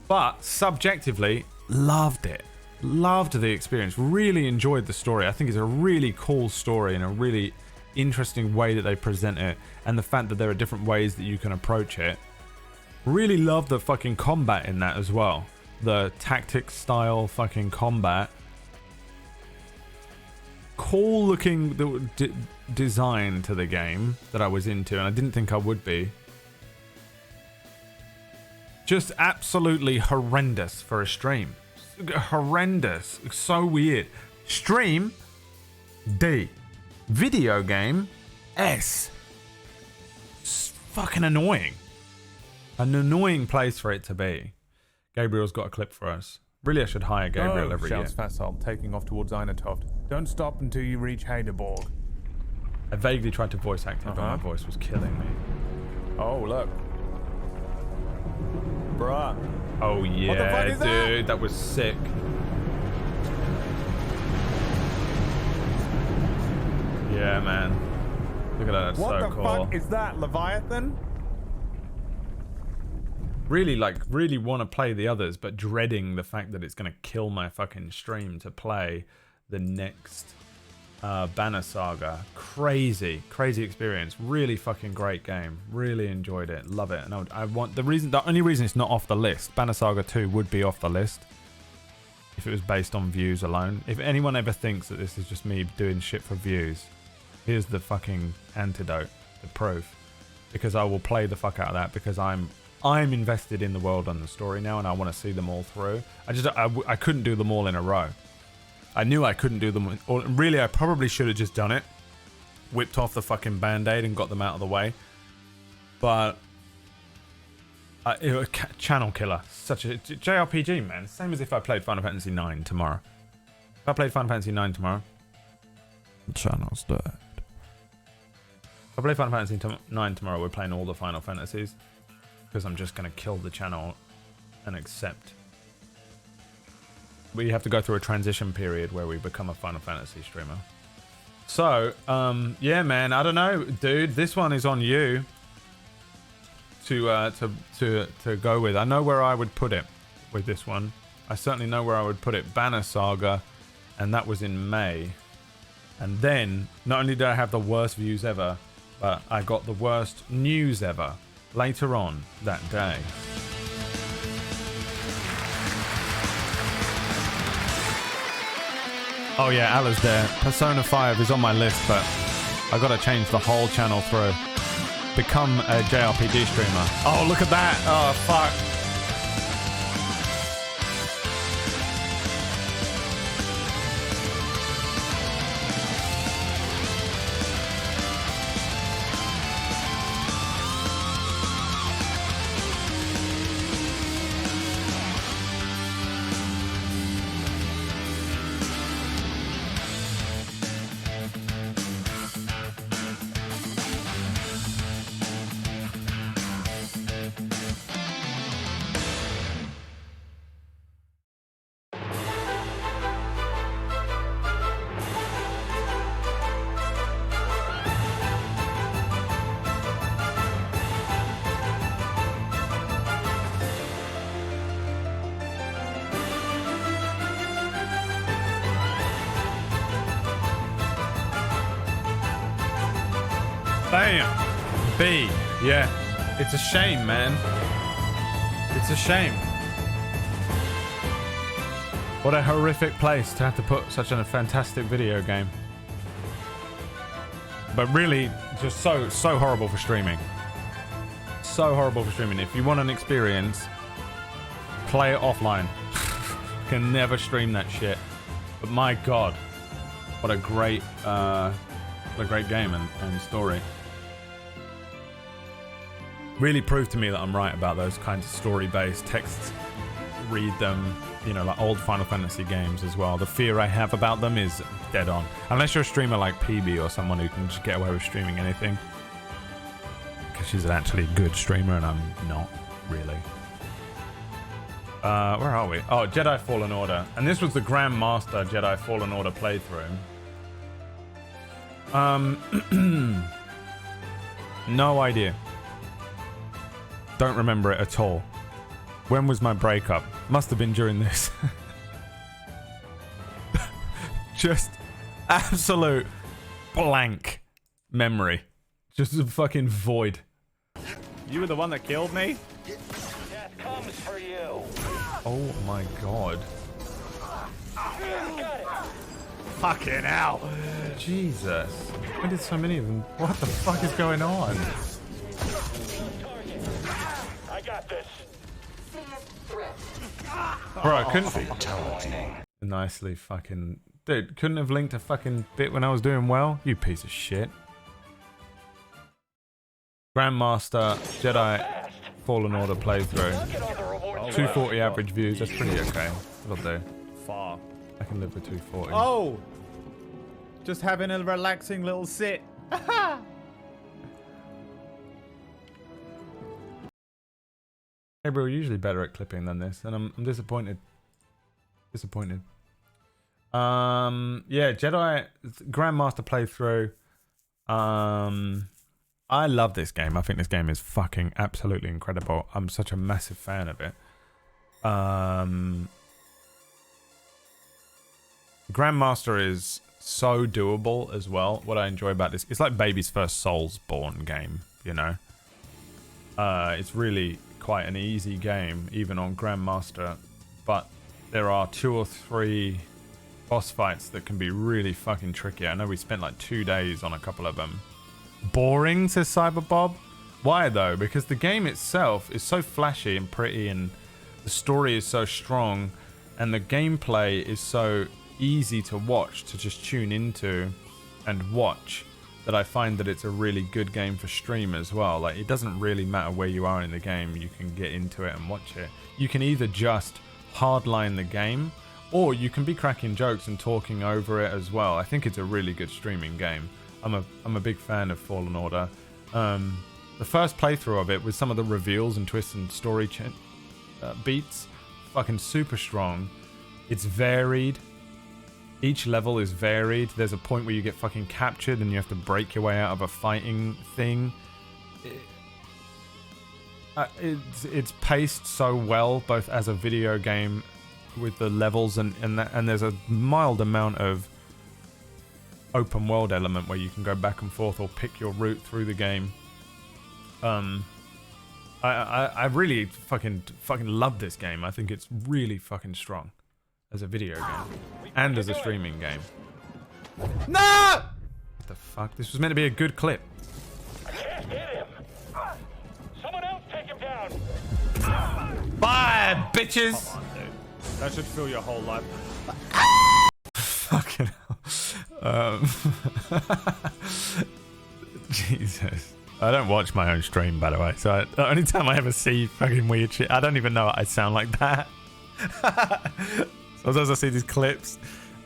But subjectively, loved it. Loved the experience. Really enjoyed the story. I think it's a really cool story and a really interesting way that they present it. And the fact that there are different ways that you can approach it. Really love the fucking combat in that as well. The tactics style fucking combat. Cool looking design to the game that I was into, and I didn't think I would be. Just absolutely horrendous for a stream. Horrendous. So weird. Stream D. Video game S. It's fucking annoying. An annoying place for it to be. Gabriel's got a clip for us. Really, I should hire Gabriel every year. Shouts Fassal, taking off towards Einatoft. Don't stop until you reach Heideborg. I vaguely tried to voice act it, but my voice was killing me. Oh, look. Bruh. Oh, yeah, What the fuck is dude. that? That was sick. Yeah, man. Look at that. That's What so the cool. fuck is that, Leviathan? Really, really want to play the others, but dreading the fact that it's going to kill my fucking stream to play the next Banner Saga. Crazy experience. Really fucking great game. Really enjoyed it. Love it. And I want the only reason it's not off the list. Banner Saga 2 would be off the list if it was based on views alone. If anyone ever thinks that this is just me doing shit for views, here's the fucking antidote, the proof. Because I will play the fuck out of that because I'm invested in the world and the story now, and I want to see them all through. I couldn't do them all in a row. I knew I couldn't do them all. Really, I probably should have just done it. Whipped off the fucking band-aid and got them out of the way. But it was channel killer. Such a JRPG, man. Same as if I played Final Fantasy 9 tomorrow. If I played Final Fantasy 9 tomorrow, the channel's dead. If I play Final Fantasy 9 tomorrow, we're playing all the Final Fantasies. Because I'm just going to kill the channel and accept. We have to go through a transition period where we become a Final Fantasy streamer. So, yeah, man, I don't know, dude. This one is on you to go with. I know where I would put it with this one. I certainly know where I would put it. Banner Saga, and that was in May. And then, not only did I have the worst views ever, but I got the worst news ever later on that day. Oh yeah, Allah's there. Persona 5 is on my list, but I gotta change the whole channel through. Become a JRPG streamer. Oh, look at that. Oh, fuck. Bam! B. Yeah. It's a shame, man. It's a shame. What a horrific place to have to put such a fantastic video game. But really, just so horrible for streaming. So horrible for streaming. If you want an experience Play it offline. Can never stream that shit. But my god, what a great game and story. Really proved to me that I'm right about those kinds of story-based texts. Read them, you know, like old Final Fantasy games as well. The fear I have about them is dead on. Unless you're a streamer like PB or someone who can just get away with streaming anything. Because she's actually a good streamer and I'm not, really. Where are we? Oh, Jedi Fallen Order. And this was the Grandmaster Jedi Fallen Order playthrough. No idea. Don't remember it at all. When was my breakup? Must have been during this. Just absolute blank memory. Just a fucking void. You were the one that killed me? Death comes for you. Oh my god. Fucking hell. Jesus. Why did so many of them? What the fuck is going on? I got this. Bro, I couldn't. Nicely fucking. Dude, couldn't have linked a fucking bit when I was doing well? You piece of shit. Grandmaster Jedi Fallen Order playthrough. 240 average views, that's pretty okay. That'll do. Far. I can live with 240. Oh! Just having a relaxing little sit. Hey bro, you're usually better at clipping than this, and I'm disappointed. Disappointed. Yeah, Jedi Grandmaster playthrough. I love this game. I think this game is fucking absolutely incredible. I'm such a massive fan of it. Grandmaster is so doable as well. What I enjoy about this, it's like baby's first Soulsborne game, you know. It's really quite an easy game, even on Grandmaster, but there are 2 or 3 boss fights that can be really fucking tricky. I know we spent like 2 days on a couple of them. Boring, says Cyberbob. Why though? Because the game itself is so flashy and pretty, and the story is so strong, and the gameplay is so easy to watch, to just tune into and watch, that I find that it's a really good game for stream as well. Like, it doesn't really matter where you are in the game, you can get into it and watch it. You can either just hardline the game, or you can be cracking jokes and talking over it as well. I think it's a really good streaming game. I'm a big fan of Fallen Order. The first playthrough of it, with some of the reveals and twists and story beats, fucking super strong. It's varied. Each level is varied. There's a point where you get fucking captured and you have to break your way out of a fighting thing. It's paced so well, both as a video game with the levels and there's a mild amount of open world element where you can go back and forth or pick your route through the game. I really fucking love this game. I think it's really fucking strong as a video game and as a streaming game. No! What the fuck? This was meant to be a good clip. I can't hit him. Someone else take him down. Bye, bitches. Come on, dude. That should fill your whole life. Fucking hell. Jesus. I don't watch my own stream, by the way, so the only time I ever see fucking weird shit, I don't even know I sound like that. Sometimes I see these clips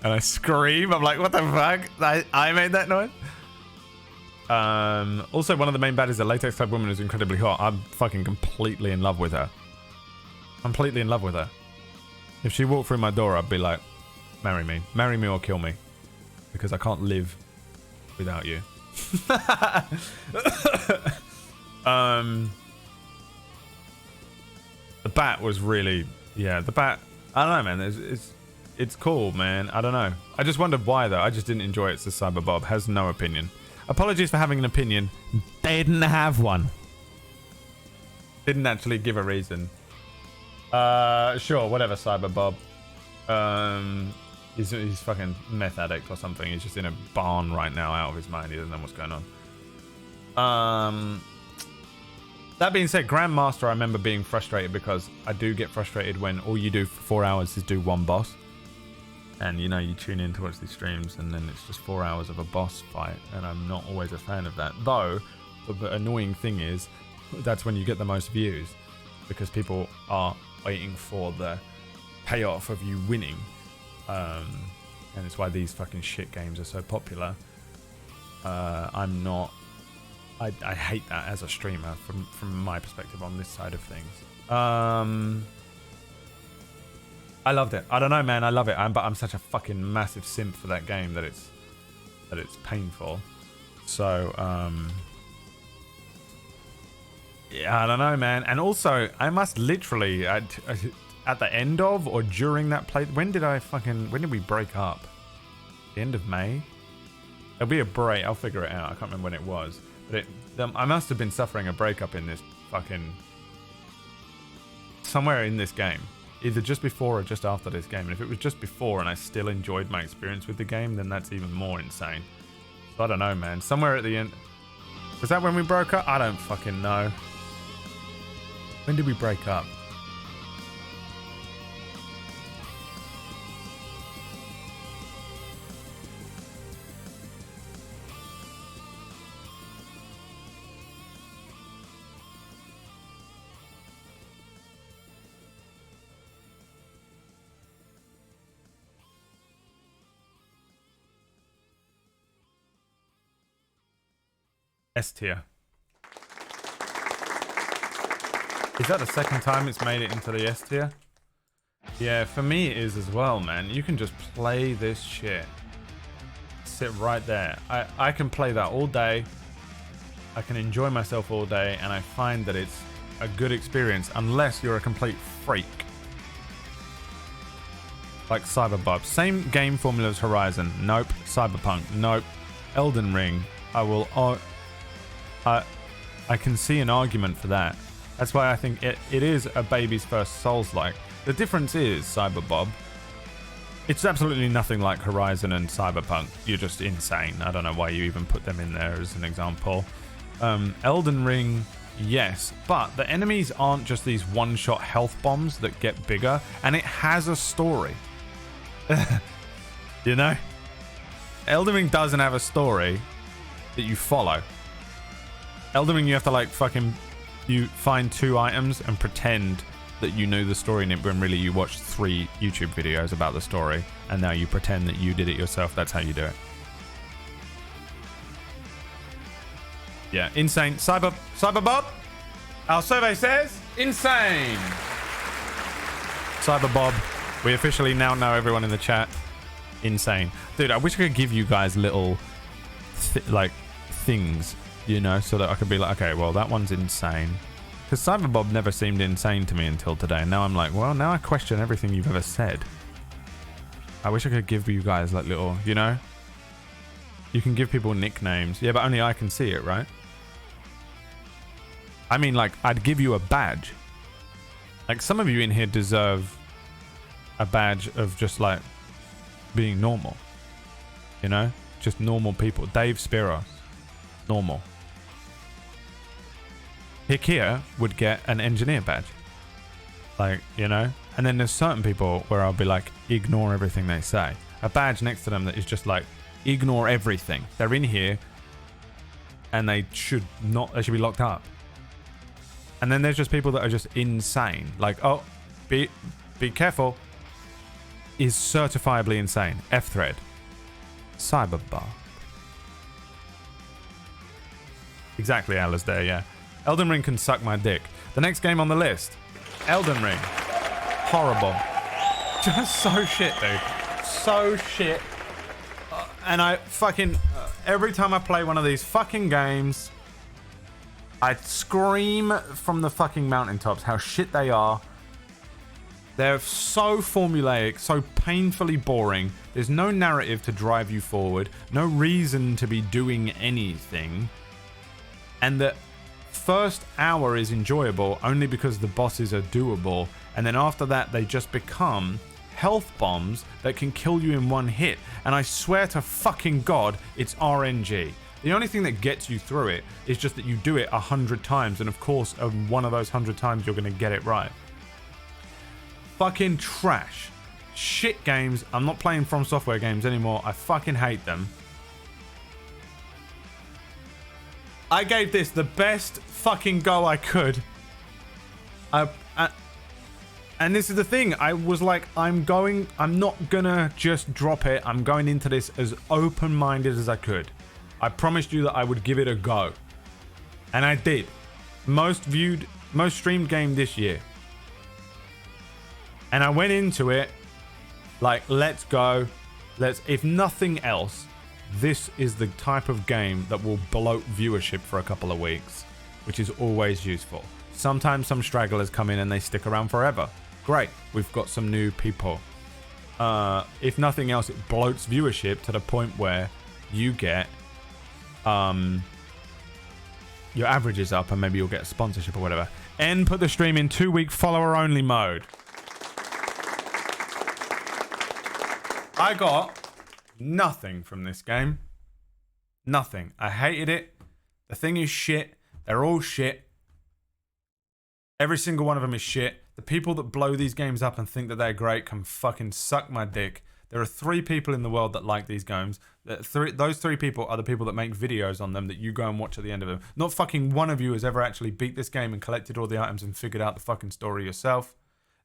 and I scream. I'm like, what the fuck? I made that noise? Also, one of the main baddies, the latex type woman, is incredibly hot. I'm fucking completely in love with her. Completely in love with her. If she walked through my door, I'd be like, marry me. Marry me or kill me. Because I can't live without you. The bat was really, yeah, the bat, I don't know, man, it's cool, man. I don't know. I just wondered why though. I just didn't enjoy it. So Cyberbob has no opinion. Apologies for having an opinion. Didn't have one. Didn't actually give a reason. Sure, whatever, Cyberbob. He's fucking meth addict or something. He's just in a barn right now, out of his mind. He doesn't know what's going on. That being said, Grandmaster, I remember being frustrated because I do get frustrated when all you do for 4 hours is do one boss. And, you know, you tune in to watch these streams and then it's just 4 hours of a boss fight. And I'm not always a fan of that. Though, the annoying thing is, that's when you get the most views. Because people are waiting for the payoff of you winning. And it's why these fucking shit games are so popular. I'm not... I hate that as a streamer from my perspective on this side of things. I loved it. I don't know, man. I love it. But I'm such a fucking massive simp for that game that it's painful. So yeah, I don't know, man. And also, I must literally at the end of or during that play. When did we break up? The end of May. There'll be a break. I'll figure it out. I can't remember when it was. But I must have been suffering a breakup in this fucking... somewhere in this game. Either just before or just after this game. And if it was just before and I still enjoyed my experience with the game, then that's even more insane. So I don't know, man. Somewhere at the end... Was that when we broke up? I don't fucking know. When did we break up? S tier. Is that the second time it's made it into the S tier? Yeah, for me it is as well, man. You can just play this shit. Sit right there. I can play that all day. I can enjoy myself all day, and I find that it's a good experience unless you're a complete freak. Like Cyberbob. Same game formula as Horizon. Nope. Cyberpunk. Nope. Elden Ring. I can see an argument for that. That's why I think it is a baby's first Souls-like. The difference is, Cyberbob, it's absolutely nothing like Horizon and Cyberpunk. You're just insane. I don't know why you even put them in there as an example. Elden Ring, yes, but the enemies aren't just these one-shot health bombs that get bigger, and it has a story. You know? Elden Ring doesn't have a story that you follow. Elden Ring, you have to you find 2 items and pretend that you know the story in it, when really you watched 3 YouTube videos about the story, and now you pretend that you did it yourself. That's how you do it. Yeah, insane. Cyberbob, our survey says insane. Cyberbob, we officially now know, everyone in the chat, insane. Dude, I wish I could give you guys little things, you know, so that I could be like, okay, well, that one's insane. Because Cyberbob never seemed insane to me until today. And now I'm like, well, now I question everything you've ever said. I wish I could give you guys like little, you know? You can give people nicknames. Yeah, but only I can see it, right? I mean, like, I'd give you a badge. Like, some of you in here deserve a badge of just, like, being normal. You know? Just normal people. Dave Spiros. Normal. Hikia would get an engineer badge. Like, you know? And then there's certain people where I'll be like, ignore everything they say. A badge next to them that is just like, ignore everything. They're in here and they should be locked up. And then there's just people that are just insane. Like, oh, be careful. Is certifiably insane. F-Thread. Cyberbob. Exactly, Alasdair, yeah. Elden Ring can suck my dick. The next game on the list. Elden Ring. Horrible. Just so shit, dude. So shit. And I fucking... every time I play one of these fucking games, I scream from the fucking mountaintops how shit they are. They're so formulaic, so painfully boring. There's no narrative to drive you forward. No reason to be doing anything. And the first hour is enjoyable only because the bosses are doable. And then after that, they just become health bombs that can kill you in one hit. And I swear to fucking God, it's RNG. The only thing that gets you through it is just that you do it 100 times, and of course, one of those 100 times you're going to get it right. Fucking trash. Shit games. I'm not playing From Software games anymore. I fucking hate them. I gave this the best fucking go I could. And this is the thing. I was like, I'm not gonna just drop it. I'm going into this as open-minded as I could. I promised you that I would give it a go. And I did. Most streamed game this year. And I went into it like, let's go. If nothing else, this is the type of game that will bloat viewership for a couple of weeks, which is always useful. Sometimes some stragglers come in and they stick around forever. Great, we've got some new people. If nothing else, it bloats viewership to the point where you get your average is up and maybe you'll get a sponsorship or whatever. N put the stream in 2-week follower only mode. I got nothing from this game. Nothing. I hated it. The thing is shit. They're all shit. Every single one of them is shit. The people that blow these games up and think that they're great can fucking suck my dick. There are 3 people in the world that like these games. Those 3 people are the people that make videos on them that you go and watch at the end of them. Not fucking one of you has ever actually beat this game and collected all the items and figured out the fucking story yourself.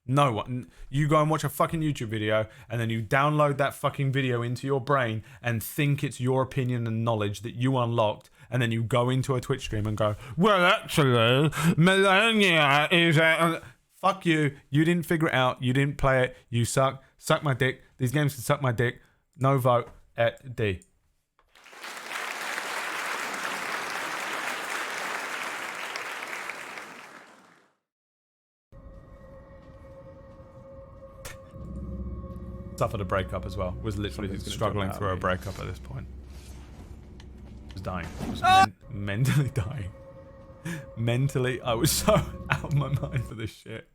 No one. You go and watch a fucking YouTube video and then you download that fucking video into your brain and think it's your opinion and knowledge that you unlocked, and then you go into a Twitch stream and go, well, actually, Melania is a... Fuck you. You didn't figure it out. You didn't play it. You suck. Suck my dick. These games can suck my dick. No vote at D. Suffered a breakup as well. Was literally struggling through a breakup at this point. Was dying. Was mentally dying. Mentally, I was so out of my mind for this shit.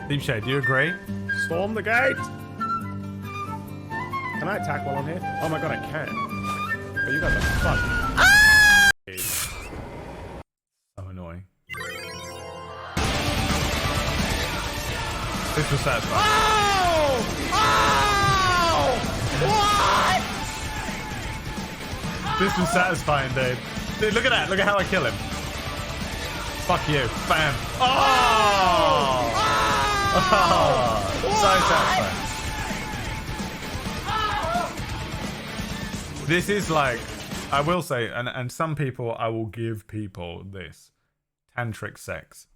Deep Shade, do you agree? Storm the gate! Can I attack while I'm here? Oh my god, I can. But you guys are fucked. So annoying. This was satisfying. Oh! Oh! What? This was satisfying, dude. Dude, look at that. Look at how I kill him. Fuck you. Bam. Oh! Oh! So satisfying. This is like, I will say, and some people, I will give people this. Tantric sex.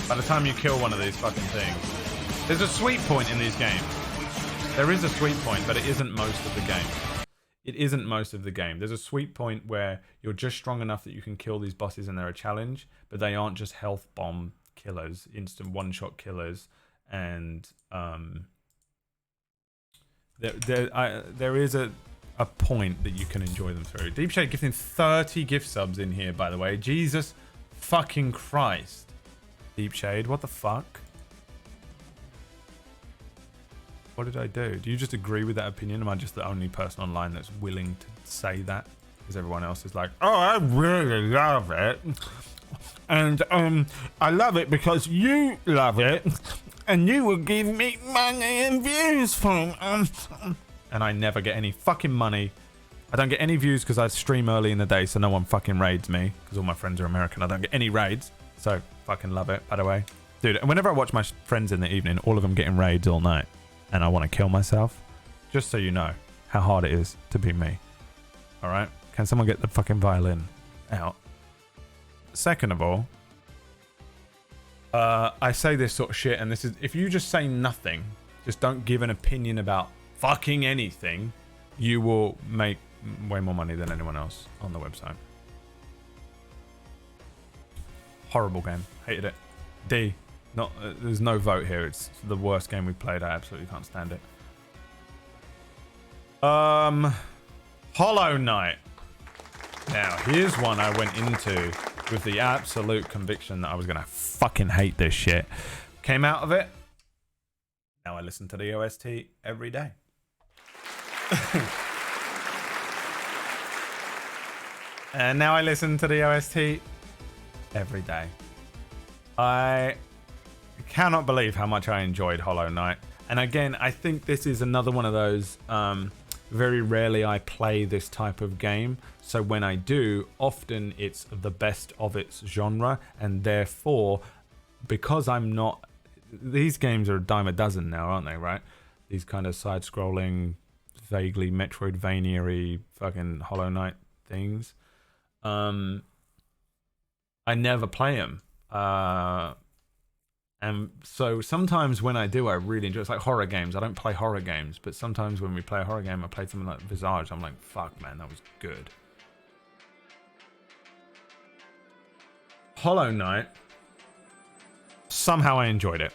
By the time you kill one of these fucking things. There's a sweet point in these games. There is a sweet point, but it isn't most of the game. It isn't most of the game. There's a sweet point where you're just strong enough that you can kill these bosses and they're a challenge, but they aren't just health bomb killers, instant one-shot killers, and there is a point that you can enjoy them through. Deep Shade gifting 30 gift subs in here, by the way. Jesus fucking Christ. Deep Shade, what the fuck? What did I do? Do you just agree with that opinion? Am I just the only person online that's willing to say that? Because everyone else is like, oh, I really love it. And I love it because you love it. And you will give me money and views from and I never get any fucking money. I don't get any views because I stream early in the day, so no one fucking raids me. Because all my friends are American. I don't get any raids. So, fucking love it, by the way. Dude, and whenever I watch my friends in the evening, all of them getting raids all night. And I want to kill myself. Just so you know how hard it is to be me. Alright? Can someone get the fucking violin out? Second of all, I say this sort of shit, and this is, if you just say nothing, just don't give an opinion about fucking anything, you will make way more money than anyone else on the website. Horrible game. Hated it. D. Not. There's no vote here. It's the worst game we've played. I absolutely can't stand it. Hollow Knight. Now, here's one I went into with the absolute conviction that I was gonna fucking hate this shit. Came out of it. Now I listen to the OST every day. And now I listen to the OST every day. I cannot believe how much I enjoyed Hollow Knight. And again, I think this is another one of those, very rarely I play this type of game. So when I do, often it's the best of its genre. And therefore, because I'm not... These games are a dime a dozen now, aren't they, right? These kind of side-scrolling, vaguely Metroidvania-y fucking Hollow Knight things. I never play them. And so sometimes when I do, I really enjoy it. It's like horror games. I don't play horror games, but sometimes when we play a horror game, I play something like Visage. I'm like, fuck, man, that was good. Hollow Knight, somehow I enjoyed it.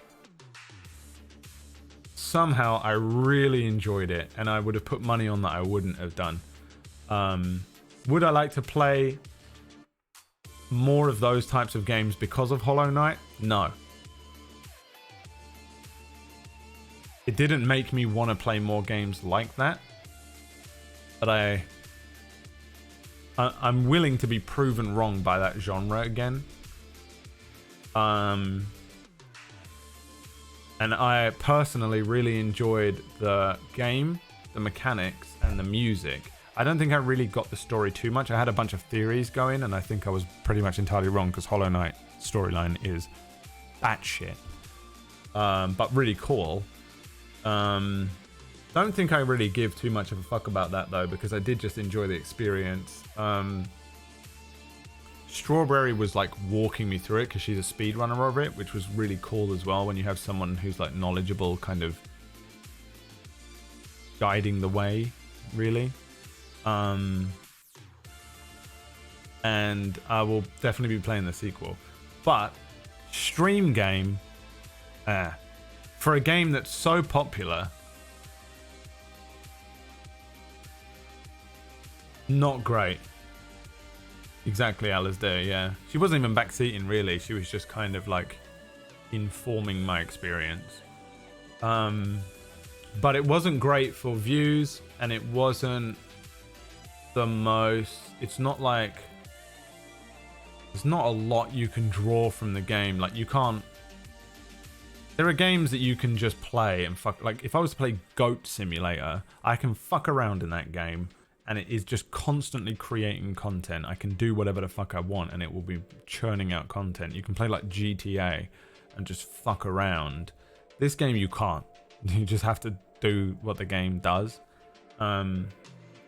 Somehow I really enjoyed it, and I would have put money on that I wouldn't have done. Would I like to play more of those types of games because of Hollow Knight? No. It didn't make me want to play more games like that. But I'm willing to be proven wrong by that genre again. And I personally really enjoyed the game, the mechanics, and the music. I don't think I really got the story too much. I had a bunch of theories going, and I think I was pretty much entirely wrong because Hollow Knight storyline is batshit. But really cool. Don't think I really give too much of a fuck about that though, because I did just enjoy the experience. Strawberry was like walking me through it because she's a speedrunner of it, which was really cool as well when you have someone who's like knowledgeable kind of guiding the way, really. And I will definitely be playing the sequel. But stream game, for a game that's so popular, not great. Exactly, Alasdair, yeah. She wasn't even backseating, really. She was just kind of like informing my experience. But it wasn't great for views, and it wasn't the most... It's not like... There's not a lot you can draw from the game. Like, you can't... There are games that you can just play and fuck... Like, if I was to play Goat Simulator, I can fuck around in that game, and it is just constantly creating content. I can do whatever the fuck I want, and it will be churning out content. You can play, like, GTA and just fuck around. This game, you can't. You just have to do what the game does. And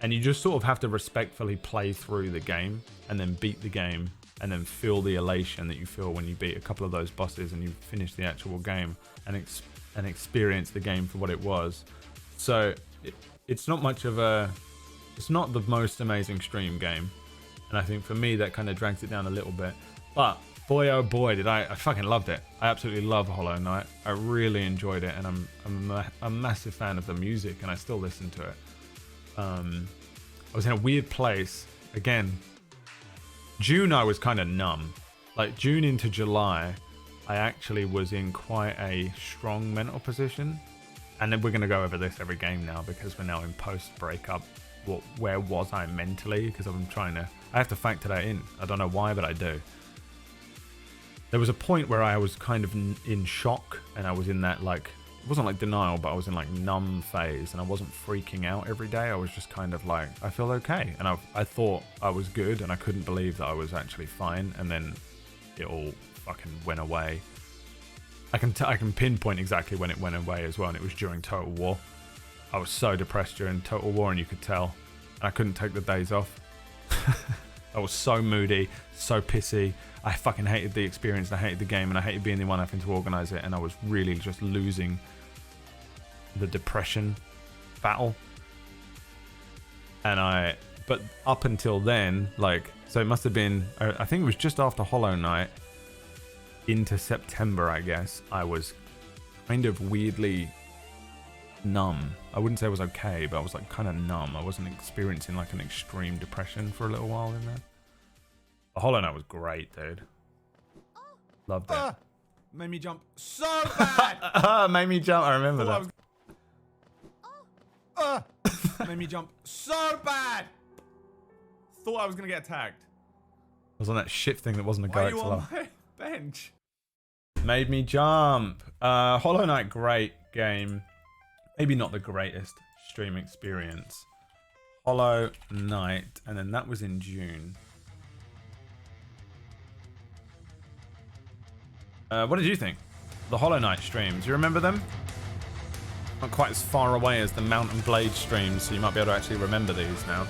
you just sort of have to respectfully play through the game and then beat the game and then feel the elation that you feel when you beat a couple of those bosses and you finish the actual game and experience the game for what it was. So it's not much of a... It's not the most amazing stream game. And I think for me, that kind of drags it down a little bit. But boy, oh boy, did I fucking loved it. I absolutely love Hollow Knight. I really enjoyed it. And I'm a massive fan of the music, and I still listen to it. I was in a weird place. Again, June I was kind of numb. Like June into July, I actually was in quite a strong mental position. And then we're going to go over this every game now because we're now in post-breakup. Where was I mentally? Because I have to factor that in. I don't know why, but I do. There was a point where I was kind of in shock, and I was in that, like, it wasn't like denial, but I was in like numb phase, and I wasn't freaking out every day. I was just kind of like, I feel okay. And I thought I was good, and I couldn't believe that I was actually fine. And then it all fucking went away. I can pinpoint exactly when it went away as well, and it was during Total War. I was so depressed during Total War, and you could tell. And I couldn't take the days off. I was so moody, so pissy. I fucking hated the experience, and I hated the game, and I hated being the one having to organize it, and I was really just losing the depression battle. But up until then, like, so it must have been, I think it was just after Hollow Knight into September, I guess, I was kind of weirdly numb. I wouldn't say it was okay, but I was like kind of numb. I wasn't experiencing like an extreme depression for a little while in there. The Hollow Knight was great, dude. Loved it. Made me jump so bad. Made me jump. I remember that. Made me jump so bad. Thought I was gonna get attacked. I was on that shit thing that wasn't a Why are go you to on love. my bench? Made me jump. Hollow Knight, great game. Maybe not the greatest stream experience. Hollow Knight, and then that was in June. What did you think? The Hollow Knight streams, you remember them? Not quite as far away as the Mount and Blade streams, so you might be able to actually remember these now.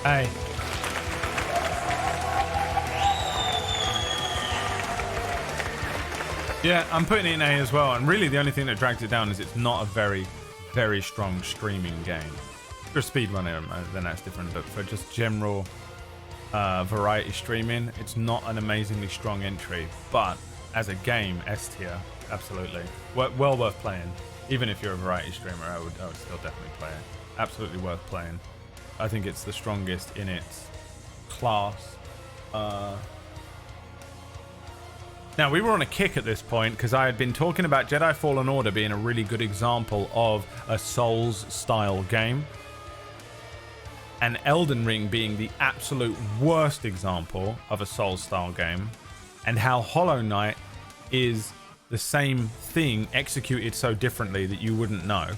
Hey. Yeah, I'm putting it in A as well, and really the only thing that drags it down is it's not a very, very strong streaming game. If you're a speedrunner, then that's different, but for just general variety streaming, it's not an amazingly strong entry, but as a game, S tier, absolutely. Well worth playing. Even if you're a variety streamer, I would still definitely play it. Absolutely worth playing. I think it's the strongest in its class. Now, we were on a kick at this point because I had been talking about Jedi Fallen Order being a really good example of a Souls-style game, and Elden Ring being the absolute worst example of a Souls-style game, and how Hollow Knight is the same thing executed so differently that you wouldn't know.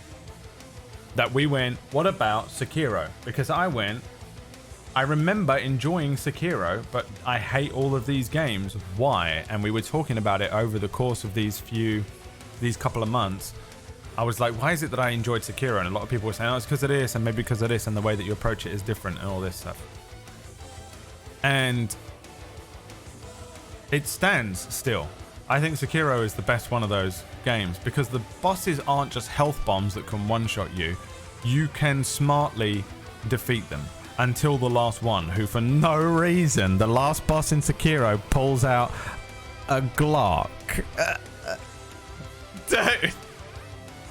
That we went, what about Sekiro? Because I remember enjoying Sekiro, but I hate all of these games. Why? And we were talking about it over the course of these couple of months. I was like, why is it that I enjoyed Sekiro? And a lot of people were saying, oh, it's because of this, and maybe because of this, and the way that you approach it is different, and all this stuff. And it stands still. I think Sekiro is the best one of those games because the bosses aren't just health bombs that can one-shot you. You can smartly defeat them until the last one, who for no reason, the last boss in Sekiro pulls out a Glock. Dude.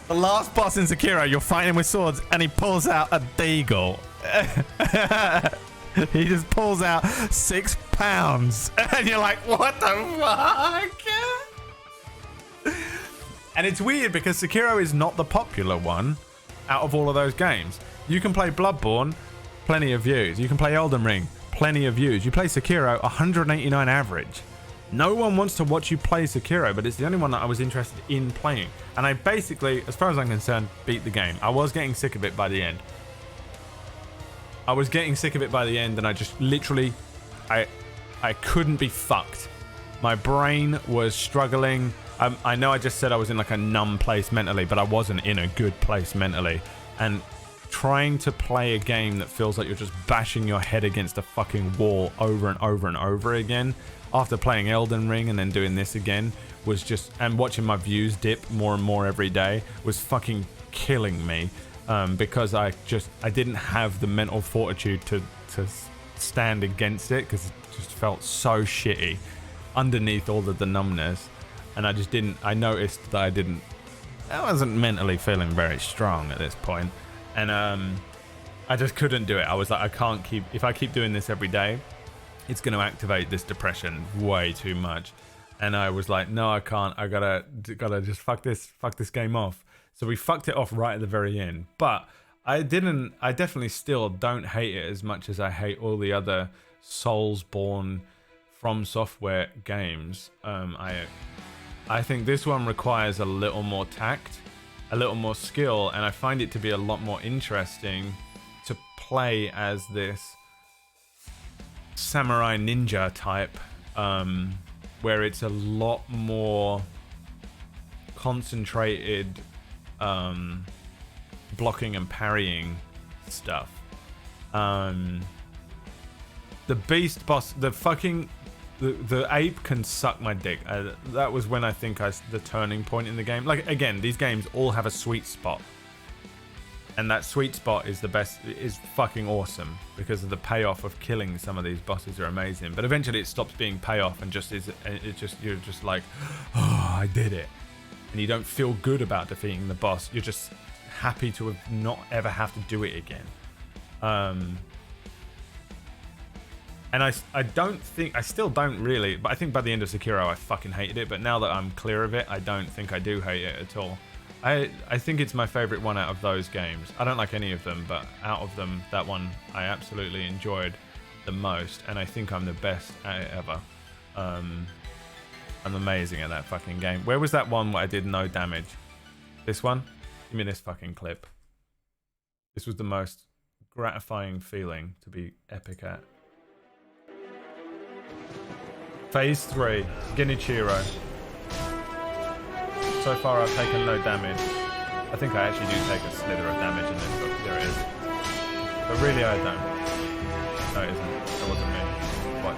The last boss in Sekiro, you're fighting with swords and he pulls out a deagle. He just pulls out 6 pounds and you're like, what the fuck? And it's weird because Sekiro is not the popular one out of all of those games. You can play Bloodborne, plenty of views. You can play Elden Ring, plenty of views. You play Sekiro, 189 average. No one wants to watch you play Sekiro, but it's the only one that I was interested in playing. And I basically, as far as I'm concerned, beat the game. I was getting sick of it by the end. And I just literally, I couldn't be fucked. My brain was struggling. I know I just said I was in like a numb place mentally, but I wasn't in a good place mentally. And trying to play a game that feels like you're just bashing your head against a fucking wall over and over and over again, after playing Elden Ring and then doing this again, was just, and watching my views dip more and more every day, was fucking killing me. Because I didn't have the mental fortitude to stand against it, because it just felt so shitty underneath all of the numbness. And I noticed that I wasn't mentally feeling very strong at this point. And I just couldn't do it. I was like, if I keep doing this every day, it's going to activate this depression way too much. And I was like, no, I can't. I gotta just fuck this game off. So we fucked it off right at the very end. But I definitely still don't hate it as much as I hate all the other Soulsborne From Software games. I think this one requires a little more tact, a little more skill, and I find it to be a lot more interesting to play as this samurai ninja type, where it's a lot more concentrated blocking and parrying stuff. The beast boss, the ape can suck my dick. That was when I think the turning point in the game. Like, again, these games all have a sweet spot, and that sweet spot is the best, is fucking awesome, because of the payoff of killing some of these bosses are amazing. But eventually it stops being payoff and you're just like, oh, I did it. And you don't feel good about defeating the boss. You're just happy to have not ever have to do it again. And I still don't really, but I think by the end of Sekiro I fucking hated it. But now that I'm clear of it, I don't think I do hate it at all. I think it's my favorite one out of those games. I don't like any of them, but out of them, that one I absolutely enjoyed the most, and I think I'm the best at it ever. I'm amazing at that fucking game. Where was that one where I did no damage? This one? Give me this fucking clip. This was the most gratifying feeling to be epic at. Phase 3, Genichiro. So far I've taken no damage. I think I actually do take a slither of damage in this, but there it is. But really I don't. No, it isn't. That wasn't me. What?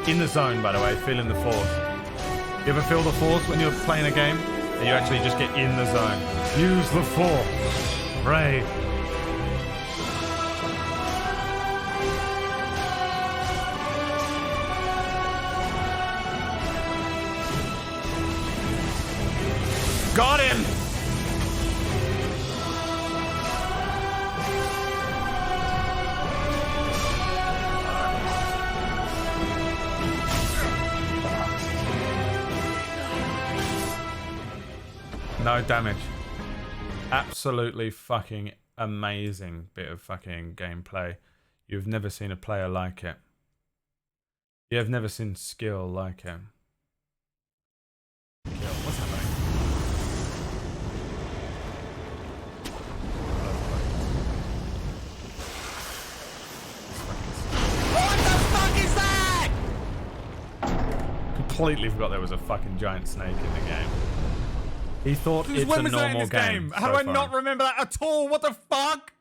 In the zone, by the way, feeling the force. You ever feel the force when you're playing a game? And you actually just get in the zone. Use the force. Right. Got him! No damage. Absolutely fucking amazing bit of fucking gameplay. You've never seen a player like it. You have never seen skill like it. What's happening? Completely forgot there was a fucking giant snake in the game. He thought it's a normal game. How do I not remember that at all? What the fuck?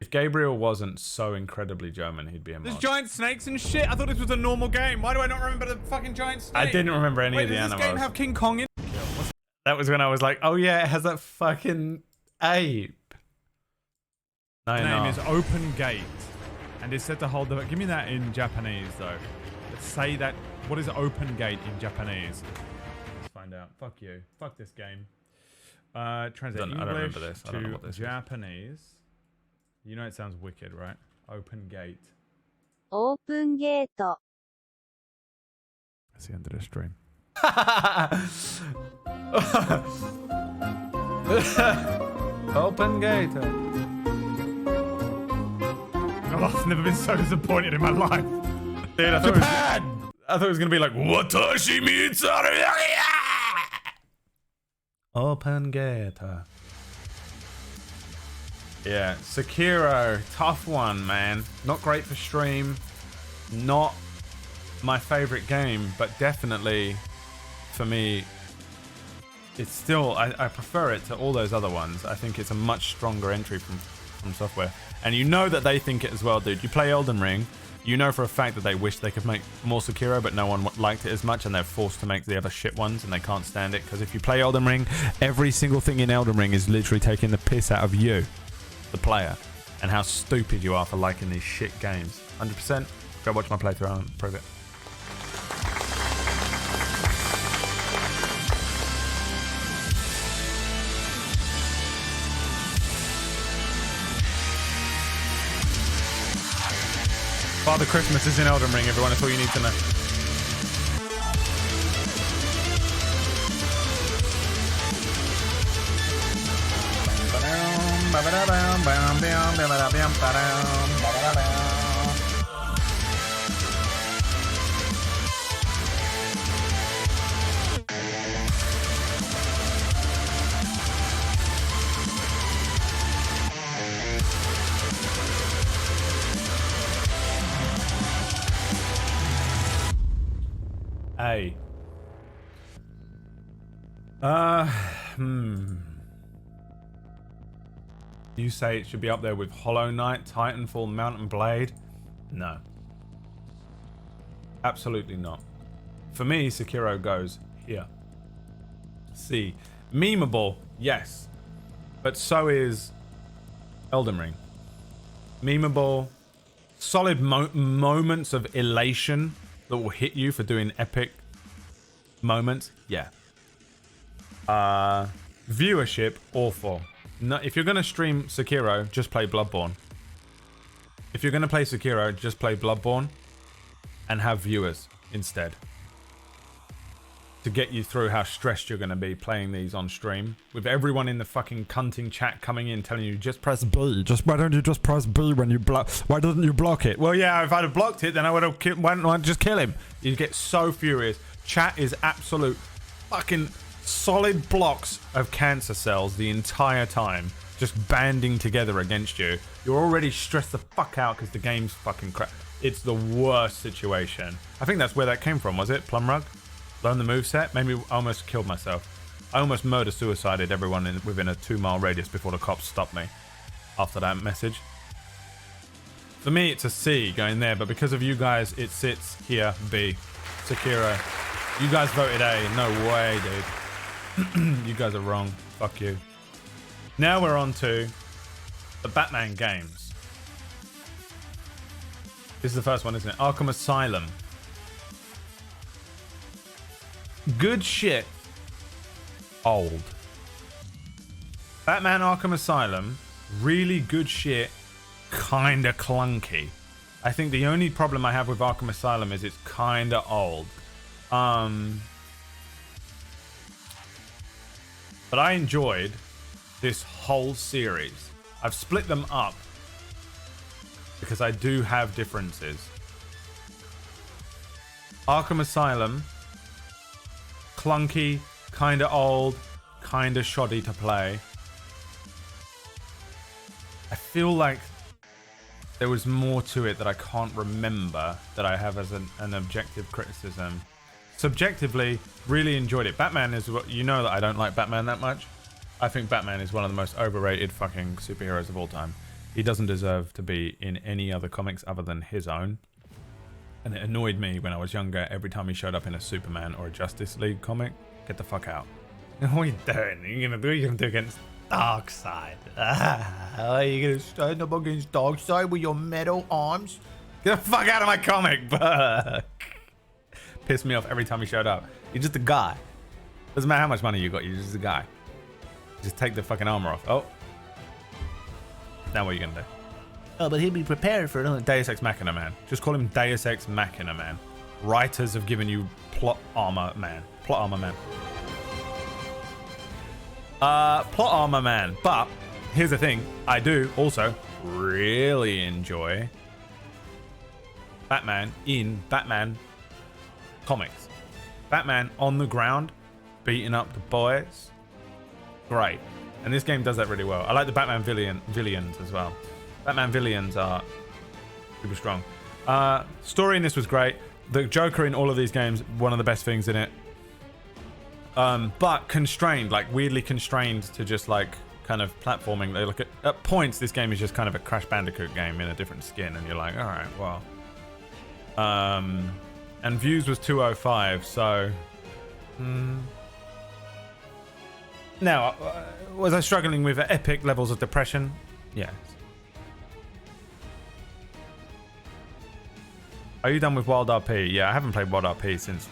If Gabriel wasn't so incredibly German, he'd be a mod. There's giant snakes and shit. I thought this was a normal game. Why do I not remember the fucking giant snake? I didn't remember any of the animals. Does this game have King Kong in? That was when I was like, oh yeah, it has that fucking ape. The name is Open Gate, and it's set to hold the. Give me that in Japanese though. Let's say that. What is Open Gate in Japanese? Let's find out. Fuck you. Fuck this game. Translate English I don't remember this. I don't know what this Japanese. Is. You know it sounds wicked, right? Open Gate. Open Gate. That's the end of the stream. Open Gate. Oh, I've never been so disappointed in my life. Dude, I thought it was gonna be like Watashi Mitsuru. Open Gate. Yeah, Sekiro, tough one, man. Not great for stream. Not my favorite game, but definitely for me, it's still I prefer it to all those other ones. I think it's a much stronger entry from Software, and you know that they think it as well, dude. You play Elden Ring. You know for a fact that they wish they could make more Sekiro, but no one liked it as much, and they're forced to make the other shit ones, and they can't stand it, because if you play Elden Ring, every single thing in Elden Ring is literally taking the piss out of you, the player, and how stupid you are for liking these shit games. 100%. Go watch my playthrough and prove it. Father Christmas is in Elden Ring, everyone. That's all you need to know. Hey. You say it should be up there with Hollow Knight, Titanfall, Mountain Blade? No. Absolutely not. For me, Sekiro goes here. C. Memeable, yes. But so is Elden Ring. Memeable, solid moments of elation that will hit you for doing epic moments, yeah. Viewership, awful. No, if you're gonna stream Sekiro, just play Bloodborne. If you're gonna play Sekiro, just play Bloodborne and have viewers instead. To get you through how stressed you're gonna be playing these on stream. With everyone in the fucking cunting chat coming in telling you, just press B. Why don't you just press B when you block? Why doesn't you block it? Well, yeah, if I'd have blocked it, then I would have why don't I just kill him? You get so furious. Chat is absolute fucking solid blocks of cancer cells the entire time, just banding together against you. You're already stressed the fuck out because the game's fucking crap. It's the worst situation. I think that's where that came from, was it? Plumrug? Learn the moveset? Maybe I almost killed myself. I almost murder-suicided everyone within a 2-mile radius before the cops stopped me after that message. For me, it's a C going there, but because of you guys, it sits here, B. Sekiro. You guys voted A. No way, dude. You guys are wrong. Fuck you. Now we're on to the Batman games. This is the first one, isn't it? Arkham Asylum. Good shit. Old. Batman Arkham Asylum. Really good shit. Kinda clunky. I think the only problem I have with Arkham Asylum is it's kinda old. But I enjoyed this whole series. I've split them up because I do have differences. Arkham Asylum, clunky, kinda old, kinda shoddy to play. I feel like there was more to it that I can't remember that I have as an objective criticism. Subjectively, really enjoyed it. Batman is what you know that I don't like Batman that much. I think Batman is one of the most overrated fucking superheroes of all time. He doesn't deserve to be in any other comics other than his own. And it annoyed me when I was younger every time he showed up in a Superman or a Justice League comic. Get the fuck out. What are you doing? You're gonna do against Darkseid. Are you gonna stand up against Darkseid with your metal arms? Get the fuck out of my comic book. Pissed me off every time he showed up. You're just a guy. Doesn't matter how much money you got, you're just a guy. Just take the fucking armor off. Oh. Now what are you gonna do? Oh, but he'll be prepared for it. Deus Ex Machina Man. Just call him Deus Ex Machina Man. Writers have given you plot armor man. Plot armor man. Plot armor man. But here's the thing. I do also really enjoy Batman in Batman comics. Batman on the ground, beating up the boys. Great. And this game does that really well. I like the Batman villains as well. Batman villains are super strong. Story in this was great. The Joker in all of these games, one of the best things in it. But constrained, like weirdly constrained to just like kind of platforming. They look at points, this game is just kind of a Crash Bandicoot game in a different skin, and you're like, all right, well. And views was 205, so. Now, was I struggling with epic levels of depression? Yes. Are you done with Wild RP? Yeah, I haven't played Wild RP since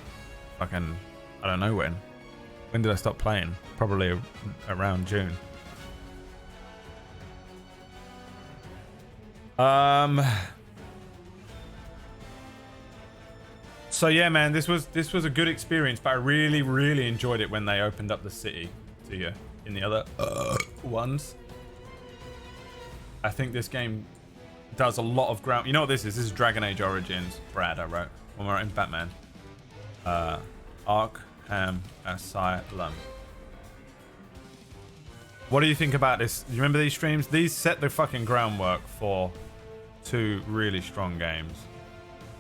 fucking, I don't know when. When did I stop playing? Probably around June. So yeah, man, this was a good experience, but I really enjoyed it when they opened up the city to you in the other ones. I think this game does a lot of ground. You know what this is? This is Dragon Age Origins. Brad, I wrote when we were in Batman. Arkham Asylum. What do you think about this? Do you remember these streams? These set the fucking groundwork for 2 really strong games.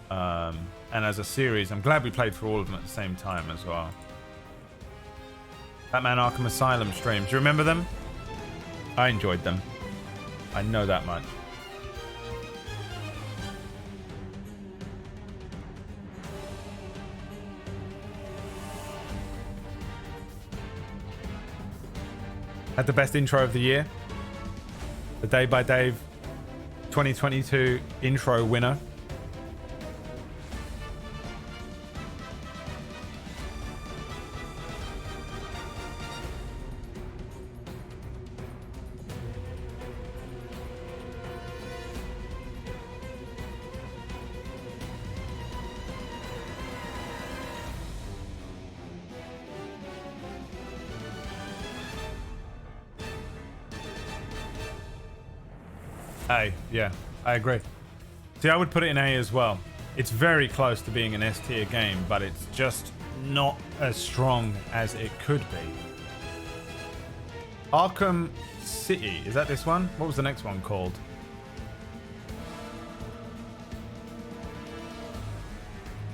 And as a series, I'm glad we played through all of them at the same time as well. Batman Arkham Asylum streams. Do you remember them? I enjoyed them. I know that much. Had the best intro of the year. The Day by Dave 2022 intro winner. A, yeah, I agree. See, I would put it in A as well. It's very close to being an S tier game, but it's just not as strong as it could be. Arkham City, is that this one? What was the next one called?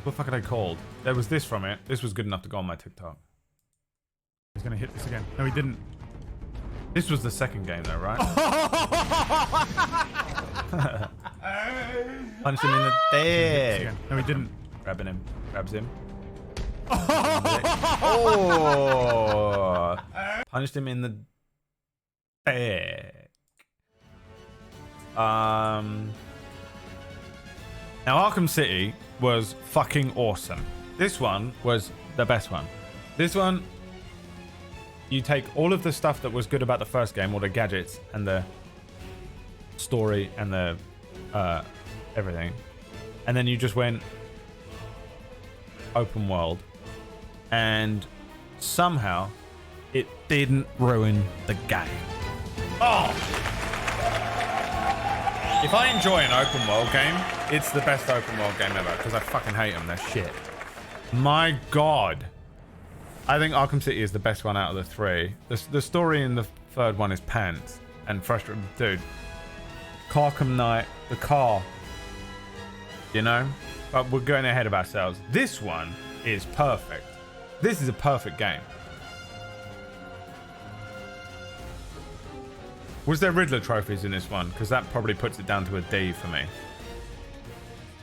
What the fuck are they called? There was this from it. This was good enough to go on my TikTok. He's gonna hit this again. No, he didn't. This was the second game though, right? Punch him in the dick. No, he didn't. Grabbing him. Grabs him. Oh! Punched him in the dick. Now Arkham City was fucking awesome. This one was the best one. This one, you take all of the stuff that was good about the first game, all the gadgets and the story and the everything, and then you just went open world, and somehow it didn't ruin the game. Oh! If I enjoy an open world game, it's the best open world game ever, because I fucking hate them. They're shit. My god. I think Arkham City is the best one out of the 3. The story in the third one is pants and frustrating. Dude, Arkham Knight, the car, you know? But we're going ahead of ourselves. This one is perfect. This is a perfect game. Was there Riddler trophies in this one? Because that probably puts it down to a D for me.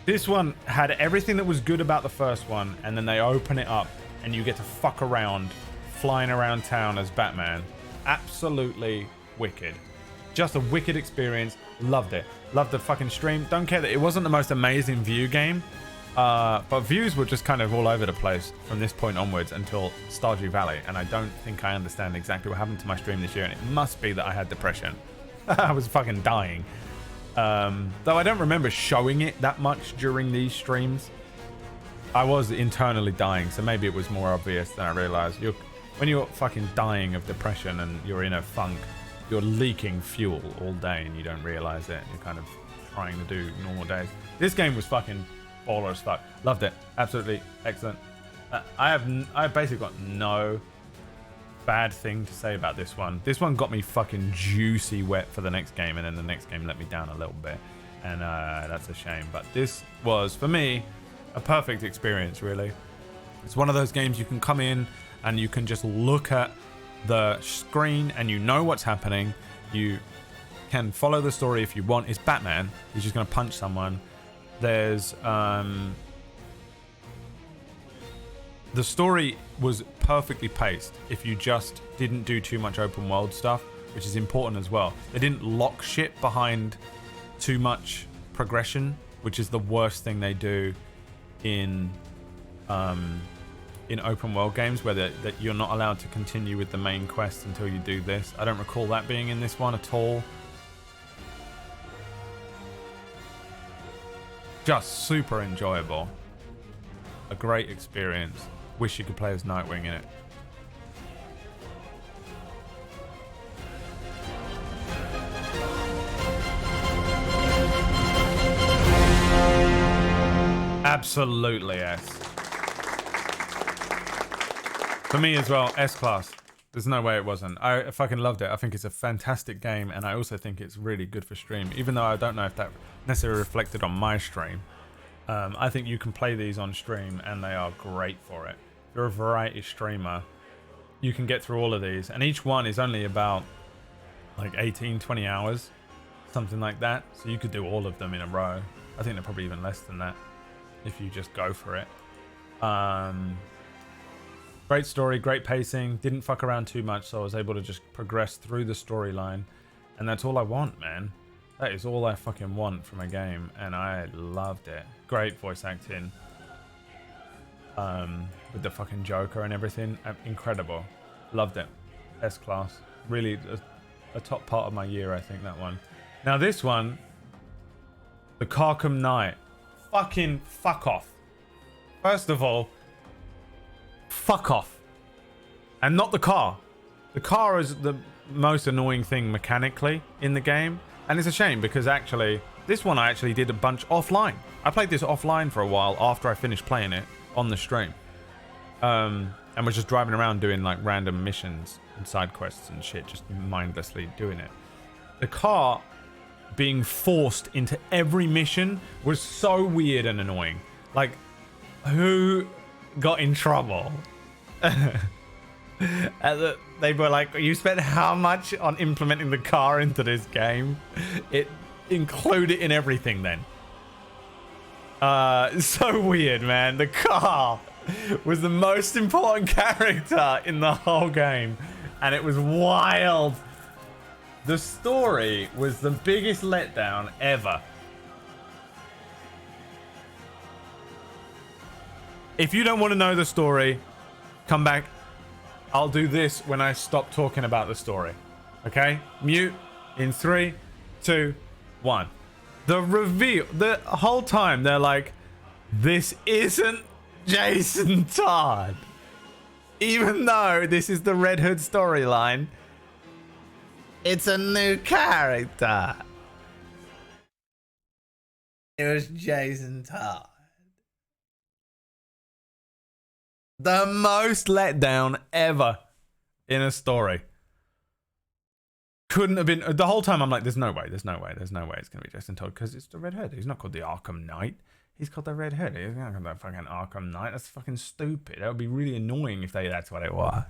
This one had everything that was good about the first one, and then they open it up and you get to fuck around, flying around town as Batman. Absolutely wicked. Just a wicked experience. Loved it. Loved the fucking stream. Don't care that it wasn't the most amazing view game, but views were just kind of all over the place from this point onwards until Stardew Valley, and I don't think I understand exactly what happened to my stream this year, and it must be that I had depression. I was fucking dying. Though I don't remember showing it that much during these streams. I was internally dying, so maybe it was more obvious than I realized. When you're fucking dying of depression and you're in a funk, you're leaking fuel all day and you don't realize it. You're kind of trying to do normal days. This game was fucking baller as fuck. Loved it. Absolutely excellent. I basically got no bad thing to say about this one. This one got me fucking juicy wet for the next game, and then the next game let me down a little bit, and that's a shame. But this was, for me, a perfect experience, really. It's one of those games you can come in and you can just look at the screen and you know what's happening. You can follow the story if you want. It's Batman. He's just going to punch someone. There's the story was perfectly paced if you just didn't do too much open world stuff, which is important as well. They didn't lock shit behind too much progression, which is the worst thing they do in open world games, where that you're not allowed to continue with the main quest until you do this. I don't recall that being in this one at all. Just super enjoyable. A great experience. Wish you could play as Nightwing in it. Absolutely S. For me as well, S class. There's no way it wasn't. I fucking loved it. I think it's a fantastic game, and I also think it's really good for stream, even though I don't know if that necessarily reflected on my stream. I think you can play these on stream, and they are great for it. If you're a variety streamer, you can get through all of these, and each one is only about like 18-20 hours, something like that. So you could do all of them in a row. I think they're probably even less than that if you just go for it. Great story, great pacing, didn't fuck around too much, so I was able to just progress through the storyline, and that's all I want, man. That is all I fucking want from a game, and I loved it. Great voice acting with the fucking Joker and everything. Incredible. Loved it. S class. Really a top part of my year, I think, that one. Now this one, the Arkham Knight. Fucking fuck off. First of all, fuck off. And not the car. The car is the most annoying thing mechanically in the game. And it's a shame because actually, this one I actually did a bunch offline. I played this offline for a while after I finished playing it on the stream. And was just driving around doing like random missions and side quests and shit, just mindlessly doing it. The car being forced into every mission was so weird and annoying. Like, who got in trouble? They were like, you spent how much on implementing the car into this game? It included in everything then. So weird, man. The car was the most important character in the whole game, and it was wild. The story was the biggest letdown ever. If you don't want to know the story, come back. I'll do this when I stop talking about the story. Okay? Mute in 3, 2, 1. The reveal, the whole time they're like, this isn't Jason Todd. Even though this is the Red Hood storyline, it's a new character. It was Jason Todd. The most letdown ever in a story. Couldn't have been. The whole time I'm like, there's no way it's going to be Jason Todd because it's the Red Hood. He's not called the Arkham Knight. He's called the Red Hood. He's not called the fucking Arkham Knight. That's fucking stupid. That would be really annoying if that's what it was.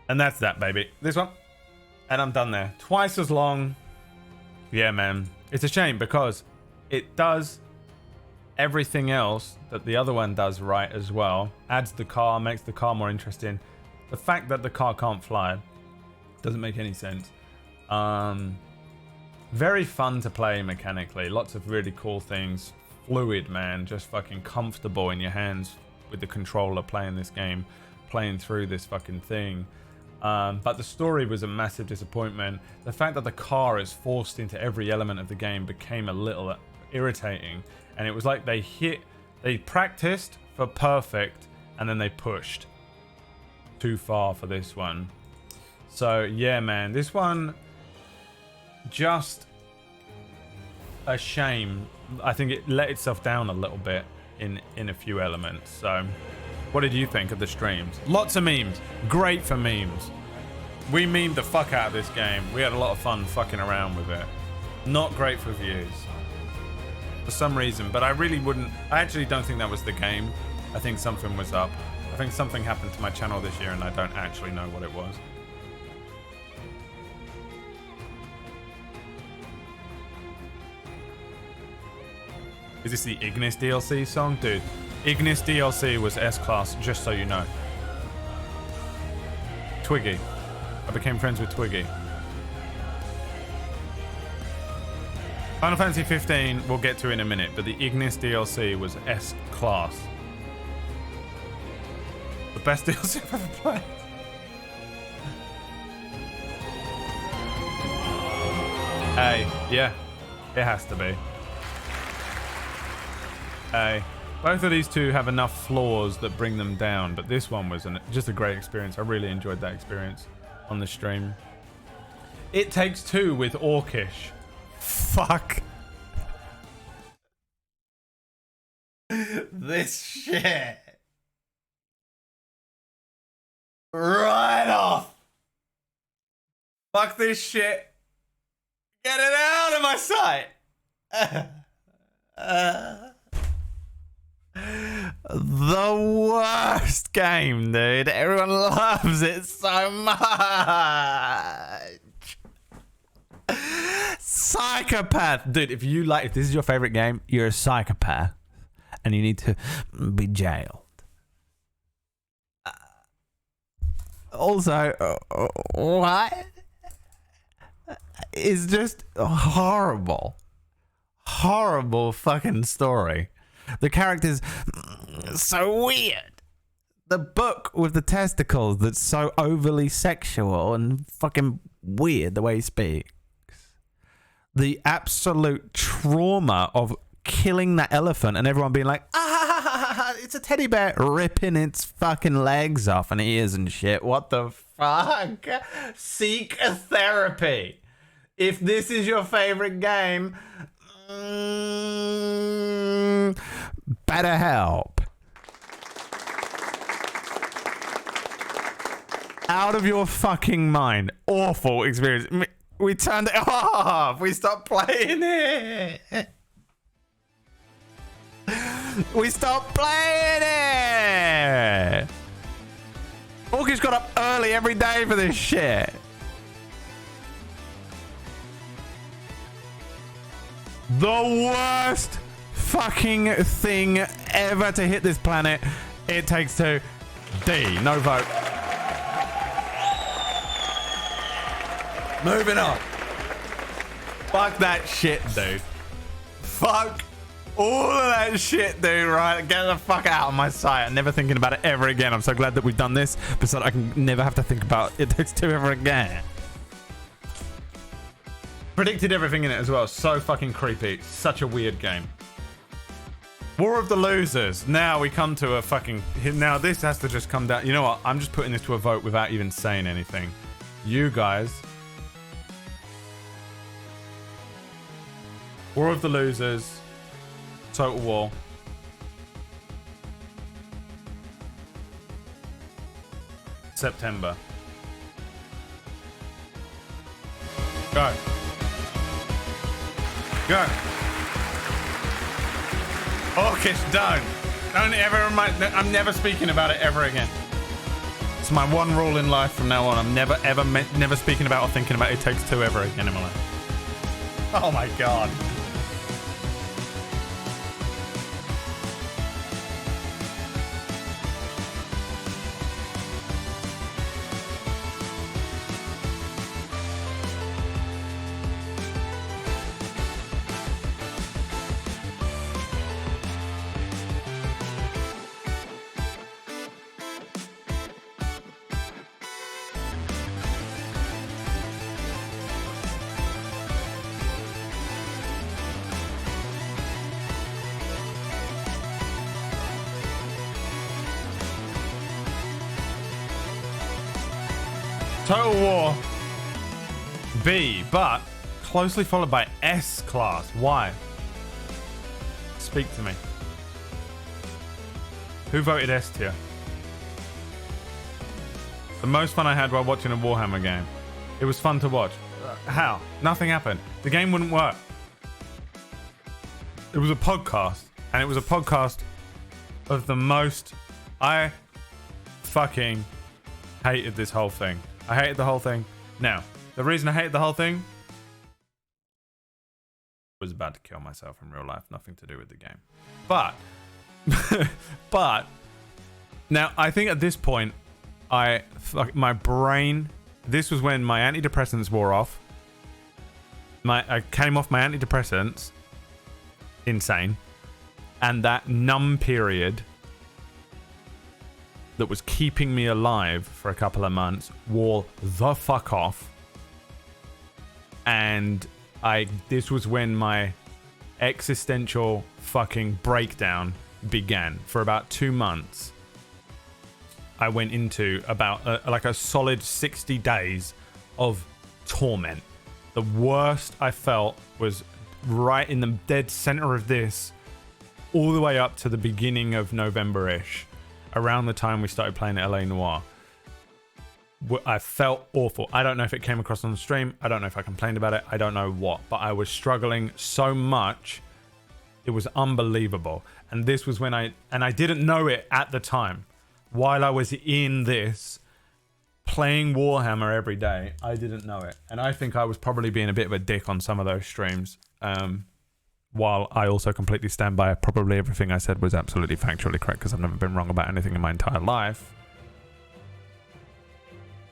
And that's that, baby. This one. And I'm done there. Twice as long. Yeah, man. It's a shame because it does everything else that the other one does right as well. Adds the car, makes the car more interesting. The fact that the car can't fly doesn't make any sense. Very fun to play mechanically. Lots of really cool things. Fluid, man. Just fucking comfortable in your hands with the controller playing this game. Playing through this fucking thing. But the story was a massive disappointment. The fact that the car is forced into every element of the game became a little irritating. And it was like they practiced for perfect and then they pushed too far for this one. So yeah, man, this one just a shame. I think it let itself down a little bit in a few elements. So what did you think of the streams? Lots of memes. Great for memes. We memed the fuck out of this game. We had a lot of fun fucking around with it. Not great for views. For some reason, but I actually don't think that was the game. I think something was up. I think something happened to my channel this year and I don't actually know what it was. Is this the Ignis DLC song? Dude, Ignis DLC was S-Class, just so you know. Twiggy. I became friends with Twiggy. Final Fantasy 15 we'll get to in a minute, but the Ignis DLC was S-Class. The best DLC I've ever played. Hey, yeah, it has to be. Hey, both of these two have enough flaws that bring them down, but this one was just a great experience. I really enjoyed that experience on the stream. It Takes Two with Orcish. Fuck. This shit. Right off. Fuck this shit. Get it out of my sight. The worst game, dude. Everyone loves it so much. Psychopath. Dude, if this is your favorite game, you're a psychopath. And you need to be jailed. Also, what? It's just a horrible fucking story. The character's so weird. The book with the testicles that's so overly sexual and fucking weird the way he speaks. The absolute trauma of killing that elephant and everyone being like, it's a teddy bear, ripping its fucking legs off and ears and shit. What the fuck? Seek a therapy. If this is your favorite game, BetterHelp. Out of your fucking mind. Awful experience. We turned it off. We stopped playing it. We stopped playing it. Orcish got up early every day for this shit. The worst fucking thing ever to hit this planet. It Takes Two. D. No vote. Moving on. Fuck that shit, dude. Fuck all of that shit, dude, right? Get the fuck out of my sight. I'm never thinking about it ever again. I'm so glad that we've done this, but so I can never have to think about It Takes Two ever again. Predicted everything in it as well. So fucking creepy. Such a weird game. War of the Losers. Now we come to a fucking... Now this has to just come down... You know what? I'm just putting this to a vote without even saying anything. You guys... War of the Losers. Total War. September. Go. Go. Orcish, don't ever remind... I'm never speaking about it ever again. It's my one rule in life from now on. I'm never speaking about or thinking about It Takes Two ever again in my life. Oh my god. Total War B, but closely followed by S Class. Why? Speak to me. Who voted S tier? The most fun I had while watching a Warhammer game. It was fun to watch. How? Nothing happened. The game wouldn't work. It was a podcast, and it was a podcast of the most... I fucking hated this whole thing. I hated the whole thing. Now, the reason I hated the whole thing was about to kill myself in real life. Nothing to do with the game. But, now I think at this point, my brain, this was when my antidepressants wore off. I came off my antidepressants. Insane. And that numb period that was keeping me alive for a couple of months wore the fuck off. And this was when my existential fucking breakdown began. For about 2 months, I went into about like a solid 60 days of torment. The worst I felt was right in the dead center of this, all the way up to the beginning of November-ish, around the time we started playing LA Noire. I felt awful. I don't know if it came across on the stream. I don't know if I complained about it. I don't know what, but I was struggling so much. It was unbelievable. And this was when I didn't know it at the time. While I was in this, playing Warhammer every day, I didn't know it. And I think I was probably being a bit of a dick on some of those streams. While I also completely stand by probably everything I said was absolutely factually correct, because I've never been wrong about anything in my entire life.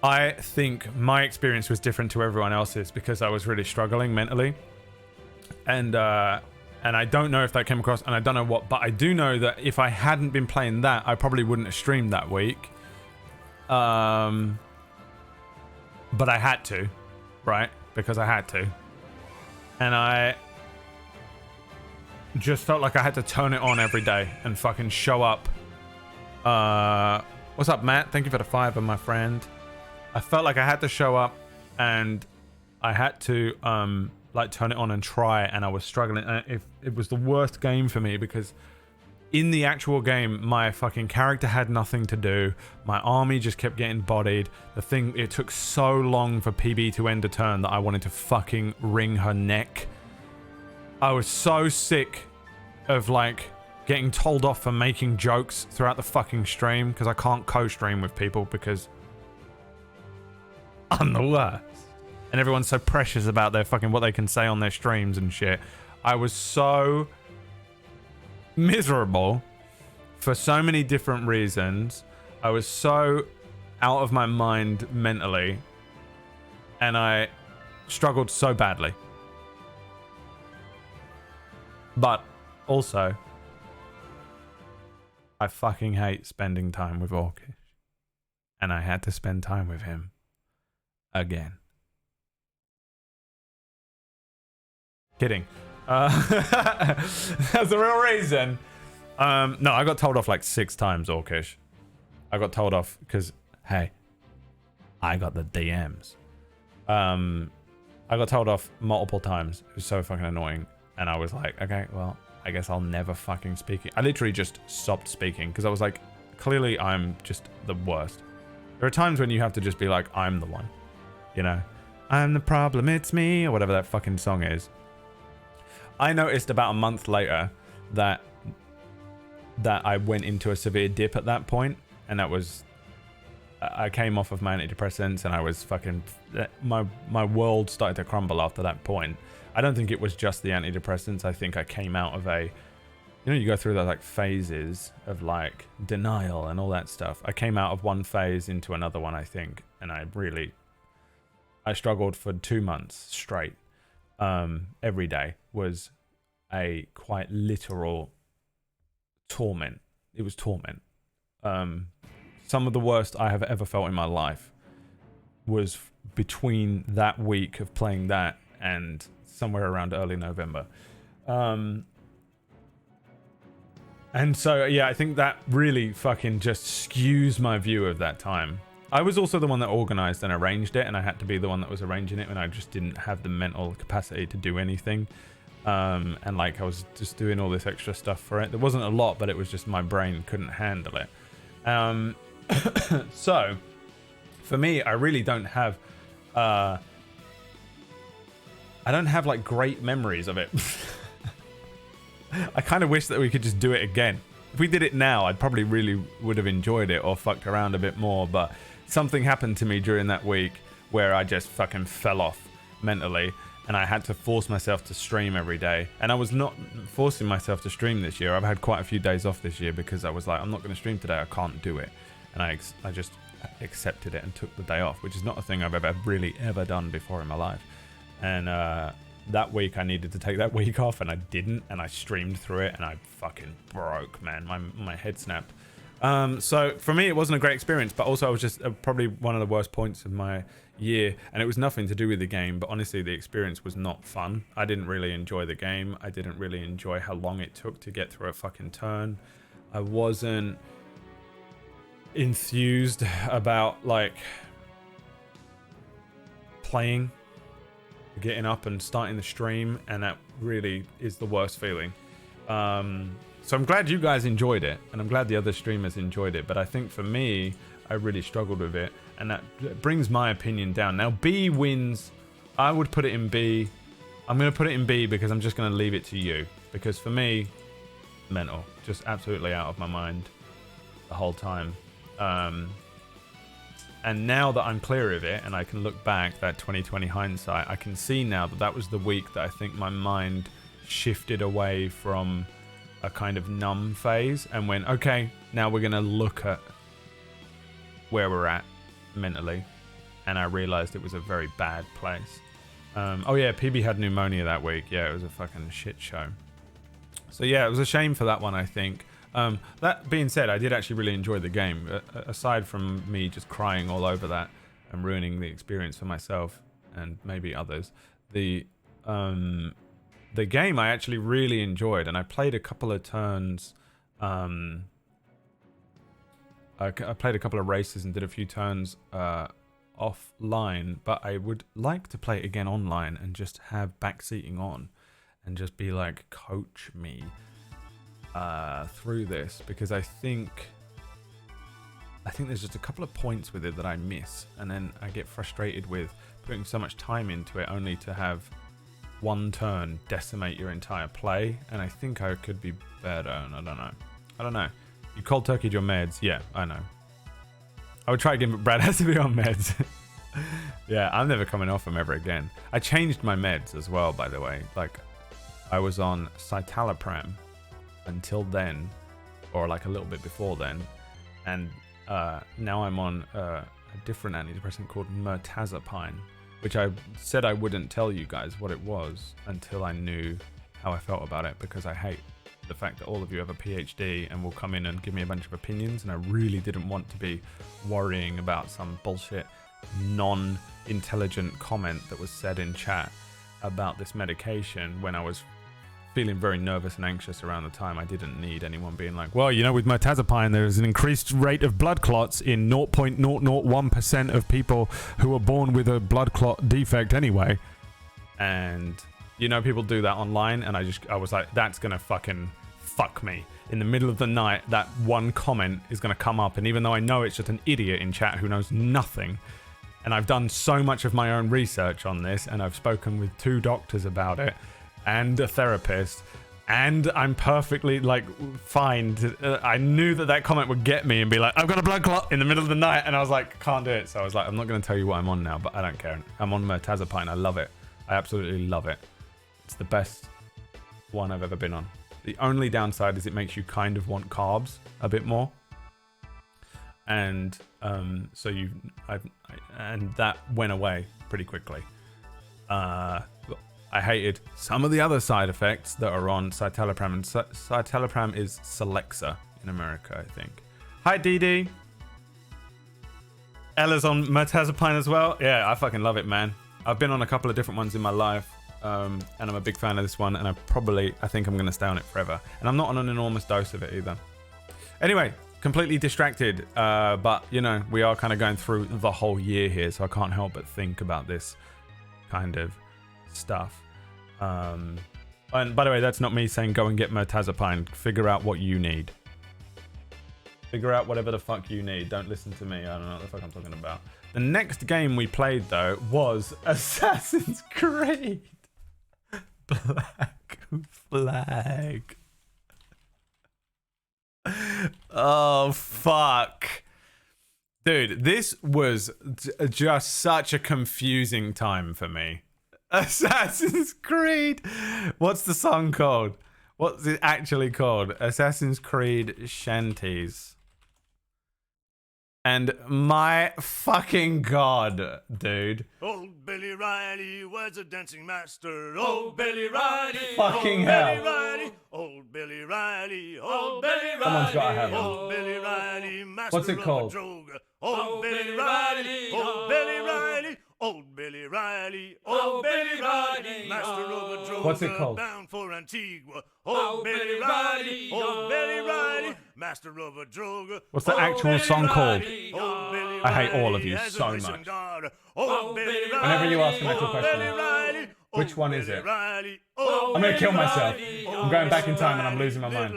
I think my experience was different to everyone else's because I was really struggling mentally. And I don't know if that came across, and I don't know what, but I do know that if I hadn't been playing that, I probably wouldn't have streamed that week. But I had to, right? Because I had to. And I just felt like I had to turn it on every day and fucking show up. What's up, Matt? Thank you for the 5, my friend. I felt like I had to show up and I had to like turn it on and try, and I was struggling. And it was the worst game for me because in the actual game, my fucking character had nothing to do. My army just kept getting bodied. It took so long for PB to end a turn that I wanted to fucking wring her neck. I was so sick of like getting told off for making jokes throughout the fucking stream because I can't co-stream with people because I'm the worst. And everyone's so precious about their fucking what they can say on their streams and shit. I was so miserable for so many different reasons. I was so out of my mind mentally, and I struggled so badly. But also, I fucking hate spending time with Orcish, and I had to spend time with him again. Kidding. That's the real reason. No, I got told off like 6 times, Orcish. I got told off because, hey, I got the DMs. I got told off multiple times. It was so fucking annoying. And I was like, okay, well, I guess I'll never fucking speak. I literally just stopped speaking because I was like, clearly I'm just the worst. There are times when you have to just be like, I'm the one. You know? I'm the problem, it's me, or whatever that fucking song is. I noticed about a month later that I went into a severe dip at that point, and that was I came off of my antidepressants, and I was fucking my world started to crumble after that point. I don't think it was just the antidepressants. I think I came out of you know, you go through those like phases of like denial and all that stuff. I came out of one phase into another one, I think, and I struggled for 2 months straight. Every day was a quite literal torment. It was torment. Some of the worst I have ever felt in my life was between that week of playing that and somewhere around early November. And so, yeah, I think that really fucking just skews my view of that time. I was also the one that organized and arranged it, and I had to be the one that was arranging it when I just didn't have the mental capacity to do anything. And like I was just doing all this extra stuff for it. There wasn't a lot, but it was just my brain couldn't handle it. So for me, I really don't have like great memories of it. I kind of wish that we could just do it again. If we did it now, I'd probably really would have enjoyed it or fucked around a bit more, but something happened to me during that week where I just fucking fell off mentally, and I had to force myself to stream every day. And I was not forcing myself to stream this year. I've had quite a few days off this year because I was like, I'm not going to stream today, I can't do it. And I just accepted it and took the day off, which is not a thing I've ever done before in my life. And that week I needed to take that week off, and I didn't, and I streamed through it, and I fucking broke, man. My head snapped. So for me, it wasn't a great experience, but also it was just probably one of the worst points of my year, and it was nothing to do with the game, but honestly, the experience was not fun. I didn't really enjoy the game. I didn't really enjoy how long it took to get through a fucking turn. I wasn't enthused about like playing getting up and starting the stream, and that really is the worst feeling. So I'm glad you guys enjoyed it, and I'm glad the other streamers enjoyed it, but I think for me, I really struggled with it, and that brings my opinion down. Now, B wins. I would put it in B. I'm going to put it in B because I'm just going to leave it to you, because for me, mental. Just absolutely out of my mind the whole time. And now that I'm clear of it and I can look back, that 2020 hindsight, I can see now that that was the week that I think my mind shifted away from a kind of numb phase and went, okay, now we're going to look at where we're at mentally. And I realized it was a very bad place. Oh yeah, PB had pneumonia that week. Yeah, it was a fucking shit show. So yeah, it was a shame for that one, I think. That being said, I did actually really enjoy the game. Aside from me just crying all over that and ruining the experience for myself and maybe others, the game I actually really enjoyed, and I played a couple of turns. I played a couple of races and did a few turns offline, but I would like to play it again online and just have backseating on and just be like, coach me through this, because I think there's just a couple of points with it that I miss, and then I get frustrated with putting so much time into it only to have one turn decimate your entire play, and I think I could be better, and I don't know. You cold turkeyed your meds. Yeah, I know. I would try again, but Brad has to be on meds. Yeah, I'm never coming off them ever again. I changed my meds as well, by the way. Like, I was on citalopram until then, or like a little bit before then, and now I'm on a different antidepressant called mirtazapine, which I said I wouldn't tell you guys what it was until I knew how I felt about it, because I hate the fact that all of you have a PhD and will come in and give me a bunch of opinions, and I really didn't want to be worrying about some bullshit non-intelligent comment that was said in chat about this medication when I was feeling very nervous and anxious around the time. I didn't need anyone being like, well, you know, with mirtazapine there's an increased rate of blood clots in 0.001% of people who are born with a blood clot defect anyway. And you know, people do that online, and I was like, that's gonna fucking fuck me. In the middle of the night, that one comment is gonna come up, and even though I know it's just an idiot in chat who knows nothing, and I've done so much of my own research on this, and I've spoken with 2 doctors about it, and a therapist, and I'm perfectly, like, fine. I knew that comment would get me and be like, I've got a blood clot in the middle of the night, and I was like, can't do it. So I was like, I'm not gonna tell you what I'm on now, but I don't care. I'm on mirtazapine. I love it. I absolutely love it. It's the best one I've ever been on. The only downside is it makes you kind of want carbs a bit more, and so and that went away pretty quickly. I hated some of the other side effects that are on citalopram, and citalopram is Celexa in America, I think. Hi, Dee. Ella's on mirtazapine as well. Yeah, I fucking love it, man. I've been on a couple of different ones in my life. And I'm a big fan of this one, and I think I'm going to stay on it forever. And I'm not on an enormous dose of it either. Anyway, completely distracted, but, you know, we are kind of going through the whole year here, so I can't help but think about this kind of stuff. And by the way, that's not me saying go and get mirtazapine. Figure out what you need. Figure out whatever the fuck you need. Don't listen to me. I don't know what the fuck I'm talking about. The next game we played, though, was Assassin's Creed Black Flag. Oh, fuck. Dude, this was just such a confusing time for me. Assassin's Creed. What's the song called? What's it actually called? Assassin's Creed Shanties. And my fucking god, dude. Old Billy Riley was a dancing master. Old Billy Riley. Fucking old hell. Billy Riley. Old Billy Riley. Old Billy Riley. Someone's gotta have it. Old Billy Riley. Master What's it called? Of a droga. Old Billy Riley. Old Billy Riley. Old Billy Riley. Old Billy Riley. Master of a droga. What's it called? Bound for Antigua. Old Billy Riley. Old Billy Riley. master of a drug. What's the actual song called? Old Billy I hate all Riley of you has a so fishing much. rod. Old Billy Whenever you ask an Riley, actual old question, Billy Riley, which one is Billy it? Riley, I'm gonna kill myself. I'm going back in time and I'm losing my mind.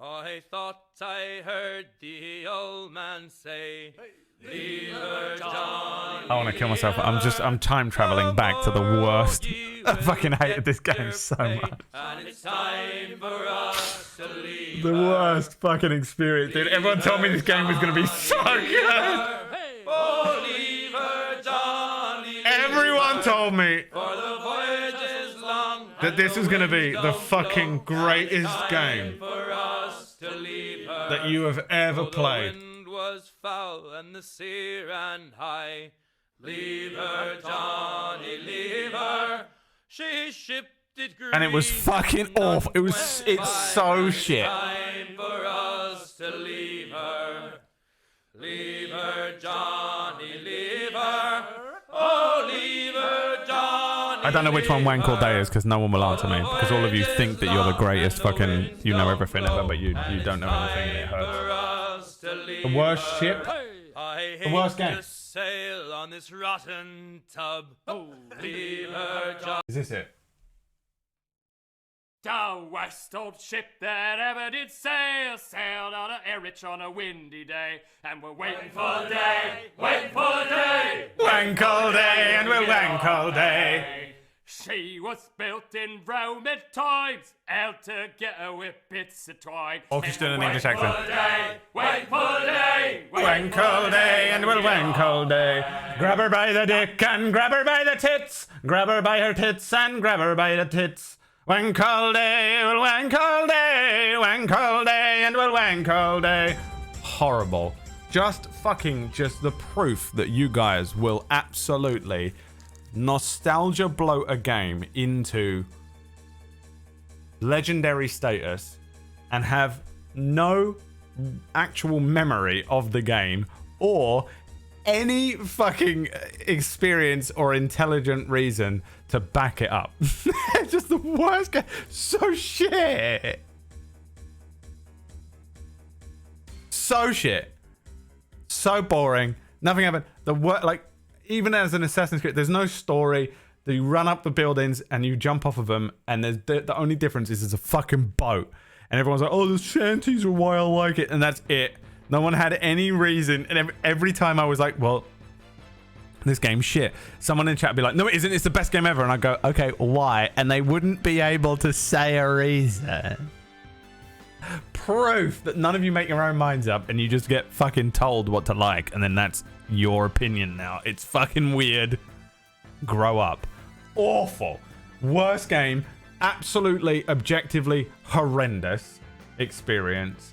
I thought I heard the old man say, leave her, Johnny. I want to kill myself. I'm time traveling back to the worst. I fucking hated this game so much. And it's time for us to leave The worst fucking experience, dude. Everyone told me this game was gonna be so good. Oh, leave her, Johnny. Everyone told me For the voyage is long. that this was gonna be the fucking greatest game For us to leave her. that you have ever played. The wind was foul and the sea ran high. Leave her, Johnny, leave her. She shipped it green. And it was fucking awful. It's so shit. Time for us to leave her. Leave her, Johnny, leave her. Oh, leave her, Johnny. I don't know which one Wank All Day is because no one will answer me. Because all of you think that you're the greatest fucking, you know everything ever, but you don't know anything and it hurts. The worst ship, the worst game. Sail on this rotten tub. Oh, leave her, Johnny. Is this it? The worst old ship that ever did sail sailed on a Erich on a windy day, and we're waiting for the day, waiting for the day. Wank all day, and we'll wank all day. She was built in Roman times, out to get her with bits of twine. Orchestra and English accent. Wait for the day, Wank all day, and we'll wank all day. Grab her by the dick and grab her by the tits. Grab her by her tits and grab her by the tits. Wank all day, we'll wank all day. Wank all day, and we'll wank all day. Horrible. Just the proof that you guys will absolutely nostalgia bloat a game into legendary status and have no actual memory of the game or any fucking experience or intelligent reason to back it up. It's just the worst game. So shit. So shit. So boring. Nothing happened. Even as an Assassin's Creed, there's no story. You run up the buildings and you jump off of them, and the only difference is there's a fucking boat. And everyone's like, oh, the shanties are why I like it. And that's it. No one had any reason. And every time I was like, well, this game's shit. Someone in chat would be like, no, it isn't. It's the best game ever. And I go, okay, why? And they wouldn't be able to say a reason. Proof that none of you make your own minds up and you just get fucking told what to like. And then that's your opinion now. It's fucking weird. Grow up. Awful. Worst game. Absolutely, objectively horrendous experience.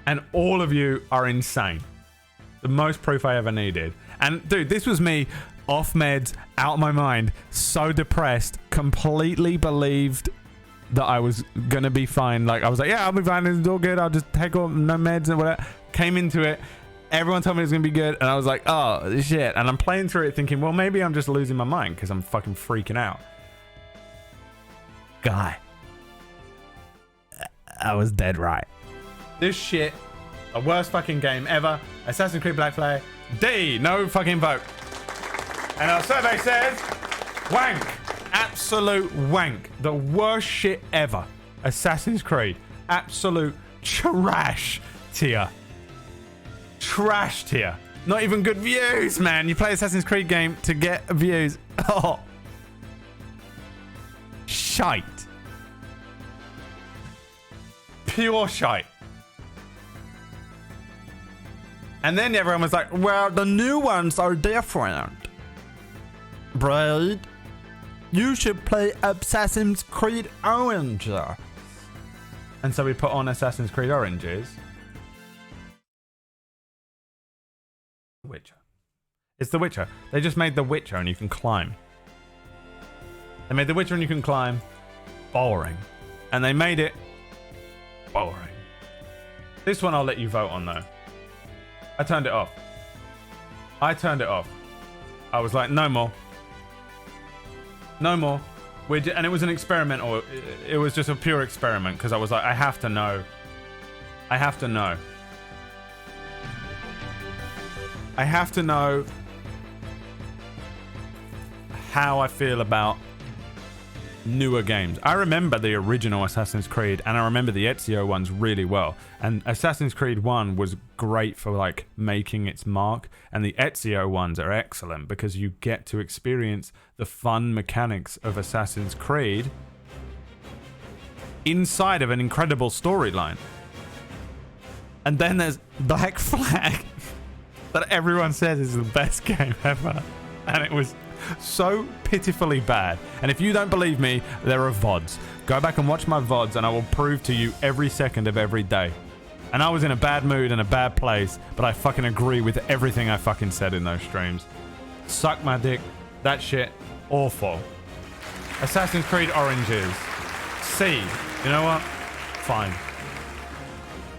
And all of you are insane. The most proof I ever needed. And dude, this was me off meds, out of my mind, so depressed, completely believed that I was gonna be fine. Like I was like, yeah, I'll be fine, it's all good, I'll just take off no meds and whatever. Came into it, everyone told me it was gonna be good, and I was like, oh shit. And I'm playing through it thinking, well, maybe I'm just losing my mind because I'm fucking freaking out. Guy, I was dead right. This shit, the worst fucking game ever. Assassin's Creed Black Flag, D, no fucking vote. And our survey says, wank. Absolute wank. The worst shit ever. Assassin's Creed. Absolute trash tier. Trash tier. Not even good views, man. You play Assassin's Creed game to get views. Oh. Shite. Pure shite. And then everyone was like, well, the new ones are different. Right? You should play Assassin's Creed Oranges. And so we put on Assassin's Creed Oranges. Witcher. It's The Witcher. They just made The Witcher and you can climb. They made The Witcher and you can climb. Boring. And they made it boring. This one I'll let you vote on though. I turned it off. I was like, no more. No more. And it was an experimental. It was just a pure experiment because I was like, I have to know. I have to know. I have to know how I feel about newer games. I remember the original Assassin's Creed and I remember the Ezio ones really well. And Assassin's Creed 1 was great for like making its mark, and the Ezio ones are excellent because you get to experience the fun mechanics of Assassin's Creed inside of an incredible storyline. And then there's Black Flag that everyone says is the best game ever, and it was so pitifully bad. And if you don't believe me, there are VODs. Go back and watch my VODs and I will prove to you every second of every day. And I was in a bad mood and a bad place, but I fucking agree with everything I fucking said in those streams. Suck my dick. That shit, awful. Assassin's Creed Oranges. C. You know what? Fine.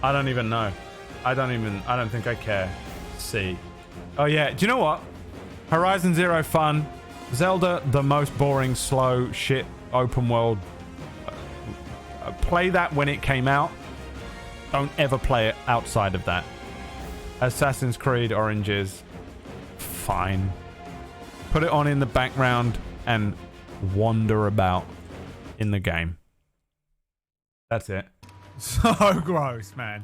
I don't even know. I don't think I care. C. Oh yeah, do you know what? Horizon Zero Fun. Zelda, the most boring, slow, shit, open world. Play that when it came out. Don't ever play it outside of that. Assassin's Creed Oranges. Fine. Put it on in the background and wander about in the game. That's it. So gross, man.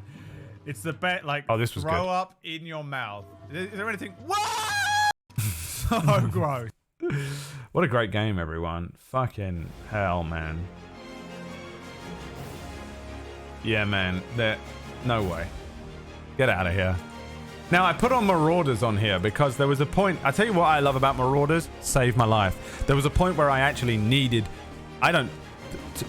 It's the bet, like, oh, this was throw good. up in your mouth. Is there anything? What? So gross. What a great game, everyone. Fucking hell, man. Yeah, man. No way. Get out of here. Now, I put on Marauders on here because there was a point. I tell you what I love about Marauders. Saved my life. There was a point where I actually needed. I don't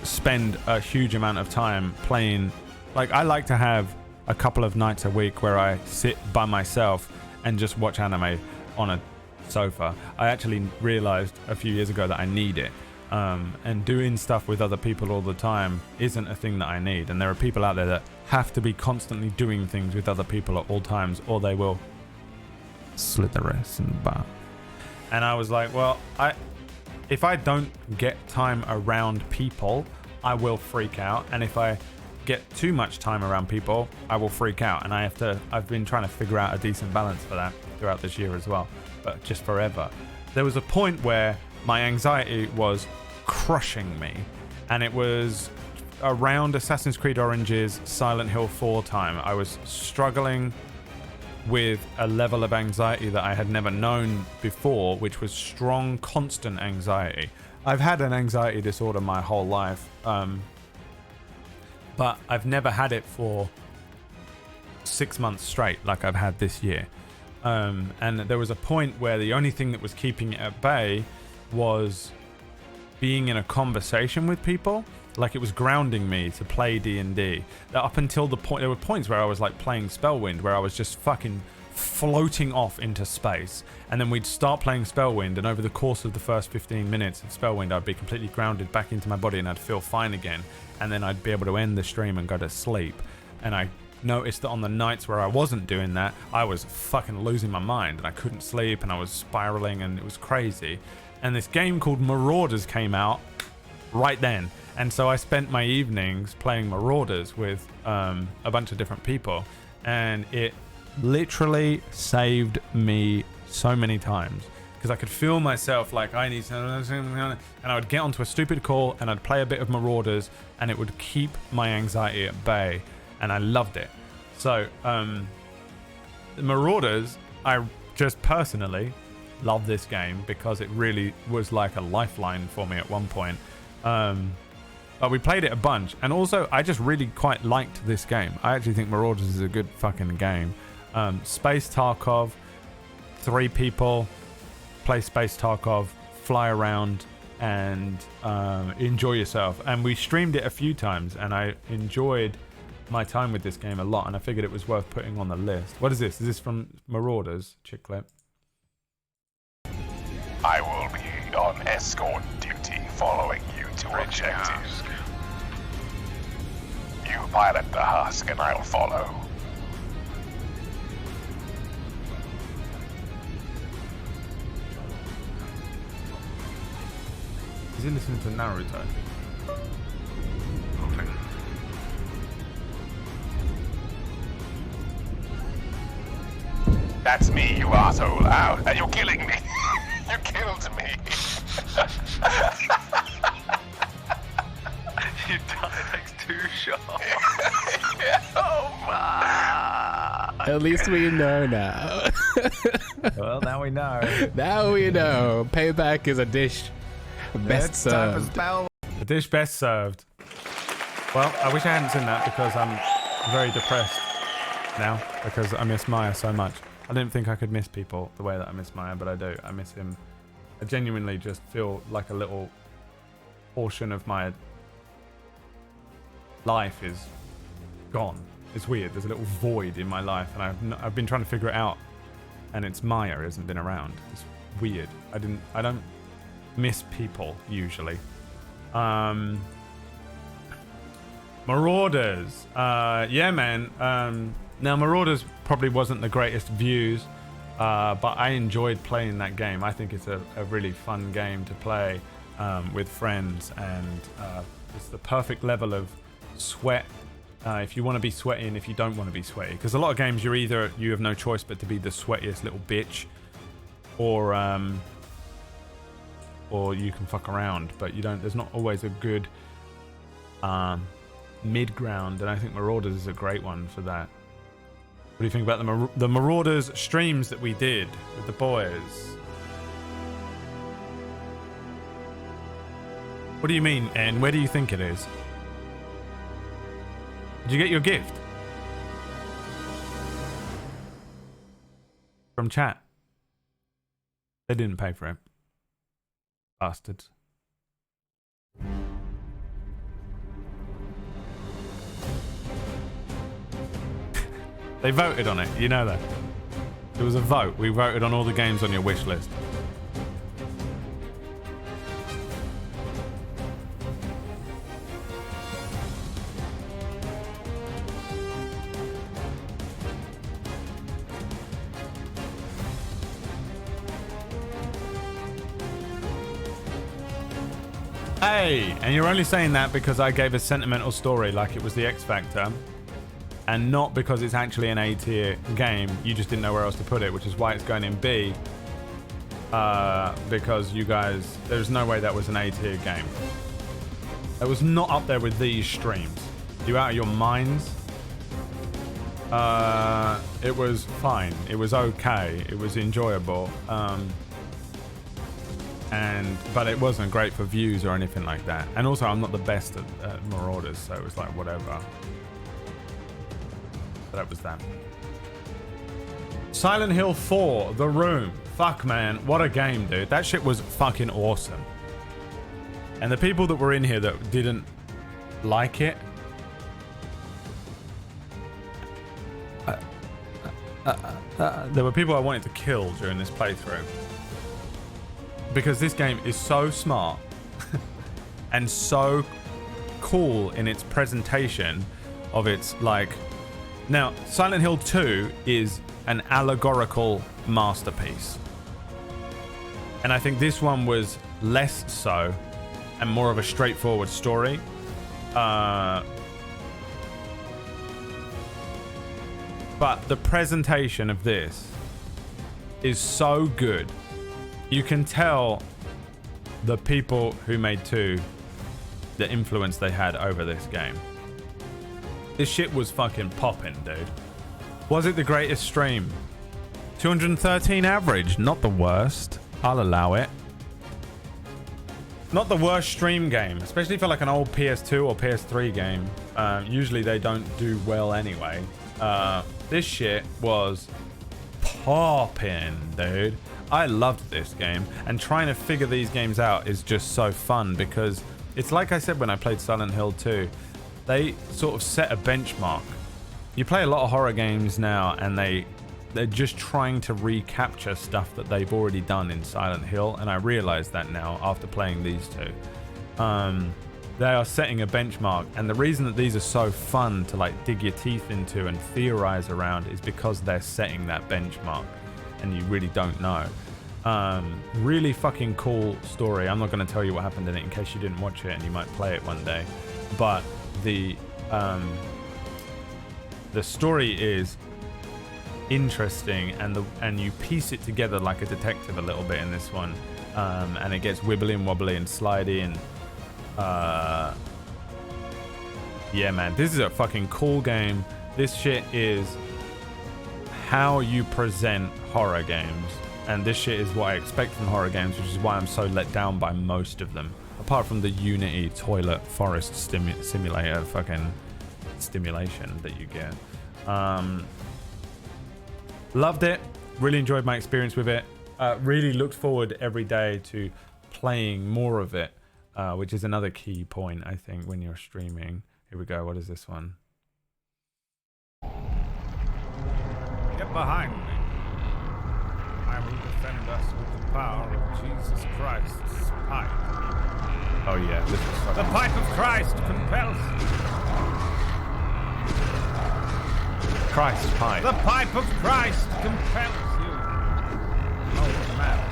spend a huge amount of time playing. Like, I like to have a couple of nights a week where I sit by myself and just watch anime on a sofa. I actually realized a few years ago that I need it. And doing stuff with other people all the time isn't a thing that I need. And there are people out there that have to be constantly doing things with other people at all times, or they will slit their wrists in the bar. And I was like, well, if I don't get time around people, I will freak out. And if I get too much time around people, I will freak out. And I've been trying to figure out a decent balance for that throughout this year as well, but just forever. There was a point where my anxiety was crushing me, and it was around Assassin's Creed Orange's Silent Hill 4 time. I was struggling with a level of anxiety that I had never known before, which was strong, constant anxiety. I've had an anxiety disorder my whole life, but I've never had it for 6 months straight like I've had this year. And there was a point where the only thing that was keeping it at bay was being in a conversation with people. Like, it was grounding me to play D&D. Up until the point, there were points where I was like playing Spellwind, where I was just fucking floating off into space. And then we'd start playing Spellwind, and over the course of the first 15 minutes of Spellwind, I'd be completely grounded back into my body and I'd feel fine again. And then I'd be able to end the stream and go to sleep. And I noticed that on the nights where I wasn't doing that, I was fucking losing my mind and I couldn't sleep and I was spiraling and it was crazy. And this game called Marauders came out right then. And so I spent my evenings playing Marauders with a bunch of different people, and it literally saved me so many times because I could feel myself like I need something, and I would get onto a stupid call and I'd play a bit of Marauders and it would keep my anxiety at bay, and I loved it. So Marauders, I just personally love this game because it really was like a lifeline for me at one point. But we played it a bunch, and also I just really quite liked this game. I actually think Marauders is a good fucking game. Space Tarkov, 3 people, play Space Tarkov, fly around and enjoy yourself. And we streamed it a few times and I enjoyed my time with this game a lot, and I figured it was worth putting on the list. What is this? Is this from Marauders? Chick clip. I will be on escort duty following you to objective. You pilot the husk and I'll follow. Is he listening to Naruto? That's me, you asshole. Ow, and you're killing me. You killed me. You died like 2 shots. Oh my. At least we know now. Well, now we know. Now we know. Payback is a dish best served. A dish best served. Well, I wish I hadn't seen that because I'm very depressed now because I miss Maya so much. I didn't think I could miss people the way that I miss Maya, but I do. I miss him. I genuinely just feel like a little portion of my life is gone. It's weird. There's a little void in my life, and I've been trying to figure it out. And it's Maya hasn't been around. It's weird. I don't miss people usually. Marauders. Yeah, man. Now Marauders probably wasn't the greatest views, but I enjoyed playing that game. I think it's a really fun game to play with friends, and it's the perfect level of sweat. If you want to be sweaty and if you don't want to be sweaty, because a lot of games you have no choice but to be the sweatiest little bitch, or you can fuck around, but you don't. There's not always a good mid ground, and I think Marauders is a great one for that. What do you think about the Marauders streams that we did with the boys? What do you mean, and where do you think it is? Did you get your gift? From chat. They didn't pay for it. Bastards. They voted on it, you know that. It was a vote. We voted on all the games on your wish list. Hey, and you're only saying that because I gave a sentimental story like it was the X Factor, and not because it's actually an A tier game. You just didn't know where else to put it, which is why it's going in B. Because you guys, there's no way that was an A tier game. It was not up there with these streams. You out of your minds? It was fine. It was okay. It was enjoyable. But it wasn't great for views or anything like that. And also, I'm not the best at Marauders, so it was like whatever. But that was that. Silent Hill 4, The Room. Fuck, man, what a game, dude. That shit was fucking awesome. And the people that were in here that didn't like it, there were people I wanted to kill during this playthrough. Because this game is so smart and so cool in its presentation of its, like... Now, Silent Hill 2 is an allegorical masterpiece. And I think this one was less so and more of a straightforward story. But the presentation of this is so good. You can tell the people who made 2, the influence they had over this game. This shit was fucking popping, dude. Was it the greatest stream? 213 average, not the worst. I'll allow it. Not the worst stream game, especially for like an old PS2 or PS3 game. Usually they don't do well anyway. This shit was popping, dude. I loved this game, and trying to figure these games out is just so fun because it's like I said when I played Silent Hill 2. They sort of set a benchmark. You play a lot of horror games now, and they're just trying to recapture stuff that they've already done in Silent Hill, and I realize that now after playing these 2. They are setting a benchmark, and the reason that these are so fun to like dig your teeth into and theorize around is because they're setting that benchmark, and you really don't know. Really fucking cool story. I'm not going to tell you what happened in it in case you didn't watch it and you might play it one day. But the story is interesting, and you piece it together like a detective a little bit in this one, and it gets wibbly and wobbly and slidey, and yeah, man, this is a fucking cool game. This shit is how you present horror games, and this shit is what I expect from horror games, which is why I'm so let down by most of them, apart from the Unity toilet forest simulator fucking stimulation that you get. Loved it. Really enjoyed my experience with it. Really looked forward every day to playing more of it, which is another key point, I think, when you're streaming. Here we go. What is this one? Get behind me. I will defend us with the power of Jesus Christ's pipe. Oh yeah, this is fucking... The pipe of Christ compels. Christ pipe. The pipe of Christ compels you. Oh, what's the matter?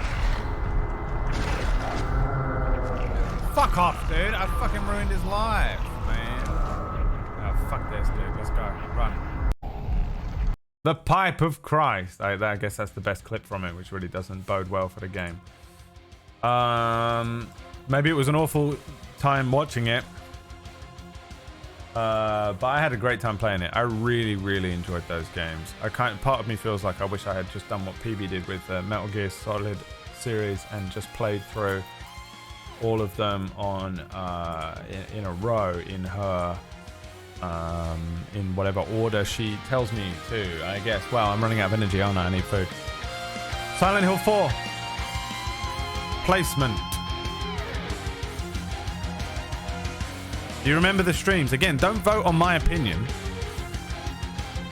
Fuck off, dude. I fucking ruined his life, man. Oh, fuck this, dude. Let's go. Run. The pipe of Christ. I guess that's the best clip from it, which really doesn't bode well for the game. Maybe it was an awful time watching it. But I had a great time playing it. I really, really enjoyed those games. Part of me feels like I wish I had just done what PB did with the Metal Gear Solid series and just played through all of them on in a row in her in whatever order she tells me to, I guess. Wow, I'm running out of energy, aren't I? I need food. Silent Hill 4 placement. Do you remember the streams? Again, don't vote on my opinion.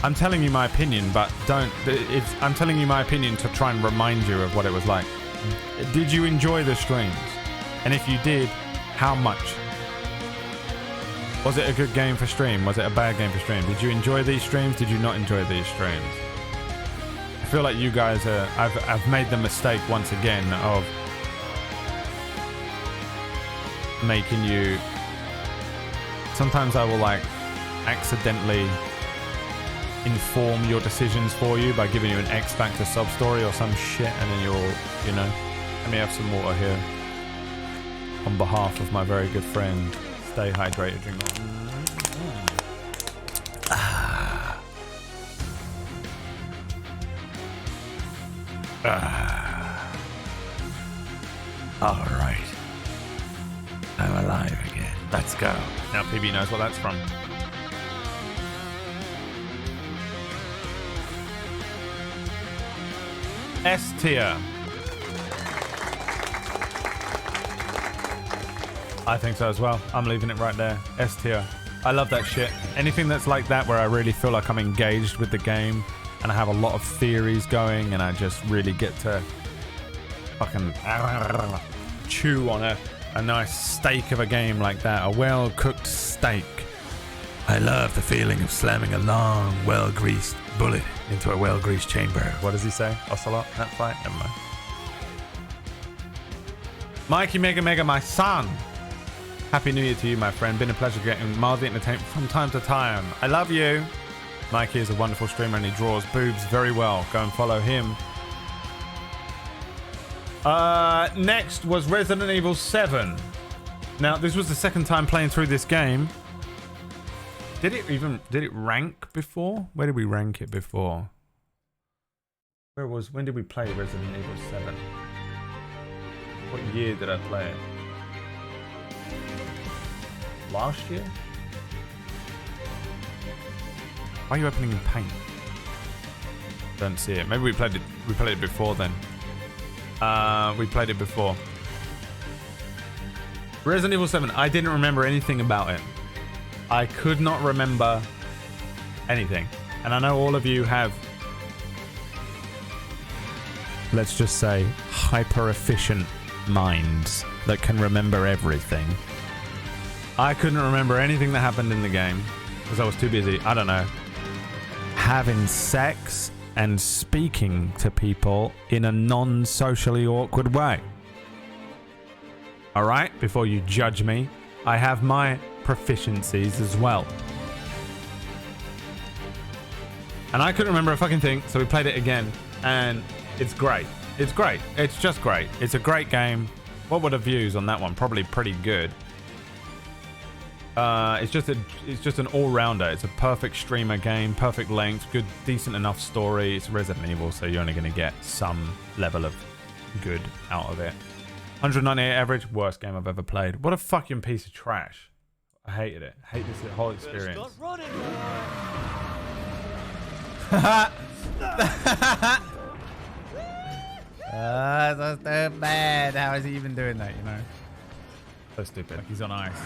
I'm telling you my opinion, but I'm telling you my opinion to try and remind you of what it was like. Did you enjoy the streams? And if you did, how much? Was it a good game for stream? Was it a bad game for stream? Did you enjoy these streams? Did you not enjoy these streams? I feel like you guys are... I've made the mistake once again of making you... Sometimes I will like accidentally inform your decisions for you by giving you an X Factor sub story or some shit, and then you'll, you know. Let me have some water here. On behalf of my very good friend, stay hydrated, drink water. All right. I'm alive again. Let's go. Now PB knows what that's from. S tier. I think so as well. I'm leaving it right there. S tier. I love that shit. Anything that's like that where I really feel like I'm engaged with the game and I have a lot of theories going and I just really get to fucking chew on a nice steak of a game like that. A well-cooked steak. I love the feeling of slamming a long, well-greased bullet into a well-greased chamber. What does he say? Ocelot? That fight? Never mind. Mikey Mega, my son. Happy New Year to you, my friend. Been a pleasure getting mildly entertained from time to time. I love you. Mikey is a wonderful streamer and he draws boobs very well. Go and follow him. Next was Resident Evil 7. Now, this was the second time playing through this game. Did it rank before? Where did we rank it before? When did we play Resident Evil 7? What year did I play it? Last year? Why are you opening in paint? Don't see it. Maybe we played it before then. We played it before. Resident Evil 7. I didn't remember anything about it. I could not remember anything. And I know all of you have, let's just say, hyper efficient minds that can remember everything. I couldn't remember anything that happened in the game because I was too busy, I don't know, having sex and speaking to people in a non-socially awkward way. Alright, before you judge me, I have my proficiencies as well. And I couldn't remember a fucking thing, so we played it again, and it's great. It's great. It's just great. It's a great game. What were the views on that one? Probably pretty good. It's just an all-rounder. It's a perfect streamer game, perfect length, good, decent enough story. It's Resident Evil, so you're only going to get some level of good out of it. 198 average, worst game I've ever played. What a fucking piece of trash. I hated it. I hate this whole experience. So stupid. How is he even doing that, you know? So stupid. Like he's on ice.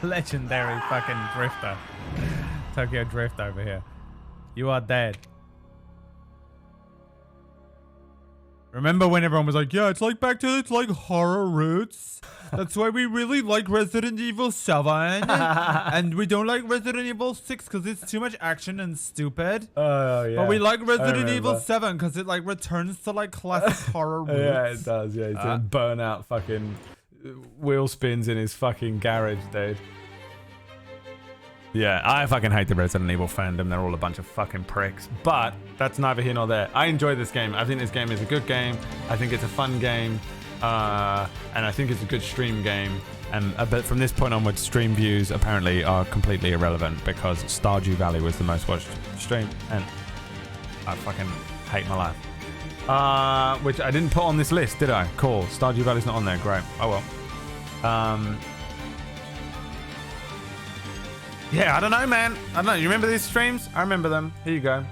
Legendary fucking drifter. Tokyo Drift over here. You are dead. Remember when everyone was like, yeah, it's like horror roots. That's why we really like Resident Evil 7. And we don't like Resident Evil 6 because it's too much action and stupid. Oh, yeah. But we like Resident Evil 7 because it like returns to like classic horror roots. Yeah, it does. Yeah, he's doing burnout fucking wheel spins in his fucking garage, dude. Yeah, I fucking hate the Resident Evil fandom. They're all a bunch of fucking pricks. But that's neither here nor there. I enjoy this game. I think this game is a good game. I think it's a fun game. And I think it's a good stream game. And but from this point onwards, stream views apparently are completely irrelevant because Stardew Valley was the most watched stream. And I fucking hate my life. Which I didn't put on this list, did I? Cool. Stardew Valley's not on there. Great. Oh well. Yeah, I don't know, man. I don't know. You remember these streams? I remember them. Here you go.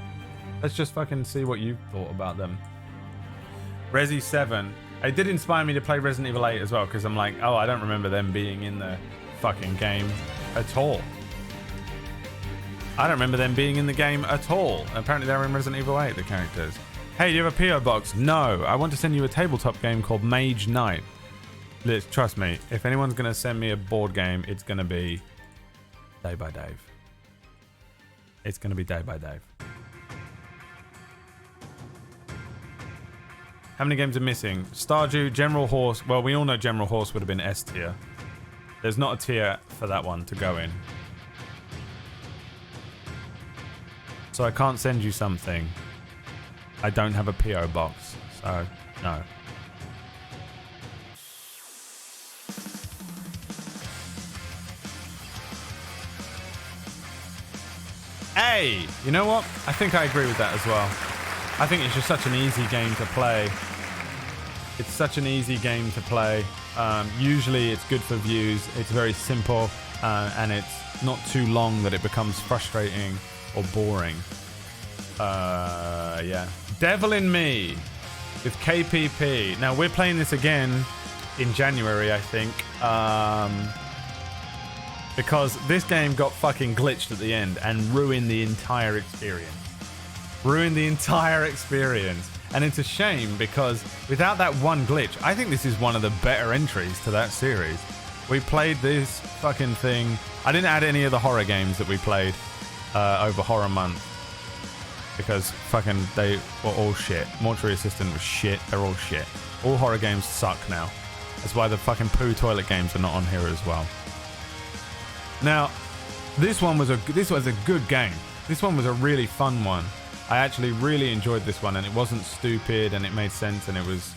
Let's just fucking see what you thought about them. Resi 7. It did inspire me to play Resident Evil 8 as well, because I'm like, oh, I don't remember them being in the fucking game at all. I don't remember them being in the game at all. Apparently they're in Resident Evil 8, the characters. Hey, do you have a PO box? No. I want to send you a tabletop game called Mage Knight. Liz, trust me, if anyone's going to send me a board game, it's going to be Day by Dave. It's going to be Day by Dave. How many games are missing? Stardew, General Horse. Well, we all know General Horse would have been S tier. There's not a tier for that one to go in. So I can't send you something. I don't have a PO box. So, no. Hey, you know what? I think I agree with that as well. I think it's just such an easy game to play. It's such an easy game to play. Usually it's good for views. It's very simple and it's not too long that it becomes frustrating or boring. Yeah. Devil in Me with KPP. Now we're playing this again in January, I think. Because this game got fucking glitched at the end and ruined the entire experience. Ruined the entire experience. And it's a shame because without that one glitch, I think this is one of the better entries to that series. We played this fucking thing. I didn't add any of the horror games that we played over Horror Month. Because fucking they were all shit. Mortuary Assistant was shit. They're all shit. All horror games suck now. That's why the fucking poo toilet games are not on here as well. Now, this was a good game. This one was a really fun one. I actually really enjoyed this one, and it wasn't stupid, and it made sense, and it was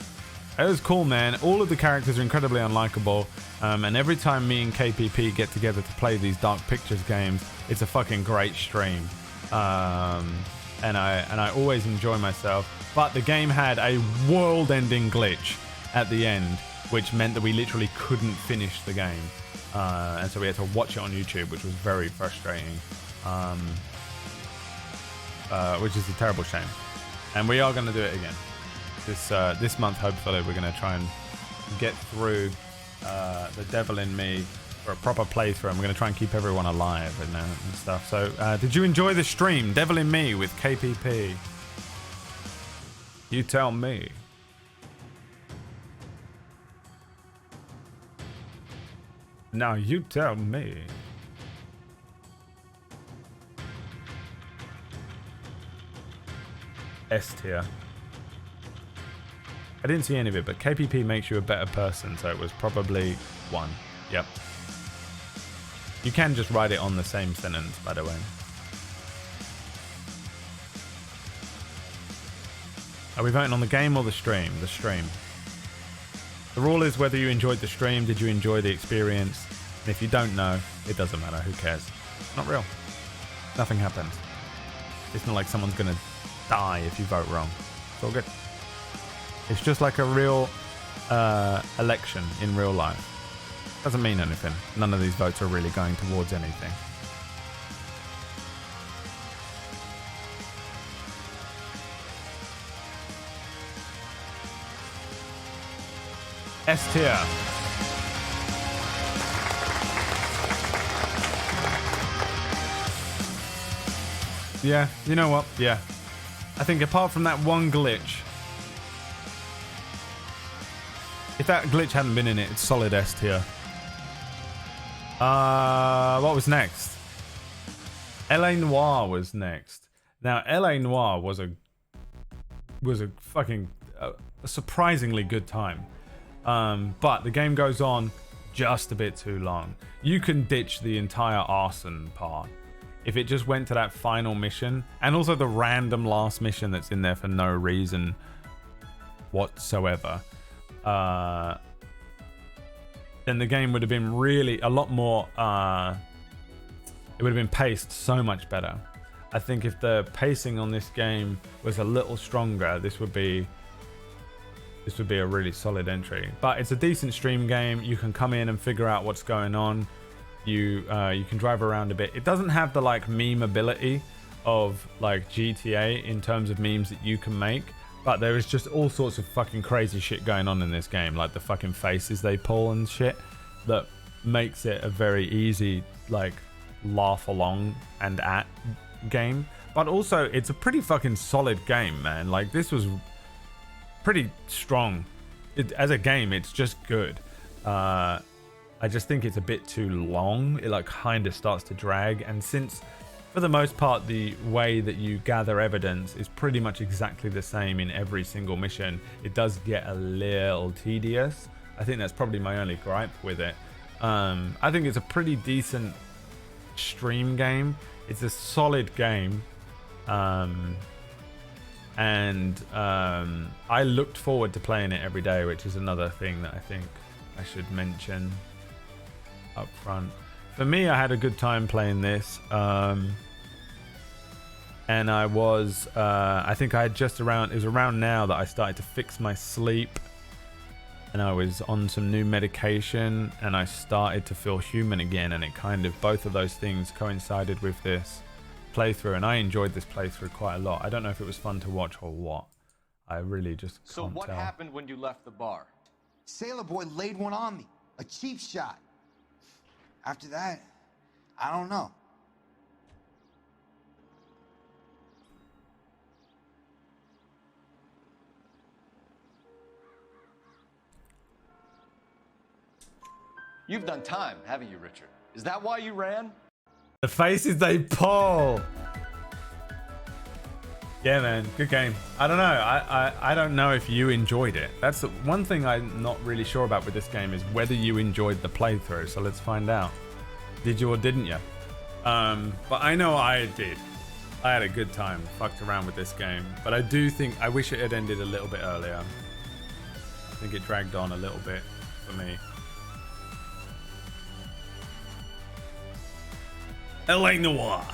cool, man. All of the characters are incredibly unlikable, and every time me and KPP get together to play these Dark Pictures games, it's a fucking great stream. And I always enjoy myself. But the game had a world-ending glitch at the end, which meant that we literally couldn't finish the game. And so we had to watch it on YouTube, which was very frustrating. Which is a terrible shame. And we are going to do it again. This month, hopefully, we're going to try and get through The Devil in Me for a proper playthrough. And we're going to try and keep everyone alive and stuff. So, did you enjoy the stream? Devil in Me with KPP. You tell me. Now you tell me. S tier. I didn't see any of it, but KPP makes you a better person, so it was probably 1. Yep. You can just write it on the same sentence, by the way. Are we voting on the game or the stream? The stream. The rule is whether you enjoyed the stream, did you enjoy the experience? And if you don't know, it doesn't matter. Who cares? Not real. Nothing happens. It's not like someone's gonna die if you vote wrong. It's all good. It's just like a real election in real life. Doesn't mean anything. None of these votes are really going towards anything. S tier. Yeah, you know what? Yeah. I think apart from that one glitch, if that glitch hadn't been in it, it's solid S tier. What was next? L.A. Noire was next. Now, L.A. Noire was a fucking a surprisingly good time. But the game goes on just a bit too long. You can ditch the entire arson part if it just went to that final mission, and also the random last mission that's in there for no reason whatsoever. Then the game would have been really a lot more. It would have been paced so much better. I think if the pacing on this game was a little stronger, this would be a really solid entry. But it's a decent stream game. You can come in and figure out what's going on. You can drive around a bit. It doesn't have the like meme ability of like GTA in terms of memes that you can make, but there is just all sorts of fucking crazy shit going on in this game, like the fucking faces they pull and shit, that makes it a very easy like laugh along and at game. But also it's a pretty fucking solid game, man. Like this was pretty strong. As a game, it's just good. I just think it's a bit too long. It like kind of starts to drag, and since for the most part the way that you gather evidence is pretty much exactly the same in every single mission, it does get a little tedious. I think that's probably my only gripe with it. I think it's a pretty decent stream game. It's a solid game. And I looked forward to playing it every day, which is another thing that I think I should mention up front. For me, I had a good time playing this, and I was I think I had just around, it was around now that I started to fix my sleep, and I was on some new medication, and I started to feel human again, and it kind of, both of those things coincided with this playthrough, and I enjoyed this playthrough quite a lot. I don't know if it was fun to watch or what. I really just can't So what tell. happened when you left the bar? Sailor Boy laid one on me. A cheap shot. After that, I don't know. You've done time, haven't you, Richard? Is that why you ran? The faces they pull. Yeah, man, good game. I don't know. I don't know if you enjoyed it. That's the one thing I'm not really sure about with this game, is whether you enjoyed the playthrough. So let's find out. Did you or didn't you? But I know I did. I had a good time, fucked around with this game. But I do think, I wish it had ended a little bit earlier. I think it dragged on a little bit for me. L.A. Noire.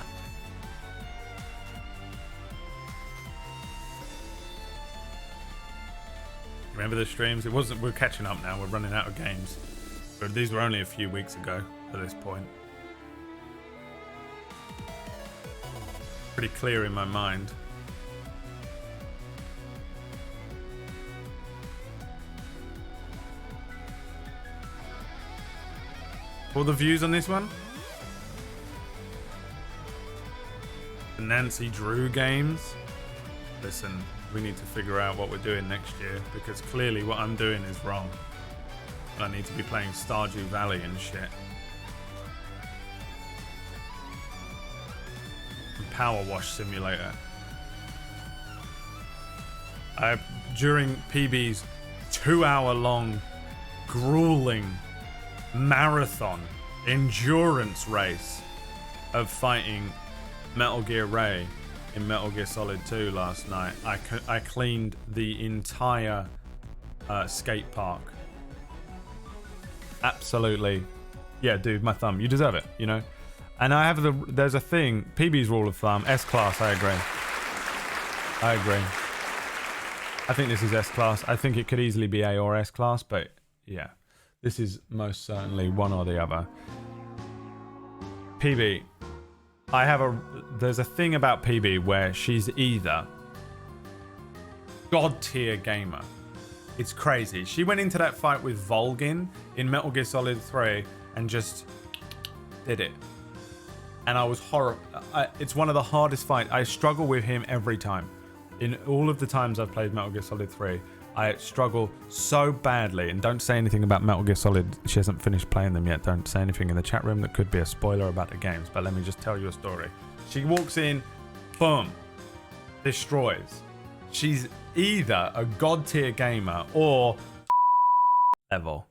Remember the streams? It wasn't. We're catching up now. We're running out of games. But these were only a few weeks ago at this point. Pretty clear in my mind. All the views on this one? The Nancy Drew games. Listen, we need to figure out what we're doing next year, because clearly what I'm doing is wrong. I need to be playing Stardew Valley and shit. And Power Wash Simulator. During PB's 2-hour-long, grueling marathon endurance race of fighting Metal Gear Ray in Metal Gear Solid 2 last night, I cleaned the entire skate park. Absolutely. Yeah, dude, my thumb. You deserve it, you know? And I have there's a thing, PB's rule of thumb, S-Class, I agree. I think this is S-Class. I think it could easily be A or S-Class, but yeah. This is most certainly one or the other. PB, there's a thing about PB where she's either God tier gamer. It's crazy. She went into that fight with Volgin in Metal Gear Solid 3 and just did it. And I was it's one of the hardest fights. I struggle with him every time. In all of the times I've played Metal Gear Solid 3, I struggle so badly. And don't say anything about Metal Gear Solid. She hasn't finished playing them yet. Don't say anything in the chat room that could be a spoiler about the games. But let me just tell you a story. She walks in, boom, destroys. She's either a God tier gamer or level.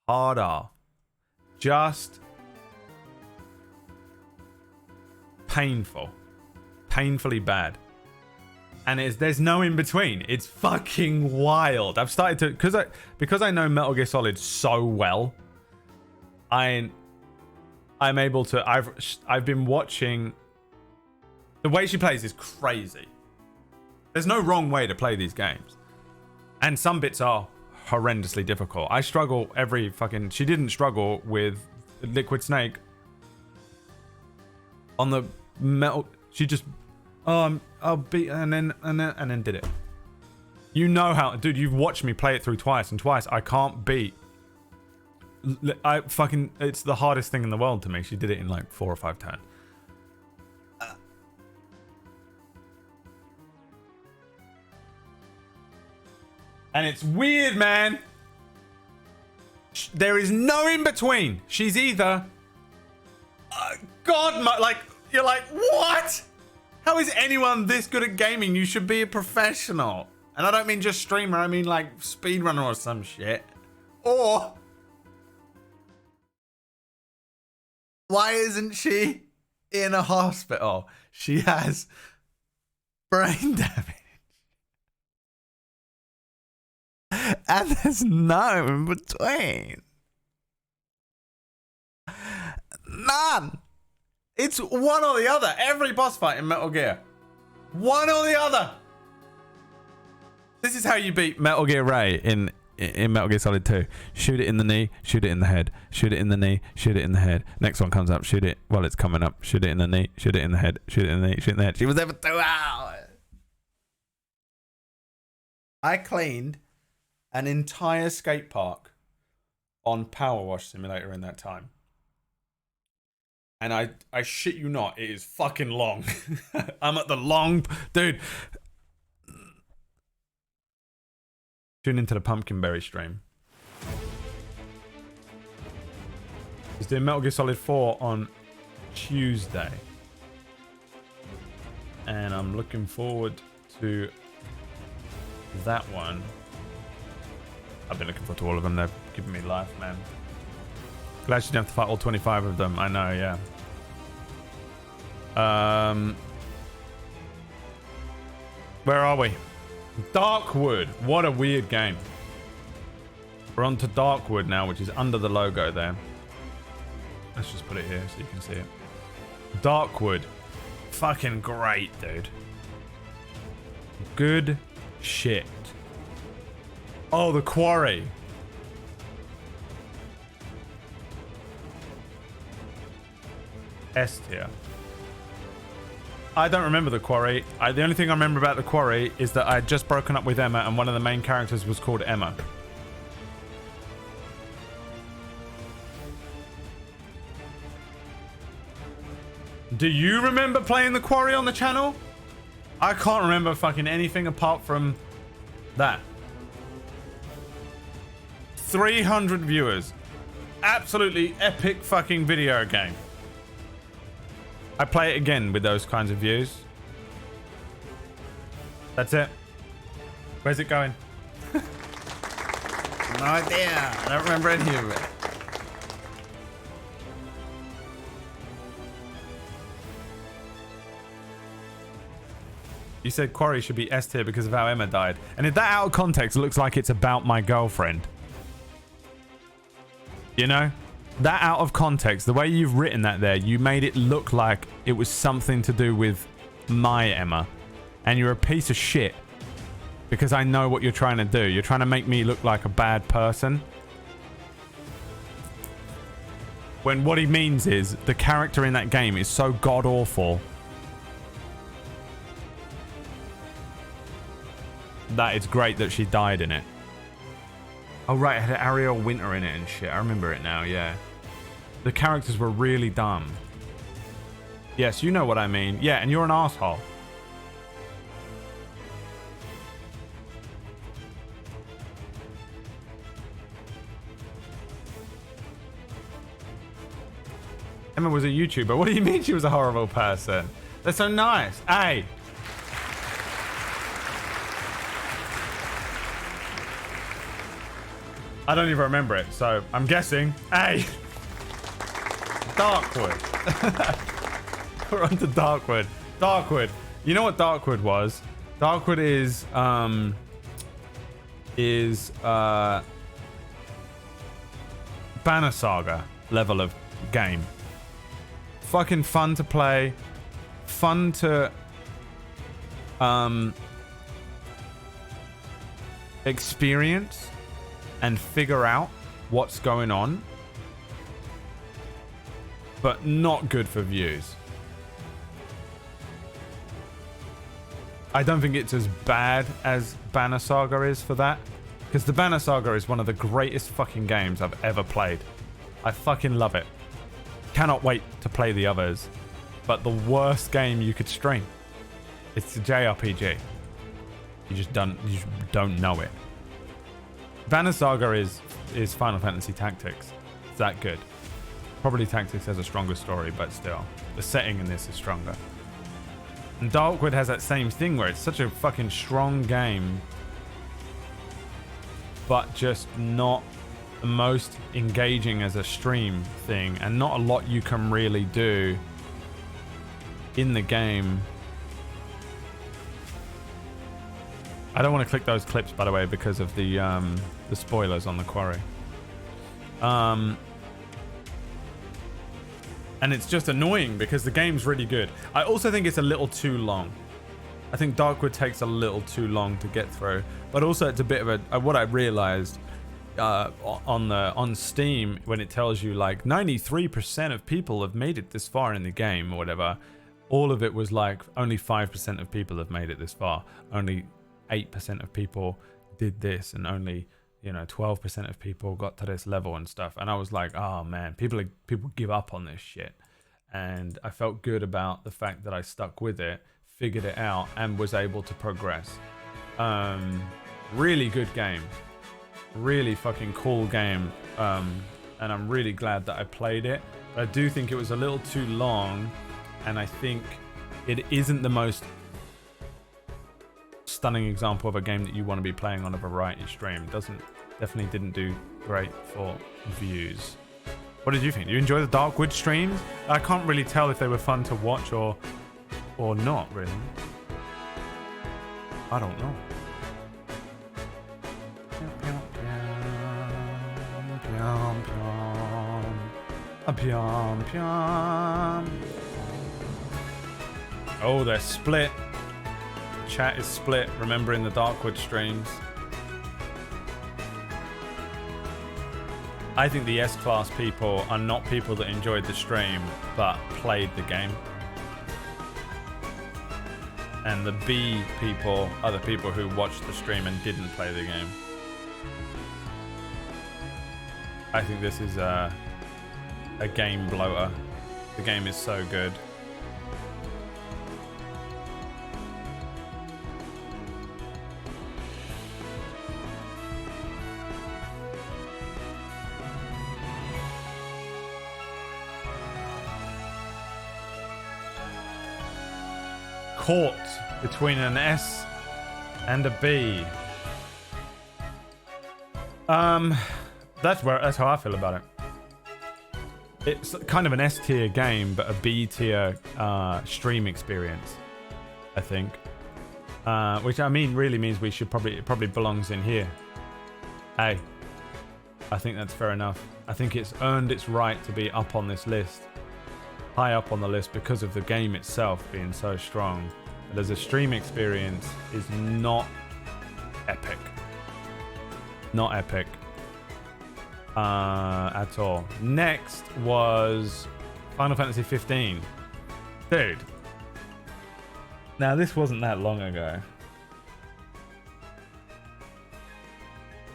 Hard R. Just painful. Painfully bad. And there's no in between. It's fucking wild. I've started to because I know Metal Gear Solid so well. I'm able to I've been watching. The way she plays is crazy. There's no wrong way to play these games. And some bits are horrendously difficult. I struggle every fucking... She didn't struggle with Liquid Snake. On the metal... She just... I'll beat... And then did it. You know how... Dude, you've watched me play it through twice. And twice I can't beat... It's the hardest thing in the world to me. She did it in like 4 or 5 turns. And it's weird, man. There is no in between. She's either like you're like, what? How is anyone this good at gaming? You should be a professional. And I don't mean just streamer. I mean like speedrunner or some shit. Or why isn't she in a hospital? She has brain damage. And there's no in between. None. It's one or the other. Every boss fight in Metal Gear. One or the other. This is how you beat Metal Gear Ray in Metal Gear Solid 2. Shoot it in the knee, shoot it in the head. Shoot it in the knee, shoot it in the head. Next one comes up, shoot it while it's coming up. Shoot it in the knee, shoot it in the head. Shoot it in the knee, shoot it in the head. She was there for 2 hours. I cleaned an entire skate park on Power Wash Simulator in that time. And I shit you not, it is fucking long. I'm at the long... Dude. Tune into the Pumpkinberry stream. He's doing Metal Gear Solid 4 on Tuesday. And I'm looking forward to that one. I've been looking forward to all of them. They've given me life, man. Glad you didn't have to fight all 25 of them. I know, yeah. Where are we? Darkwood. What a weird game. We're on to Darkwood now, which is under the logo there. Let's just put it here so you can see it. Darkwood. Fucking great, dude. Good shit. Oh, the quarry. S tier. I don't remember the quarry. The only thing I remember about the quarry is that I had just broken up with Emma and one of the main characters was called Emma. Do you remember playing the quarry on the channel? I can't remember fucking anything apart from that. 300 viewers. Absolutely epic fucking video game. I play it again with those kinds of views. That's it. Where's it going? No idea. I don't remember any of it. You said Quarry should be S tier because of how Emma died. And if that out of context looks like it's about my girlfriend. You know? That out of context, the way you've written that there, you made it look like it was something to do with my Emma. And you're a piece of shit. Because I know what you're trying to do. You're trying to make me look like a bad person. When what he means is the character in that game is so god-awful that it's great that she died in it. Oh right, it had Ariel Winter in it and shit. I remember it now, yeah. The characters were really dumb. Yes, you know what I mean. Yeah, and you're an asshole. Emma was a YouTuber. What do you mean she was a horrible person? That's so nice. Hey. I don't even remember it, so I'm guessing. Hey. Darkwood. We're on to Darkwood. Darkwood. You know what Darkwood was? Darkwood is Banner Saga level of game. Fucking fun to play. Fun to experience and figure out what's going on, but not good for views. I don't think it's as bad as Banner Saga is for that, because the Banner Saga is one of the greatest fucking games I've ever played. I fucking love it. Cannot wait to play the others, but the worst game you could stream. It's a JRPG. You just don't know it. Banner Saga is Final Fantasy Tactics. It's that good. Probably Tactics has a stronger story, but still. The setting in this is stronger. And Darkwood has that same thing where it's such a fucking strong game, but just not the most engaging as a stream thing, and not a lot you can really do in the game. I don't want to click those clips, by the way, because of the spoilers on the Quarry. And it's just annoying because the game's really good. I also think it's a little too long. I think Darkwood takes a little too long to get through, but also it's a bit of a what I realized on Steam, when it tells you like 93% of people have made it this far in the game or whatever. All of it was like only 5% of people have made it this far. Only 8% of people did this, and only 12% of people got to this level and stuff. And I was like, oh man, people give up on this shit. And I felt good about the fact that I stuck with it, figured it out, and was able to progress. Really good game, really fucking cool game, and I'm really glad that I played it. But I do think it was a little too long, and I think it isn't the most stunning example of a game that you want to be playing on a variety stream. Definitely didn't do great for views. What did you think? Did you enjoy the Darkwood streams? I can't really tell if they were fun to watch or not, really. I don't know. Oh, they're split. Chat is split, remembering the Darkwood streams. I think the S-Class people are not people that enjoyed the stream, but played the game. And the B people are the people who watched the stream and didn't play the game. I think this is a game bloater. The game is so good. Caught between an S and a B. That's how I feel about it. It's kind of an S tier game, but a B tier stream experience, I think. Which I mean really means we should it probably belongs in here. Hey, I think that's fair enough. I think it's earned its right to be up on this list, high up on the list, because of the game itself being so strong. But as a stream experience, is not epic. Not epic. At all. Next was Final Fantasy 15. Dude. Now this wasn't that long ago.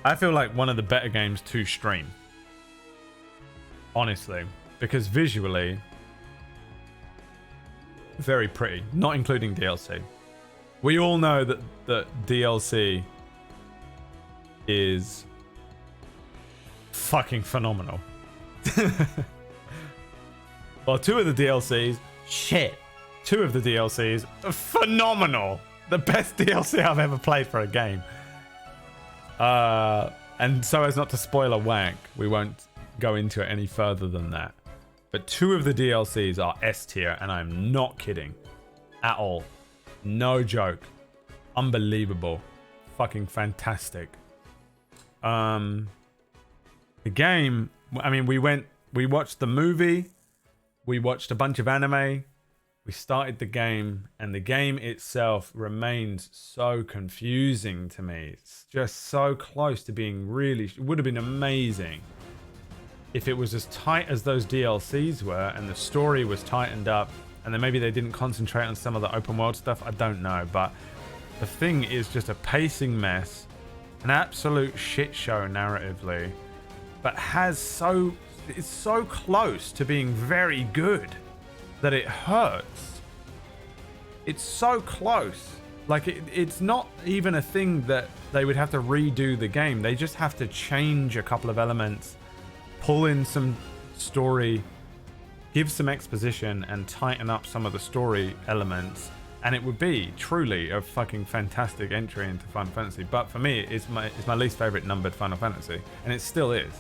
I feel like one of the better games to stream. Honestly. Because visually, very pretty. Not including DLC. We all know that DLC is fucking phenomenal. Well, two of the DLCs, shit. Two of the DLCs, phenomenal. The best DLC I've ever played for a game. And so as not to spoil a whack, we won't go into it any further than that. But two of the DLCs are S tier, and I'm not kidding. At all. No joke. Unbelievable. Fucking fantastic. The game, I mean, we watched the movie, we watched a bunch of anime, we started the game, and the game itself remains so confusing to me. It's just so close to being really, it would have been amazing if it was as tight as those DLCs were and the story was tightened up, and then maybe they didn't concentrate on some of the open world stuff. I don't know, but the thing is just a pacing mess, an absolute shit show narratively, but it's so close to being very good that it hurts. It's so close. Like it's not even a thing that they would have to redo the game. They just have to change a couple of elements, pull in some story, give some exposition, and tighten up some of the story elements, and it would be truly a fucking fantastic entry into Final Fantasy. But for me, it's my least favorite numbered Final Fantasy, and it still is.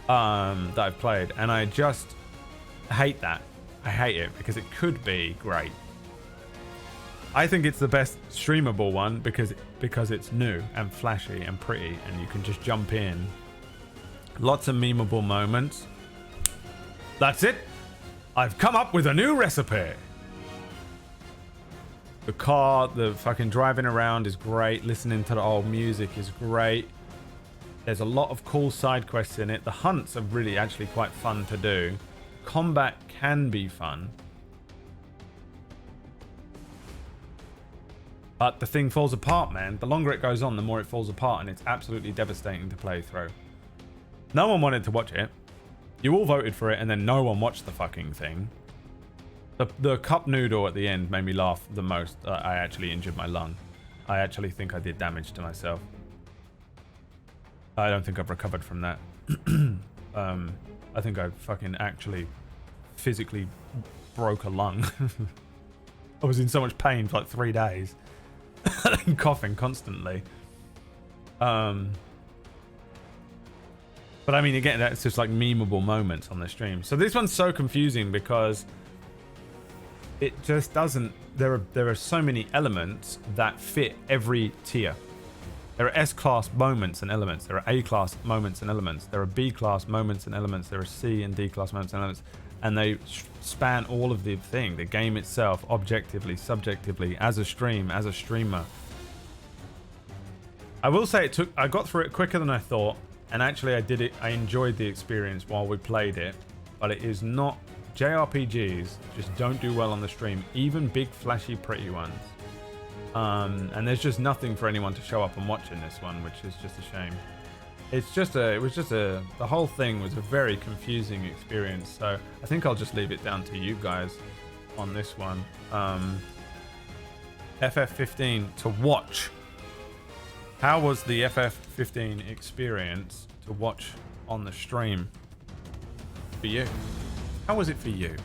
That I've played, and I just hate that. I hate it because it could be great. I think it's the best streamable one because it's new and flashy and pretty, and you can just jump in. Lots of memeable moments. That's it. I've come up with a new recipe. The car, the fucking driving around is great. Listening to the old music is great. There's a lot of cool side quests in it. The hunts are really actually quite fun to do. Combat can be fun. But the thing falls apart, man. The longer it goes on, the more it falls apart, and it's absolutely devastating to play through. No one wanted to watch it. You all voted for it, and then no one watched the fucking thing. The cup noodle at the end made me laugh the most. I actually injured my lung. I actually think I did damage to myself. I don't think I've recovered from that. I think I fucking actually physically broke a lung. I was in so much pain for like 3 days. Coughing constantly. But I mean, again, that's just like memeable moments on the stream. So this one's so confusing because it just doesn't... There are so many elements that fit every tier. There are S-class moments and elements. There are A-class moments and elements. There are B-class moments and elements. There are C and D-class moments and elements. And they span all of the thing. The game itself, objectively, subjectively, as a stream, as a streamer. I will say I got through it quicker than I thought. And actually I enjoyed the experience while we played it. But it is not... JRPGs just don't do well on the stream. Even big, flashy, pretty ones. And there's just nothing for anyone to show up and watch in this one, which is just a shame. The whole thing was a very confusing experience. So I think I'll just leave it down to you guys on this one. FF15 to watch. How was the FF15 experience to watch on the stream for you? How was it for you?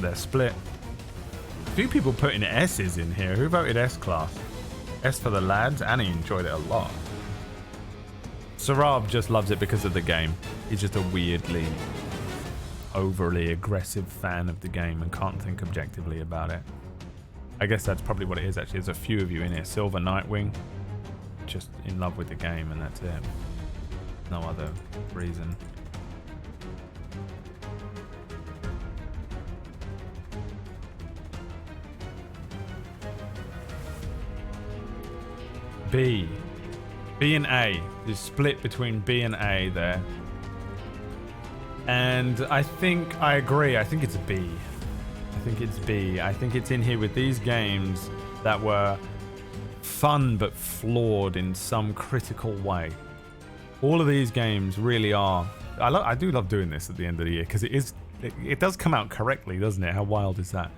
They're split. A few people putting S's in here. Who voted S class? S for the lads. Annie enjoyed it a lot. Sarab just loves it because of the game. He's just a weirdly, overly aggressive fan of the game and can't think objectively about it. I guess that's probably what it is actually. There's a few of you in here. Silver Nightwing, just in love with the game, and that's it. No other reason. B and A. There's split between B and A there. And I think I agree. I think it's B. I think it's B. I think it's in here with these games that were fun but flawed in some critical way. All of these games really are. I do love doing this at the end of the year because it does come out correctly, doesn't it? How wild is that?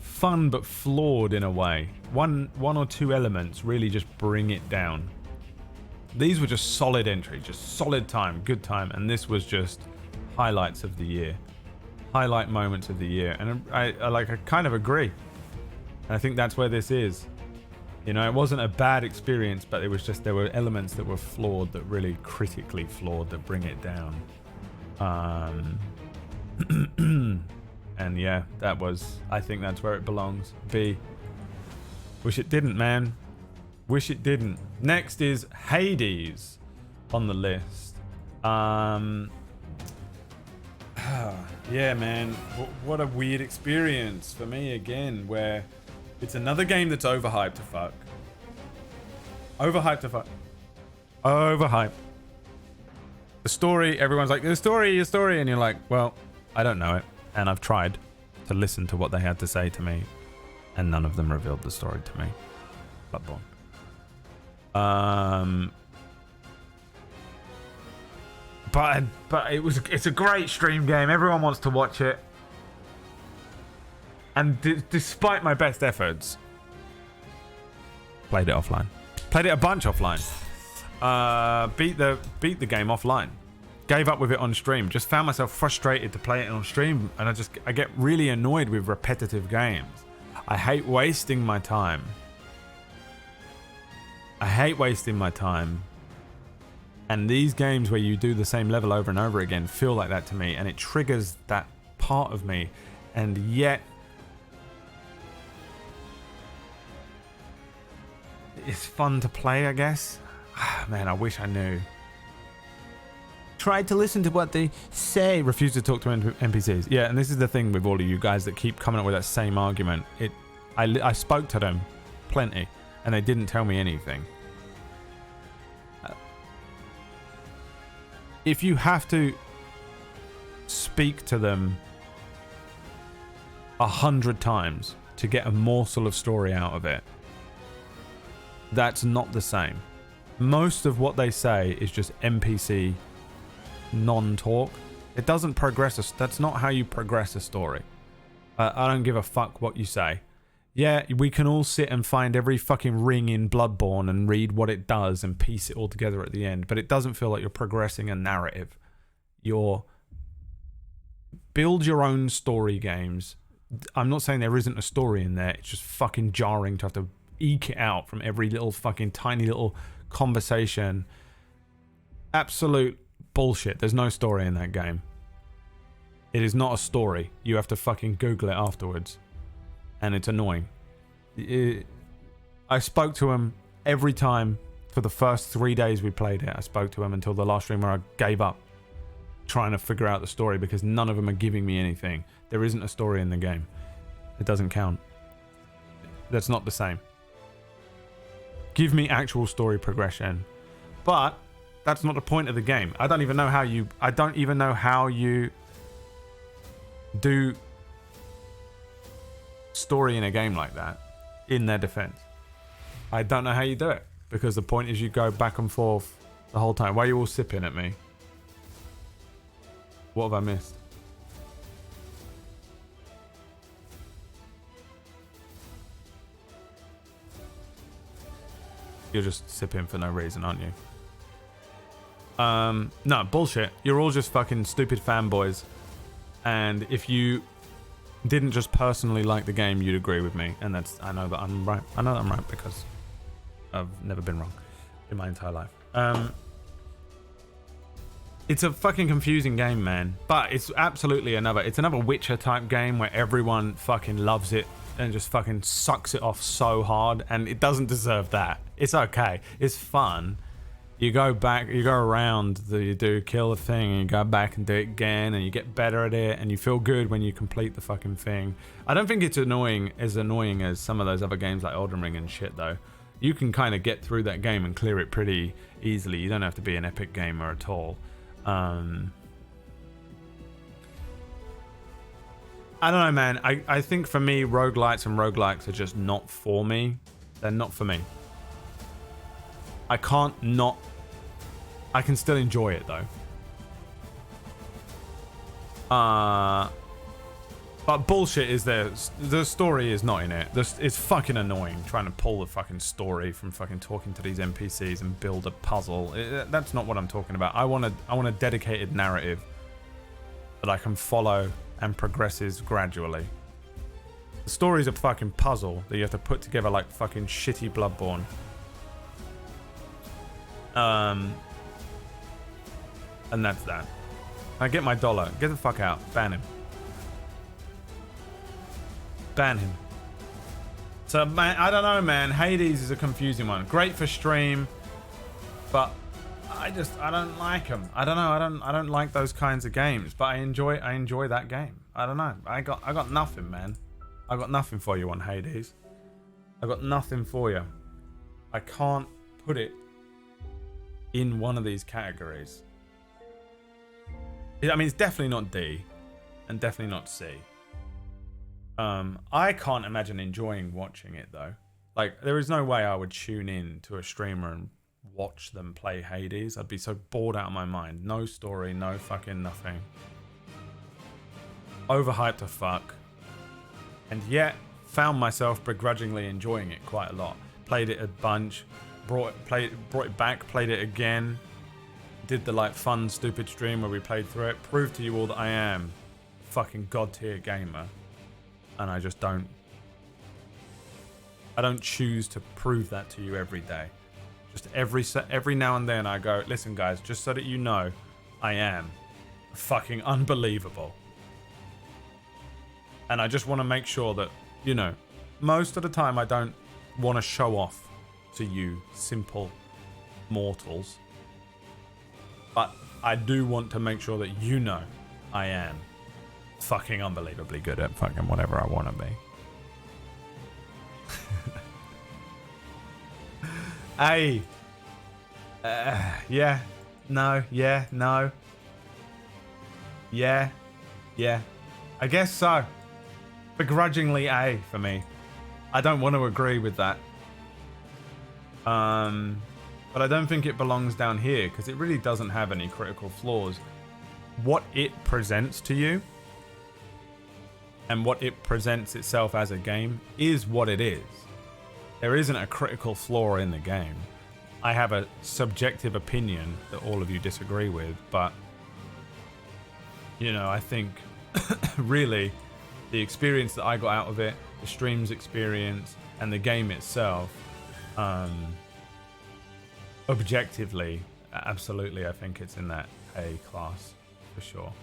Fun but flawed in a way. One or two elements really just bring it down. These were just solid entry, just solid time, good time, and this was just highlights of the year, highlight moments of the year, and I kind of agree. And I think that's where this is. You know, it wasn't a bad experience, but it was just there were elements that were flawed, that really critically flawed, that bring it down. And yeah, I think that's where it belongs. B. Wish it didn't, man. Wish it didn't. Next is Hades on the list. Yeah, man. What a weird experience for me again, where it's another game that's overhyped to fuck. Overhyped to fuck. Overhyped. The story, everyone's like, the story, and you're like, well, I don't know it. And I've tried to listen to what they had to say to me, and none of them revealed the story to me. Bloodborne. But it's a great stream game. Everyone wants to watch it. And despite my best efforts, played it offline. Played it a bunch offline. Beat the game offline. Gave up with it on stream. Just found myself frustrated to play it on stream, and I get really annoyed with repetitive games. I hate wasting my time. And these games where you do the same level over and over again feel like that to me, and it triggers that part of me. And yet it's fun to play, I guess. Man, I wish I knew. Tried to listen to what they say. Refuse to talk to NPCs. Yeah, and this is the thing with all of you guys that keep coming up with that same argument. I spoke to them plenty, and they didn't tell me anything. If you have to speak to them 100 times to get a morsel of story out of it, that's not the same. Most of what they say is just NPC non-talk. It doesn't progress. That's not how you progress a story. I don't give a fuck what you say. Yeah, we can all sit and find every fucking ring in Bloodborne and read what it does and piece it all together at the end, but it doesn't feel like you're progressing a narrative. You're build your own story games. I'm not saying there isn't a story in there. It's just fucking jarring to have to eke it out from every little fucking tiny little conversation. Absolute bullshit. There's no story in that game. It is not a story. You have to fucking Google it afterwards. And it's annoying. I spoke to him every time for the first 3 days we played it. I spoke to him until the last stream where I gave up trying to figure out the story because none of them are giving me anything. There isn't a story in the game. It doesn't count. That's not the same. Give me actual story progression. But that's not the point of the game. I don't even know how you do story in a game like that, in their defense. I don't know how you do it, because the point is you go back and forth the whole time. Why are you all sipping at me? What have I missed? You're just sipping for no reason, aren't you? No, bullshit. You're all just fucking stupid fanboys. And if you didn't just personally like the game, you'd agree with me. And I know that I'm right. I know that I'm right because I've never been wrong in my entire life. It's a fucking confusing game, man. But it's absolutely it's another Witcher type game where everyone fucking loves it and just fucking sucks it off so hard, and it doesn't deserve that. It's okay. It's fun. You go back, you go around, you do kill the thing, and you go back and do it again, and you get better at it, and you feel good when you complete the fucking thing. I don't think it's as annoying as some of those other games like Elden Ring and shit, though. You can kind of get through that game and clear it pretty easily. You don't have to be an epic gamer at all. I don't know, man. I think for me, roguelites and roguelikes are just not for me. They're not for me. I can't not... I can still enjoy it, though. But bullshit is there. The story is not in it. It's fucking annoying trying to pull the fucking story from fucking talking to these NPCs and build a puzzle. That's not what I'm talking about. I want a dedicated narrative that I can follow and progresses gradually. The story's a fucking puzzle that you have to put together like fucking shitty Bloodborne. And that's that. I get my dollar. Get the fuck out. Ban him. Ban him. So, man, I don't know, man. Hades is a confusing one. Great for stream, but I don't like them. I don't know. I don't like those kinds of games, but I enjoy that game. I don't know. I got nothing, man. I got nothing for you on Hades. I got nothing for you. I can't put it in one of these categories. I mean, it's definitely not D, and definitely not C. I can't imagine enjoying watching it though. Like, there is no way I would tune in to a streamer and watch them play Hades. I'd be so bored out of my mind. No story, no fucking nothing. Overhyped to fuck. And yet, found myself begrudgingly enjoying it quite a lot. Played it a bunch, brought it back, played it again. Did the like fun, stupid stream where we played through it. Proved to you all that I am a fucking god tier gamer. And I just don't choose to prove that to you every day. Just every now and then I go, listen guys, just so that you know, I am fucking unbelievable. And I just want to make sure that, you know, most of the time I don't want to show off to you simple mortals. But I do want to make sure that you know I am fucking unbelievably good at fucking whatever I want to be. Hey. Yeah. No. Yeah. No. Yeah. Yeah. I guess so. Begrudgingly A for me. I don't want to agree with that. But I don't think it belongs down here because it really doesn't have any critical flaws. What it presents to you and what it presents itself as a game is what it is. There isn't a critical flaw in the game. I have a subjective opinion that all of you disagree with, but you know, I think really the experience that I got out of it, the stream's experience, and the game itself, objectively, absolutely, I think it's in that A class for sure.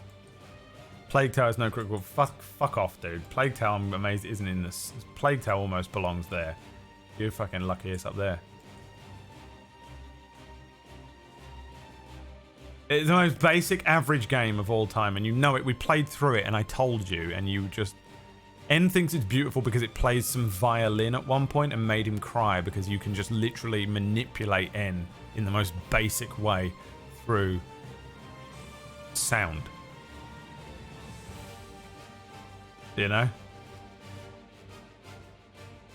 Plague Tale is no critical. Fuck off, dude. Plague Tale, I'm amazed it isn't in this. Plague Tale almost belongs there. You're fucking lucky it's up there. It's the most basic average game of all time, and you know it. We played through it, and I told you, and you just... N thinks it's beautiful because it plays some violin at one point and made him cry because you can just literally manipulate N in the most basic way through sound. You know?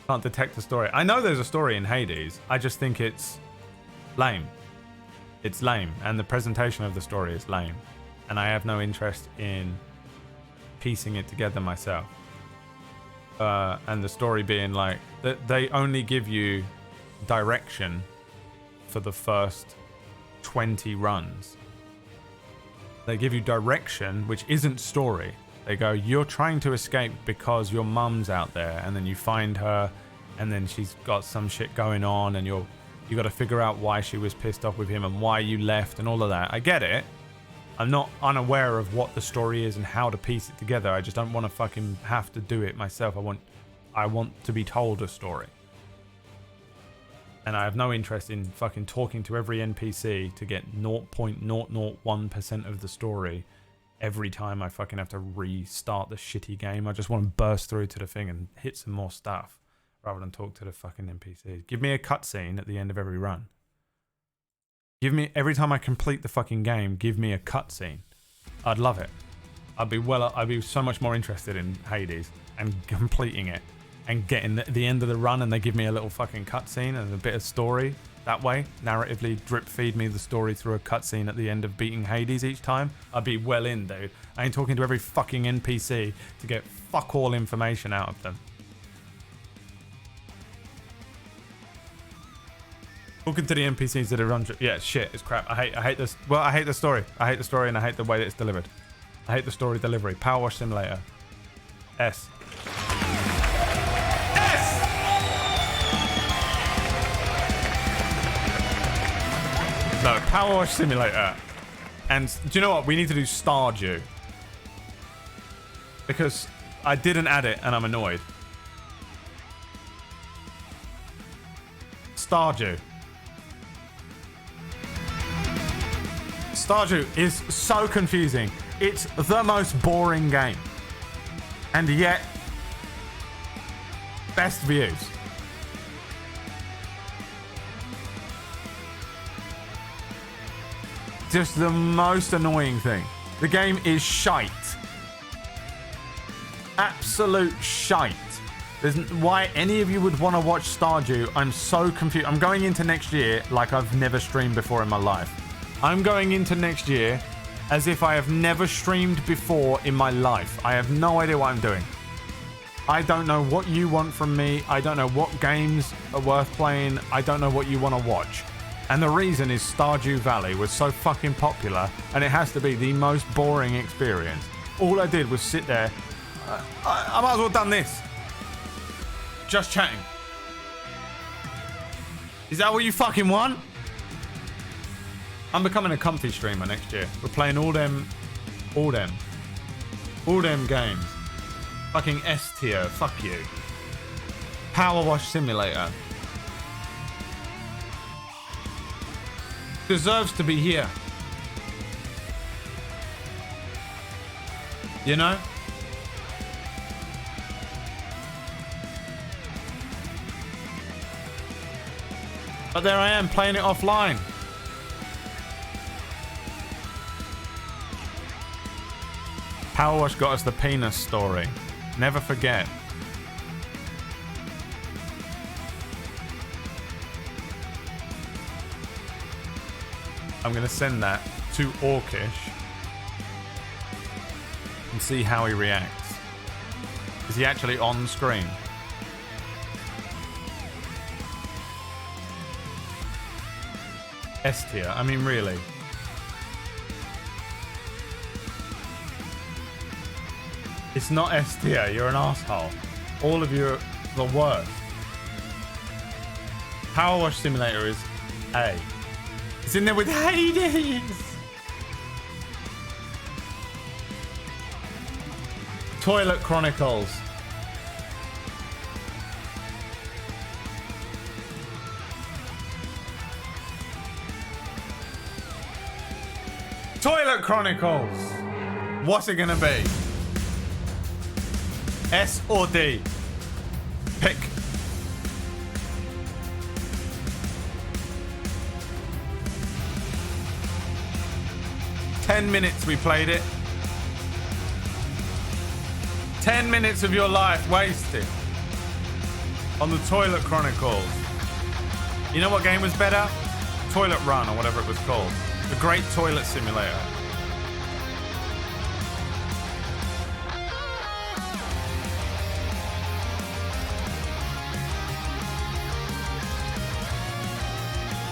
Can't detect the story. I know there's a story in Hades. I just think it's lame. It's lame. And the presentation of the story is lame. And I have no interest in piecing it together myself. And the story being like... They only give you direction for the first 20 runs. They give you direction, which isn't story. They go, you're trying to escape because your mum's out there, and then you find her, and then she's got some shit going on, and you got to figure out why she was pissed off with him and why you left and all of that. I get it. I'm not unaware of what the story is and how to piece it together. I just don't want to fucking have to do it myself. I want to be told a story. And I have no interest in fucking talking to every NPC to get 0.001% of the story every time I fucking have to restart the shitty game. I just want to burst through to the thing and hit some more stuff rather than talk to the fucking NPCs. Give me a cutscene at the end of every run. Give me, every time I complete the fucking game, give me a cutscene. I'd love it. I'd be so much more interested in Hades and completing it and getting the end of the run, and they give me a little fucking cutscene and a bit of story. That way, narratively drip feed me the story through a cutscene at the end of beating Hades each time. I'd be well in, dude. I ain't talking to every fucking NPC to get fuck all information out of them. Talking to the NPCs that are run. Yeah, shit, it's crap. I hate this. Well, I hate the story. I hate the story, and I hate the way that it's delivered. I hate the story delivery. Power Wash Simulator. S. No, Power Wash Simulator. And do you know what? We need to do Stardew. Because I didn't add it and I'm annoyed. Stardew. Stardew is so confusing. It's the most boring game. And yet, best views. Just the most annoying thing. The game is shite. Absolute shite. Why any of you would want to watch Stardew, I'm so confused. I'm going into next year like I've never streamed before in my life. I'm going into next year as if I have never streamed before in my life. I have no idea what I'm doing. I don't know what you want from me. I don't know what games are worth playing. I don't know what you want to watch. And the reason is Stardew Valley was so fucking popular, and it has to be the most boring experience. All I did was sit there. I might as well have done this. Just chatting. Is that what you fucking want? I'm becoming a comfy streamer next year. We're playing all them games. Fucking S tier. Fuck you. Power Wash Simulator. Deserves to be here. You know? But there I am playing it offline. Power Wash got us the penis story. Never forget. I'm going to send that to Orcish and see how he reacts. Is he actually on screen? S tier. I mean, really. It's not S tier. You're an asshole. All of you are the worst. Power Wash Simulator is A. It's in there with Hades. Toilet Chronicles. Toilet Chronicles. What's it gonna be? S or D? Pick. "10 minutes we played it. 10 minutes of your life wasted on the Toilet Chronicles. You know what game was better? Toilet Run, or whatever it was called. The Great Toilet Simulator.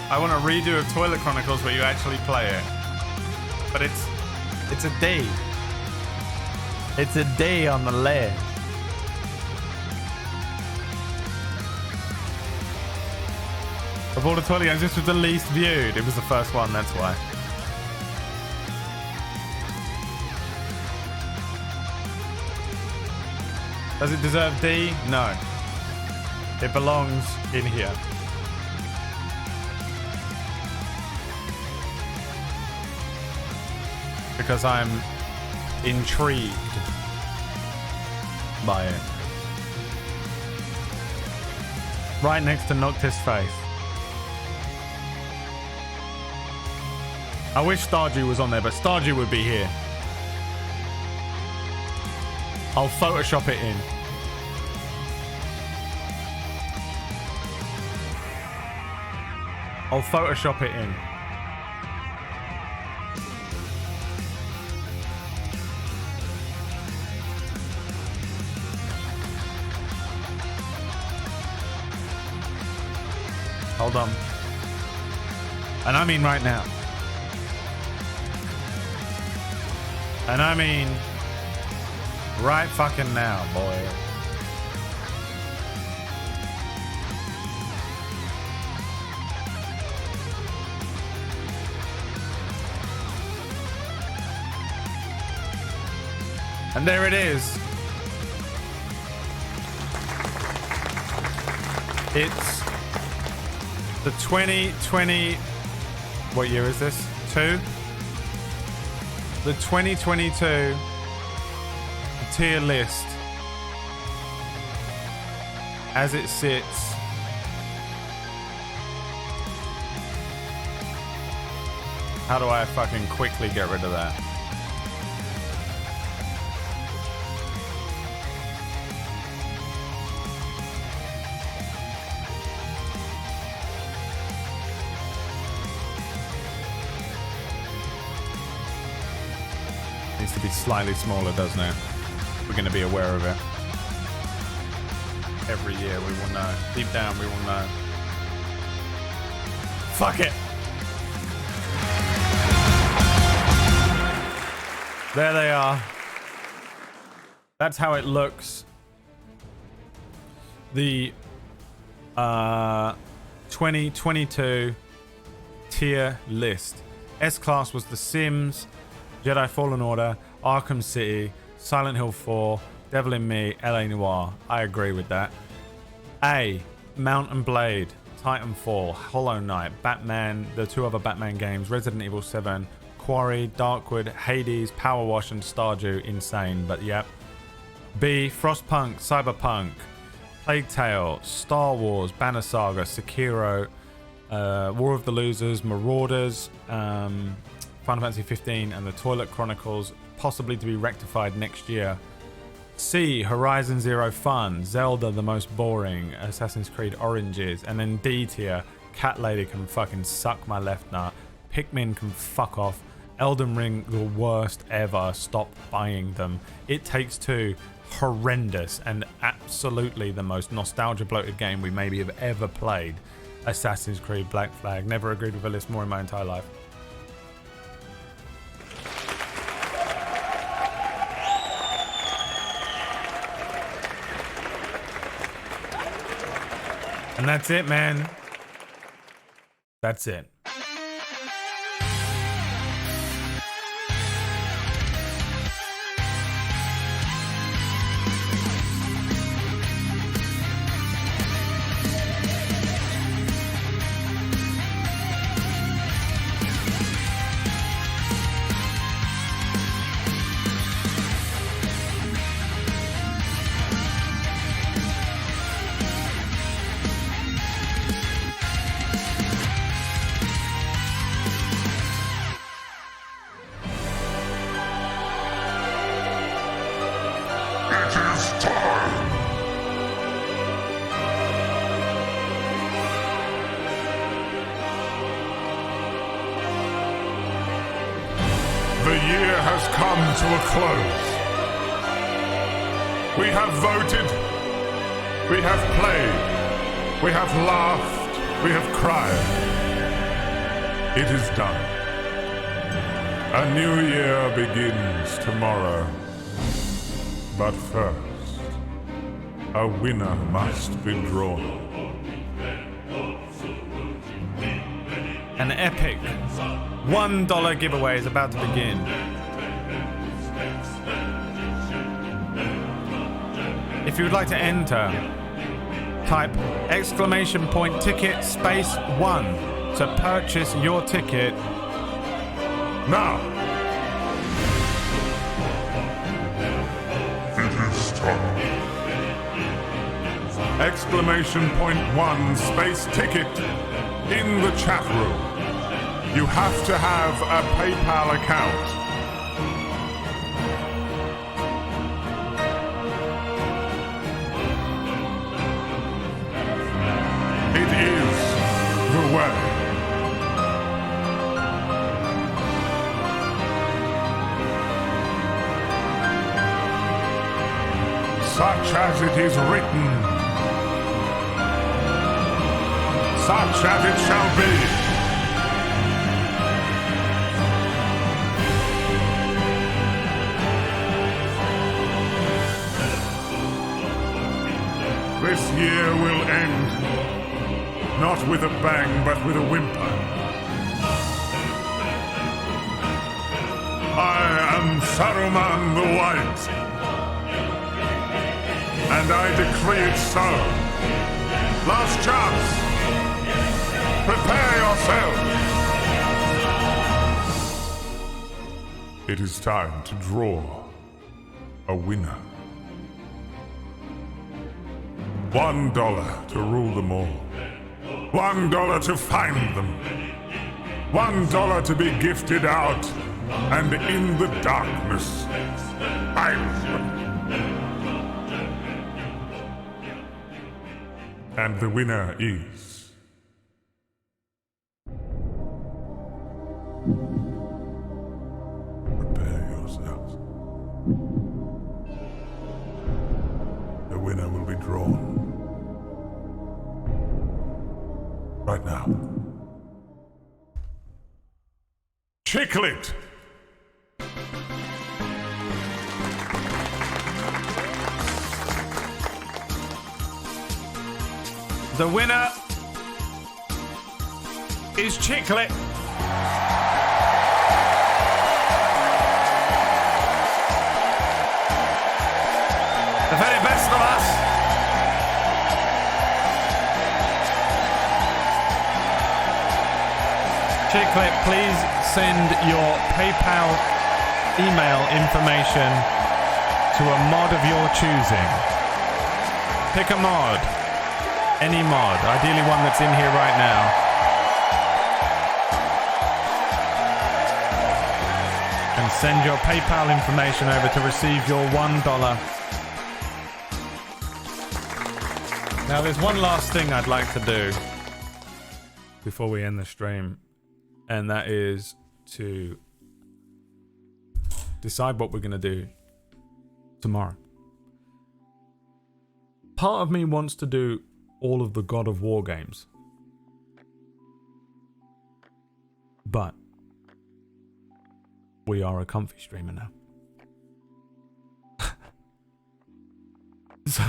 I want a redo of Toilet Chronicles where you actually play it. But it's a D. It's a D on the left. Of all the toilet games, this was the least viewed. It was the first one, that's why. Does it deserve D? No. It belongs in here. Because I'm intrigued by it. Right next to Noctis' face. I wish Stardew was on there, but Stardew would be here. I'll Photoshop it in. I'll Photoshop it in. Hold on. And I mean right now. And I mean right fucking now, boy. And there it is. It's the 2020... What year is this? 2? The 2022 tier list as it sits. How do I fucking quickly get rid of that? Needs to be slightly smaller, doesn't it? We're going to be aware of it. Every year we will know. Deep down we will know. Fuck it! There they are. That's how it looks. The 2022 tier list. S-Class was The Sims, Jedi Fallen Order, Arkham City, Silent Hill 4, Devil in Me, LA Noire. I agree with that. A, Mount and Blade, Titanfall, Hollow Knight, Batman, the 2 other Batman games, Resident Evil 7, Quarry, Darkwood, Hades, Power Wash, and Stardew. Insane, but yep. B, Frostpunk, Cyberpunk, Plague Tale, Star Wars, Banner Saga, Sekiro, War of the Losers, Marauders, Final Fantasy 15, and the Toilet Chronicles, possibly to be rectified next year. C, Horizon Zero Fun, Zelda the most boring, Assassin's Creed Oranges, and then D tier, Cat Lady can fucking suck my left nut, Pikmin can fuck off, Elden Ring the worst ever, stop buying them, It Takes Two, horrendous and absolutely the most nostalgia bloated game we maybe have ever played, Assassin's Creed Black Flag, never agreed with a list more in my entire life. And that's it, man. That's it. To a close. We have voted, we have played, we have laughed, we have cried. It is done. A new year begins tomorrow. But first, a winner must be drawn. An epic $1 giveaway is about to begin. If you would like to enter, type !ticket space 1 to purchase your ticket now. It is time. !1 space ticket in the chat room. You have to have a PayPal account. It is the way. Such as it is written, such as it shall be. This year will end, not with a bang, but with a whimper. I am Saruman the White, and I decree it so. Last chance. Prepare yourself. It is time to draw a winner. $1 to rule them all. $1 to find them. $1 to be gifted out, and in the darkness, find them. And the winner is... Prepare yourselves. The winner will be drawn. Right now. Chiclet! The winner is Chiclet. The very best of us. Chiclet, please send your PayPal email information to a mod of your choosing. Pick a mod. Any mod, ideally one that's in here right now. And send your PayPal information over to receive your $1. Now there's one last thing I'd like to do before we end the stream, and that is to decide what we're going to do tomorrow. Part of me wants to do all of the God of War games, but we are a comfy streamer now. So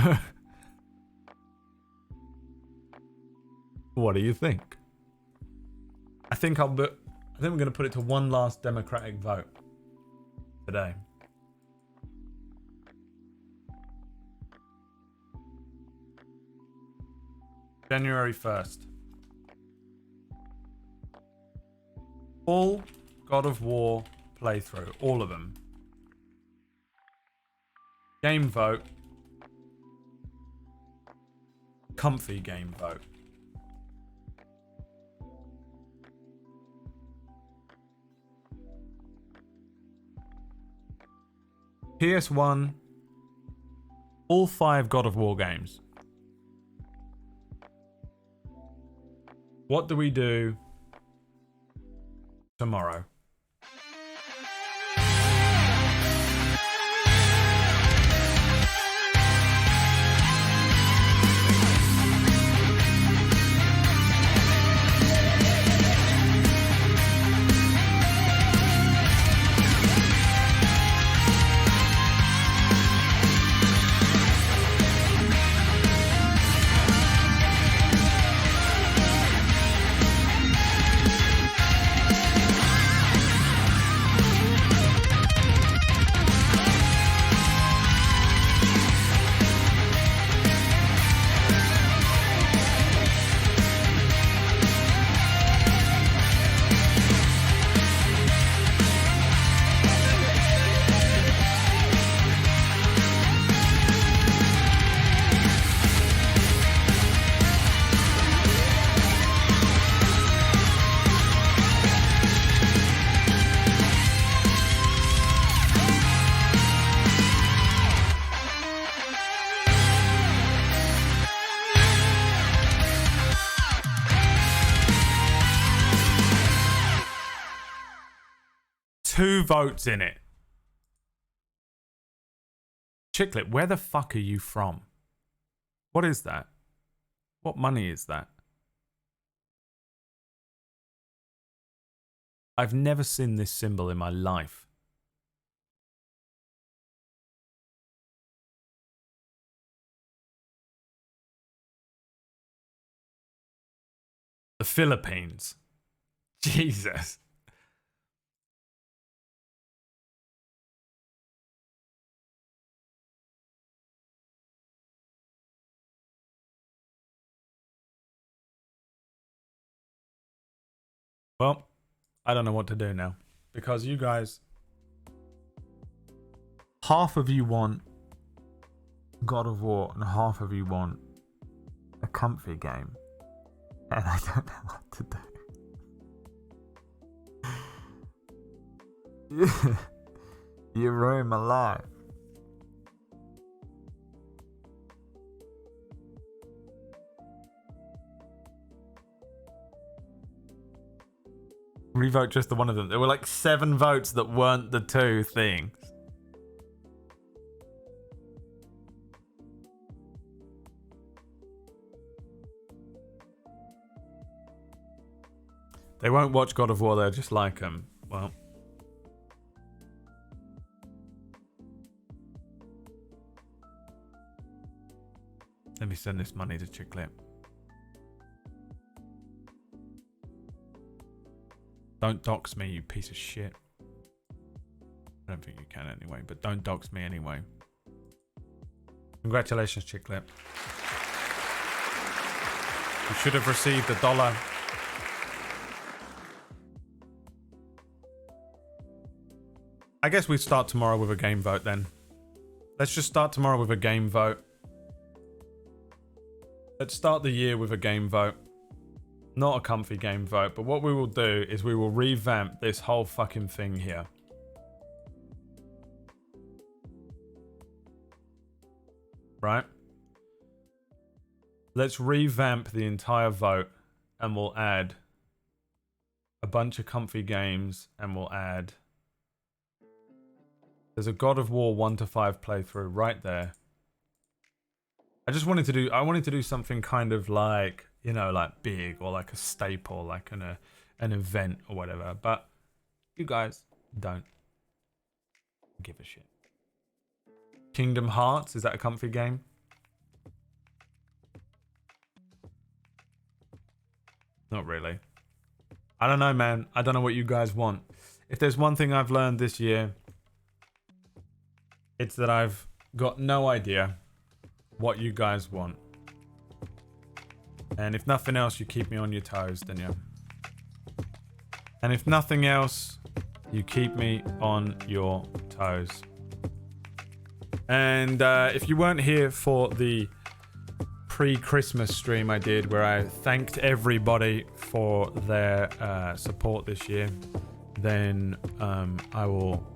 what do you think? I think we're going to put it to one last democratic vote today. January 1st. All God of War playthrough. All of them. Game vote. Comfy game vote. PS1. All 5 God of War games. What do we do tomorrow? 2 votes in it. Chicklet, where the fuck are you from? What is that? What money is that? I've never seen this symbol in my life. The Philippines. Jesus. Well, I don't know what to do now. Because you guys... half of you want God of War and half of you want a comfy game. And I don't know what to do. You ruined my life. Revote just the one of them. There were like 7 votes that weren't the 2 things. They won't watch God of War, they'll just like them. Well. Let me send this money to Chicklet. Don't dox me, you piece of shit. I don't think you can anyway, but don't dox me anyway. Congratulations, Chicklet. You should have received $1. I guess we start tomorrow with a game vote then. Let's just start tomorrow with a game vote. Let's start the year with a game vote. Not a comfy game vote, but what we will do is we will revamp this whole fucking thing here. Right? Let's revamp the entire vote and we'll add a bunch of comfy games and we'll add... There's a God of War 1 to 5 playthrough right there. I wanted to do something kind of like, you know, like big or like a staple, like an event or whatever. But you guys don't give a shit. Kingdom Hearts, is that a comfy game? Not really. I don't know, man. I don't know what you guys want. If there's one thing I've learned this year, it's that I've got no idea what you guys want. And if nothing else, you keep me on your toes, don't you? And if nothing else, you keep me on your toes. And if you weren't here for the pre-Christmas stream I did, where I thanked everybody for their support this year, then I will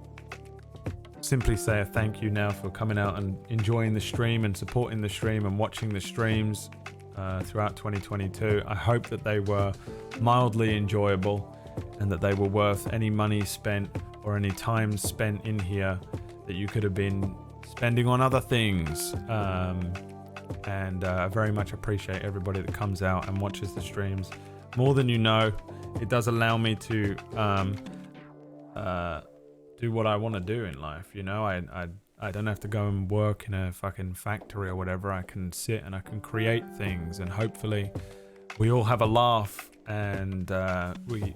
simply say a thank you now for coming out and enjoying the stream and supporting the stream and watching the streams throughout 2022. I hope that they were mildly enjoyable and that they were worth any money spent or any time spent in here that you could have been spending on other things. And I very much appreciate everybody that comes out and watches the streams. More than you know, it does allow me to do what I want to do in life. You know, I don't have to go and work in a fucking factory or whatever. I can sit and I can create things, and hopefully we all have a laugh and we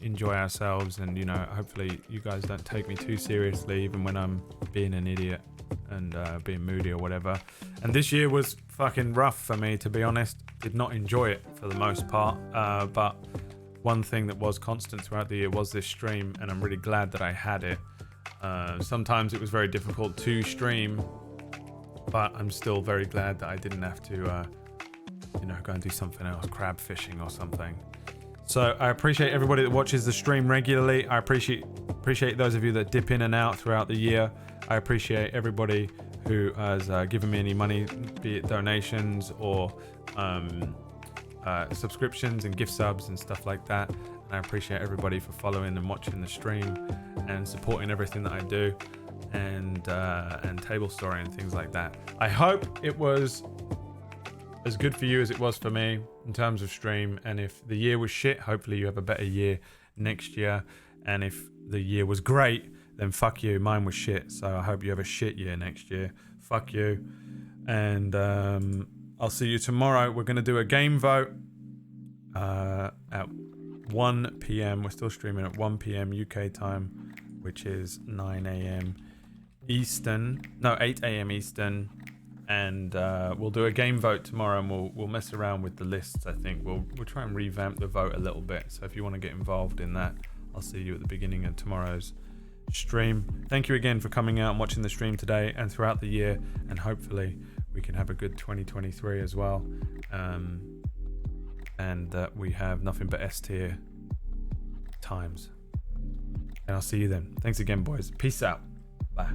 enjoy ourselves, and you know, hopefully you guys don't take me too seriously even when I'm being an idiot and being moody or whatever. And this year was fucking rough for me, to be honest. Did not enjoy it for the most part, but one thing that was constant throughout the year was this stream, and I'm really glad that I had it. Sometimes it was very difficult to stream, but I'm still very glad that I didn't have to you know, go and do something else, crab fishing or something. So I appreciate everybody that watches the stream regularly. I appreciate those of you that dip in and out throughout the year. I appreciate everybody who has given me any money, be it donations or subscriptions and gift subs and stuff like that. And I appreciate everybody for following and watching the stream and supporting everything that I do, and table story and things like that. I hope it was as good for you as it was for me in terms of stream. And if the year was shit, hopefully you have a better year next year. And if the year was great, then fuck you. Mine was shit. So I hope you have a shit year next year. Fuck you. And I'll see you tomorrow. We're going to do a game vote at 1 p.m. We're still streaming at 1 p.m. UK time, which is 9 a.m. Eastern. No, 8 a.m. Eastern. And we'll do a game vote tomorrow, and we'll mess around with the lists. I think we'll try and revamp the vote a little bit. So if you want to get involved in that, I'll see you at the beginning of tomorrow's stream. Thank you again for coming out and watching the stream today and throughout the year, and hopefully we can have a good 2023 as well, and that we have nothing but S tier times. And I'll see you then. Thanks again, boys. Peace out. Bye.